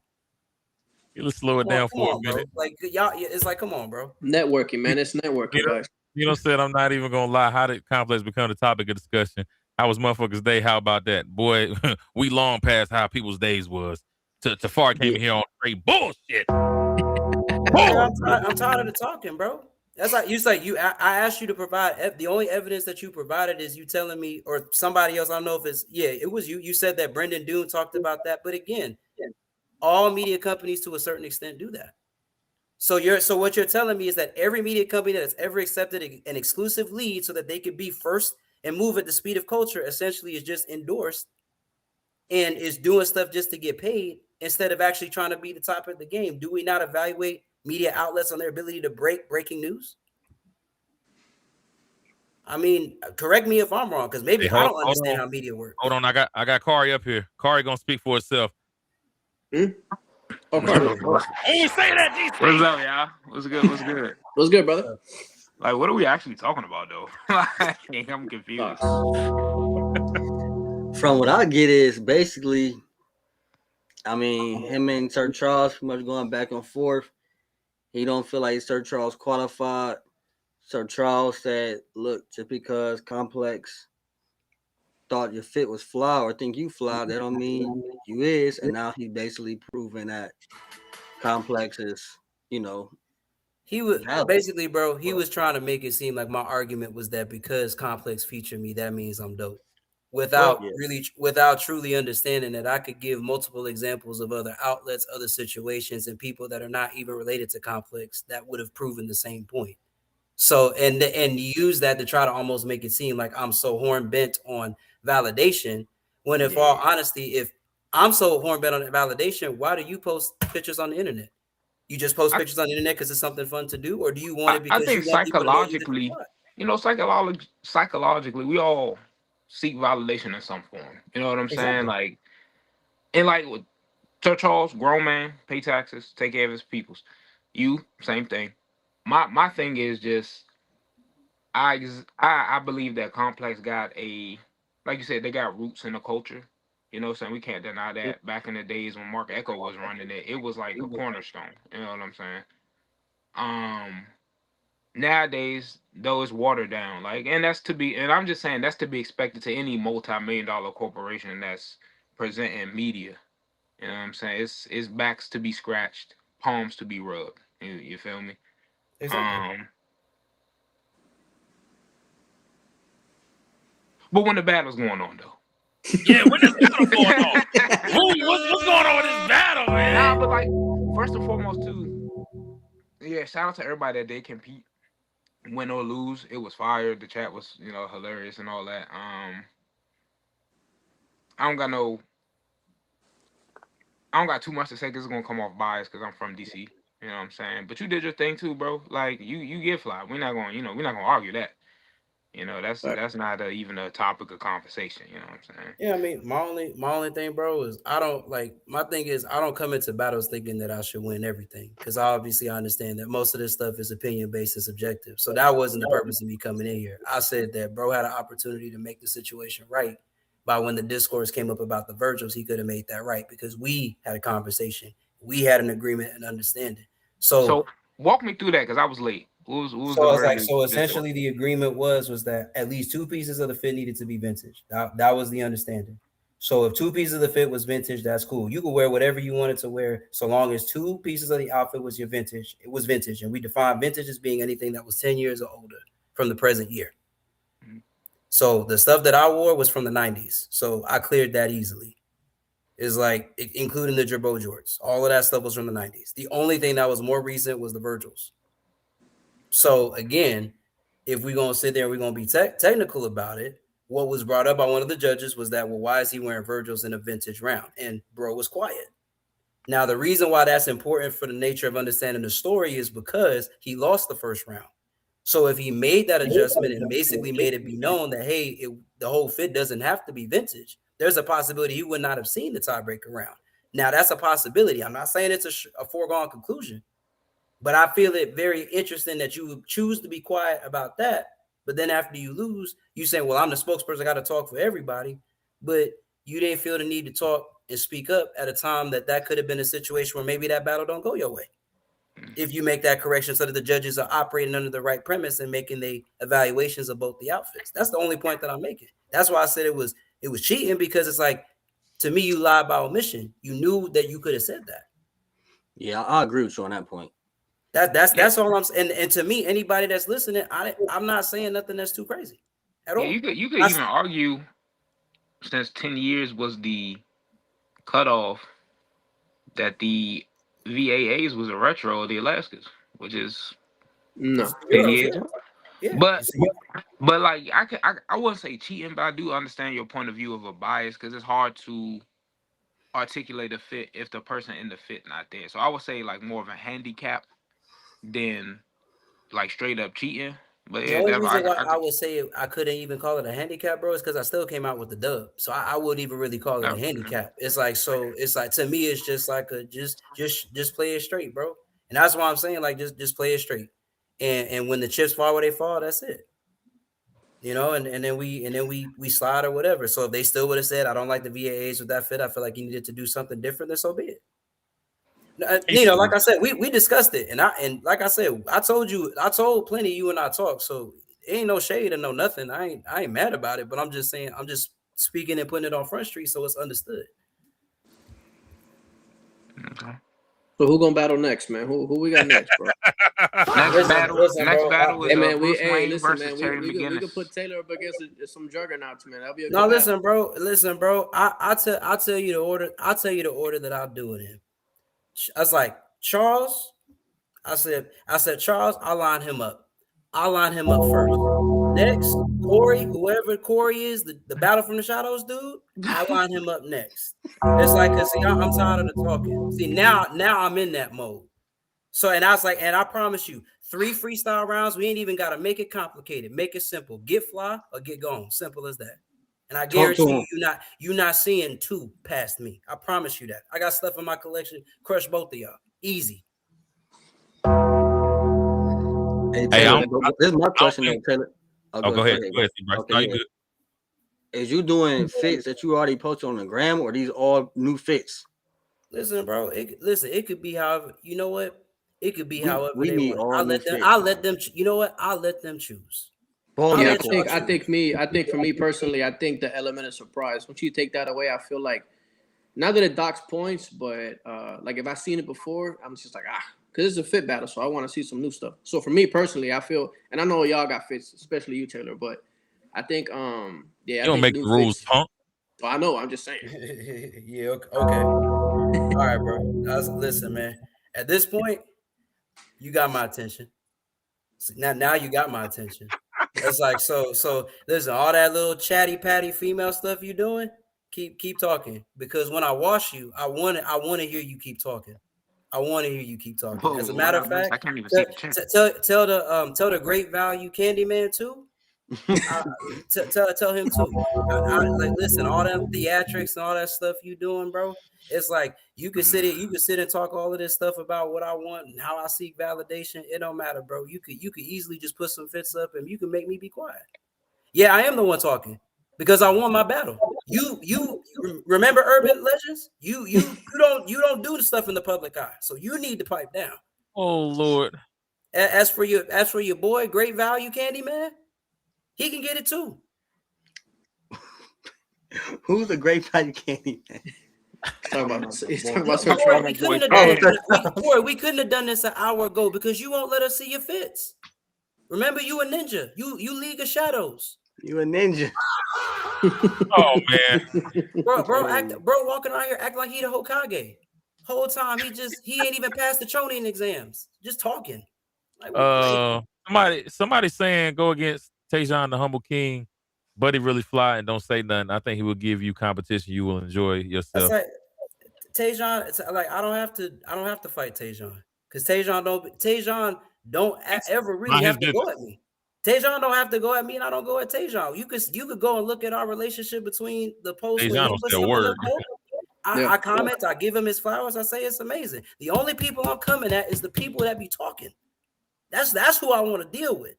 Let's slow it down for a minute. Bro. Like y'all, it's like, come on, bro. Networking, man. It's networking, guys. Said I'm not even gonna lie. How did Complex become the topic of discussion? How was motherfuckers' day? How about that? Boy, we long past how people's days was. Tafar came here on straight bullshit. I'm tired of the talking, bro. That's like I asked you to provide the only evidence that you provided is you telling me or somebody else. I don't know if it was you. You said that Brendan Dune talked about that, but again, all media companies to a certain extent do that. So what you're telling me is that every media company that has ever accepted an exclusive lead so that they could be first and move at the speed of culture essentially is just endorsed and is doing stuff just to get paid instead of actually trying to be the top of the game. Do we not evaluate media outlets on their ability to break breaking news? I mean, correct me if I'm wrong, because Hey, maybe I don't hold understand on, how media work. hold on. I got Kari up here. Kari gonna speak for herself. Oh, Carter. Hey, say that, GC. What's up, y'all? What's good? What's good? What's good, brother? Like, what are we actually talking about, though? Like, I'm confused. From what I get is basically, I mean, him and Sir Charles pretty much going back and forth. He don't feel like Sir Charles qualified. Sir Charles said, "Look, just because Complex thought your fit was flawed or think you flawed, that don't mean you is." And now he basically proving that Complex is, you know, He was valid. basically, bro. He was trying to make it seem like my argument was that because Complex featured me, that means I'm dope. Well, Without truly understanding that I could give multiple examples of other outlets, other situations, and people that are not even related to Complex that would have proven the same point. So and use that to try to almost make it seem like I'm so horn bent on validation. When, if all honesty, if I'm so horn bent on validation, why do you post pictures on the internet? You just post I, pictures on the internet because it's something fun to do, or do you want it I because think you want people to know you that you're psychologically, fly? psychologically, we all seek validation in some form. You know what I'm saying? Exactly. Like, and like with Sir Charles, grown man, pay taxes, take care of his peoples. You, same thing. My thing is just I believe that Complex got a, like you said, they got roots in the culture. You know what I'm saying? We can't deny that. Back in the days when Mark Echo was running it, it was like a cornerstone. You know what I'm saying? Um Nowadays, though, it's watered down. Like, and that's to be, and I'm just saying that's to be expected to any multi-million-dollar corporation that's presenting media. You know what I'm saying? It's backs to be scratched, palms to be rubbed. You feel me? Exactly. Um but when the battle's going on though. Yeah, when this battle going on? What's going on with this battle, man? Nah, but like first and foremost too, yeah, shout out to everybody that did compete. Win or lose, it was fire. The chat was, hilarious and all that. I don't got no I don't got too much to say because it's gonna come off biased because I'm from DC. You know what I'm saying? But you did your thing too, bro. Like you get fly. We're not gonna argue that. That's not even a topic of conversation. You know what I'm saying? Yeah, I mean, my only thing, bro, is I don't like my thing is I don't come into battles thinking that I should win everything because obviously I understand that most of this stuff is opinion based and subjective. So that wasn't the purpose of me coming in here. I said that bro had an opportunity to make the situation right by when the discourse came up about the Virgils, he could have made that right because we had a conversation, we had an agreement and understanding. So So walk me through that because I was late. What was the so it's like version? so essentially the agreement was that at least two pieces of the fit needed to be vintage. That was the understanding. So if two pieces of the fit was vintage, that's cool. You could wear whatever you wanted to wear, so long as two pieces of the outfit was your vintage. It was vintage, and we define vintage as being anything that was 10 years or older from the present year. So the stuff that I wore was from the 90s. So I cleared that easily. Is like including the Jerbo jorts. All of that stuff was from the 90s. The only thing that was more recent was the Virgils. So again, if we're gonna sit there and we're gonna be technical about it, what was brought up by one of the judges was that, well, why is he wearing Virgils in a vintage round? And bro was quiet. Now, the reason why that's important for the nature of understanding the story is because he lost the first round. So if he made that adjustment and basically made it be known that, hey, the whole fit doesn't have to be vintage, there's a possibility he would not have seen the tiebreaker round. Now, that's a possibility. I'm not saying it's a foregone conclusion, but I feel it very interesting that you would choose to be quiet about that. But then after you lose, you say, well, I'm the spokesperson. I got to talk for everybody. But you didn't feel the need to talk and speak up at a time that could have been a situation where maybe that battle don't go your way. If you make that correction so that the judges are operating under the right premise and making the evaluations of both the outfits. That's the only point that I'm making. That's why I said it was cheating, because it's like, to me, you lied by omission. You knew that you could have said that. Yeah, I agree with you on that point. That's all I'm saying. And to me, anybody that's listening, I'm not saying nothing that's too crazy at Yeah, all. you could I, even argue since 10 years was the cutoff that the VAAs was a retro of the Alaskas, which is No. 10 Euros, years. yeah. But like I wouldn't say cheating, but I do understand your point of view of a bias because it's hard to articulate a fit if the person in the fit not there. So I would say like more of a handicap than like straight up cheating. But The yeah, only Dev, reason why I would say I couldn't even call it a handicap, bro, is because I still came out with the dub. So I wouldn't even really call it a handicap. It's like to me, it's just like a just play it straight, bro. And that's why I'm saying like just play it straight. And when the chips fall where they fall, that's it. You know, and then we slide or whatever. So if they still would have said, I don't like the VAAs with that fit, I feel like you needed to do something different, then so be it. You know, like I said, we discussed it, and like I said, I told plenty you and I talked, so it ain't no shade and no nothing. I ain't mad about it, but I'm just saying, I'm just speaking and putting it on Front Street so it's understood. Okay. So who gonna battle next, man? Who we got next, bro? Next battle is Hey, man, Bruce Wayne listen, versus man, Terry we McGinnis. could put Taylor up against some juggernauts, man. That'll be a No, good battle. listen, bro. I'll tell you the order. I'll tell you the order that I'll do it in. I was like Charles. I said Charles. I'll line him up. I'll line him up first. Next, Corey, whoever Corey is, the Battle from the Shadows dude, I line him up next. It's like, cause see, I'm tired of the talking. See, now I'm in that mode. So, and I was like, and I promise you, 3 freestyle rounds. We ain't even got to make it complicated. Make it simple. Get fly or get gone. Simple as that. And I guarantee you're not seeing 2 past me. I promise you that. I got stuff in my collection. Crush both of y'all. Easy. Hey, Taylor, this is my question though, Taylor. Go ahead. Go ahead, Bryce. Okay, yeah. Good. Is you doing fits that you already posted on the gram, or these all new fits? Listen, bro. It could be however. You know what? It could be however we they need want. all I'll new let them. fits. I'll let them. You know what? I'll let them choose. Yeah, I think for me personally, I think the element of surprise. Once you take that away, I feel like not that it docks points, but like if I've seen it before, I'm just like because it's a fit battle, so I want to see some new stuff. So for me personally, I feel, and I know y'all got fits, especially you, Taylor, but I think you don't make the rules, punk. Oh, I know. I'm just saying. Yeah. Okay. All right, bro. Listen, man. At this point, you got my attention. Now you got my attention. It's like so. Listen, all that little chatty patty female stuff you doing, keep talking, because when I wash you, I want to hear you keep talking. I want to hear you keep talking. Whoa, As a matter of fact, I can't even see the chat. tell the great value Candyman too. Tell him too. Like, listen, all them theatrics and all that stuff you doing, bro. It's like you could sit and talk all of this stuff about what I want and how I seek validation. It don't matter, bro. You could easily just put some fits up and you can make me be quiet. Yeah, I am the one talking because I won my battle. You remember Urban Legends? You don't do the stuff in the public eye, so you need to pipe down. Oh Lord. As for your boy, great value Candyman, he can get it too. Who's the great value Candyman? We couldn't have done this an hour ago because you won't let us see your fits. Remember, you a ninja. You League of Shadows. You a ninja. Oh man, bro, walking around here acting like he the Hokage. Whole time he ain't even passed the Chonin exams. Just talking. Somebody saying go against Tajon the Humble King, but he really fly and don't say nothing. I think he will give you competition. You will enjoy yourself. That's like Tajon. It's like I don't have to fight Tajon because Tajon don't ever really have to go at me. Tajon don't have to go at me, and I don't go at Tajon. You could go and look at our relationship between the post. Tajon don't say a word. I comment, I give him his flowers. I say it's amazing. The only people I'm coming at is the people that be talking. That's who I want to deal with.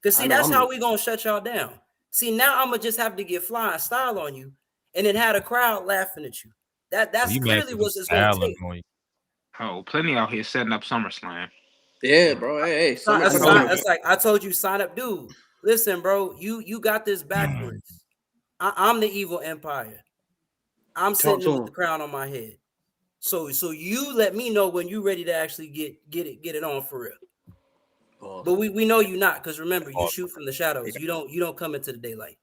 Because see, that's how we gonna shut y'all down. See, now I'm gonna just have to get flying style on you, and then have a crowd laughing at you. That's clearly what it's gonna take. Oh, plenty out here setting up SummerSlam. Yeah, bro. Hey, it's like I told you, sign up, dude. Listen, bro, you got this backwards. I'm the evil empire. I'm sitting with the crown on my head. So you let me know when you ready to actually get it on for real. But we know you not, because remember, you shoot from the shadows. You don't come into the daylight.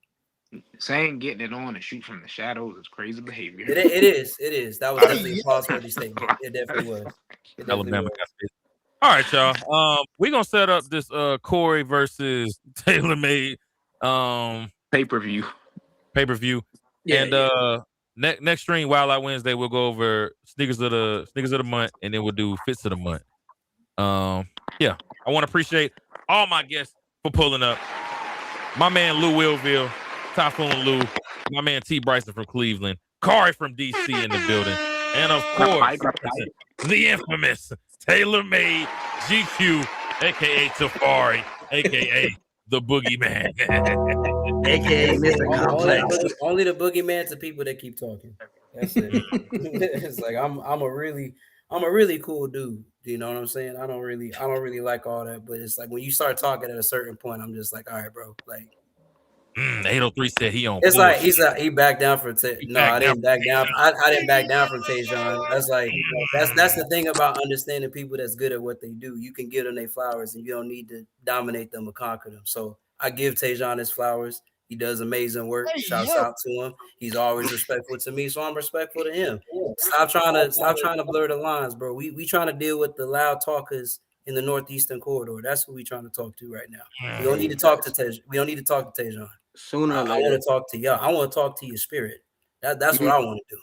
Saying getting it on and shoot from the shadows is crazy behavior. It is. That was definitely a pause-worthy statement. It definitely was. Alabama got this. All right, y'all. We're gonna set up this Corey versus TaylorMade pay-per-view. Yeah, and next stream, Wildlife Wednesday, we'll go over sneakers of the month, and then we'll do fits of the month. Yeah, I want to appreciate all my guests for pulling up. My man Lou Willville, Typhoon Lou. My man T. Bryson from Cleveland. Kari from DC in the building. And of course, the infamous tailor-made GQ, a.k.a. Tafari, a.k.a. the Boogeyman. AKA Mr. Complex. Only the boogeyman to people that keep talking. That's it. It's like I'm a really cool dude. You know what I'm saying? I don't really like all that, but it's like when you start talking at a certain point, I'm just like, all right, bro. Like 803 said he on. it's like bullshit. he backed down from I didn't back down. I didn't back down from Tajon. That's like that's the thing about understanding people that's good at what they do. You can give them their flowers, and you don't need to dominate them or conquer them. So I give Tajon his flowers. He does amazing work. Shouts out to him. He's always respectful to me, so I'm respectful to him. Stop trying to blur the lines, bro. We trying to deal with the loud talkers in the Northeastern corridor. That's who we trying to talk to right now. We don't need to talk to Tej. We don't need to talk to Tajon. Sooner or I later. want to talk to y'all. I want to talk to your spirit. That's what I want to do.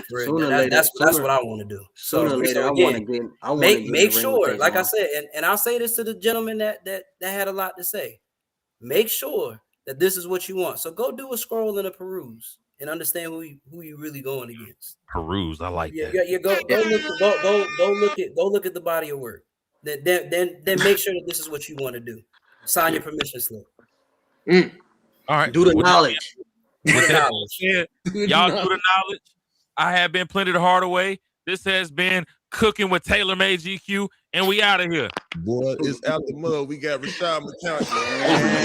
Sooner or later. That's what I want to do. Sooner or later, I want to make sure, like I said, and I'll say this to the gentleman that had a lot to say. Make sure that this is what you want. So go do a scroll and a peruse and understand who you really going against. Peruse, I like that. Yeah, go look at the body of work. Then make sure that this is what you want to do. Sign your permission slip. All right. Do the knowledge. With that said, y'all do the knowledge. I have been Plenty the Hardaway. This has been Cooking with Tailor Made GQ, and we out of here. Boy, it's out the mud. We got Rashad McCown.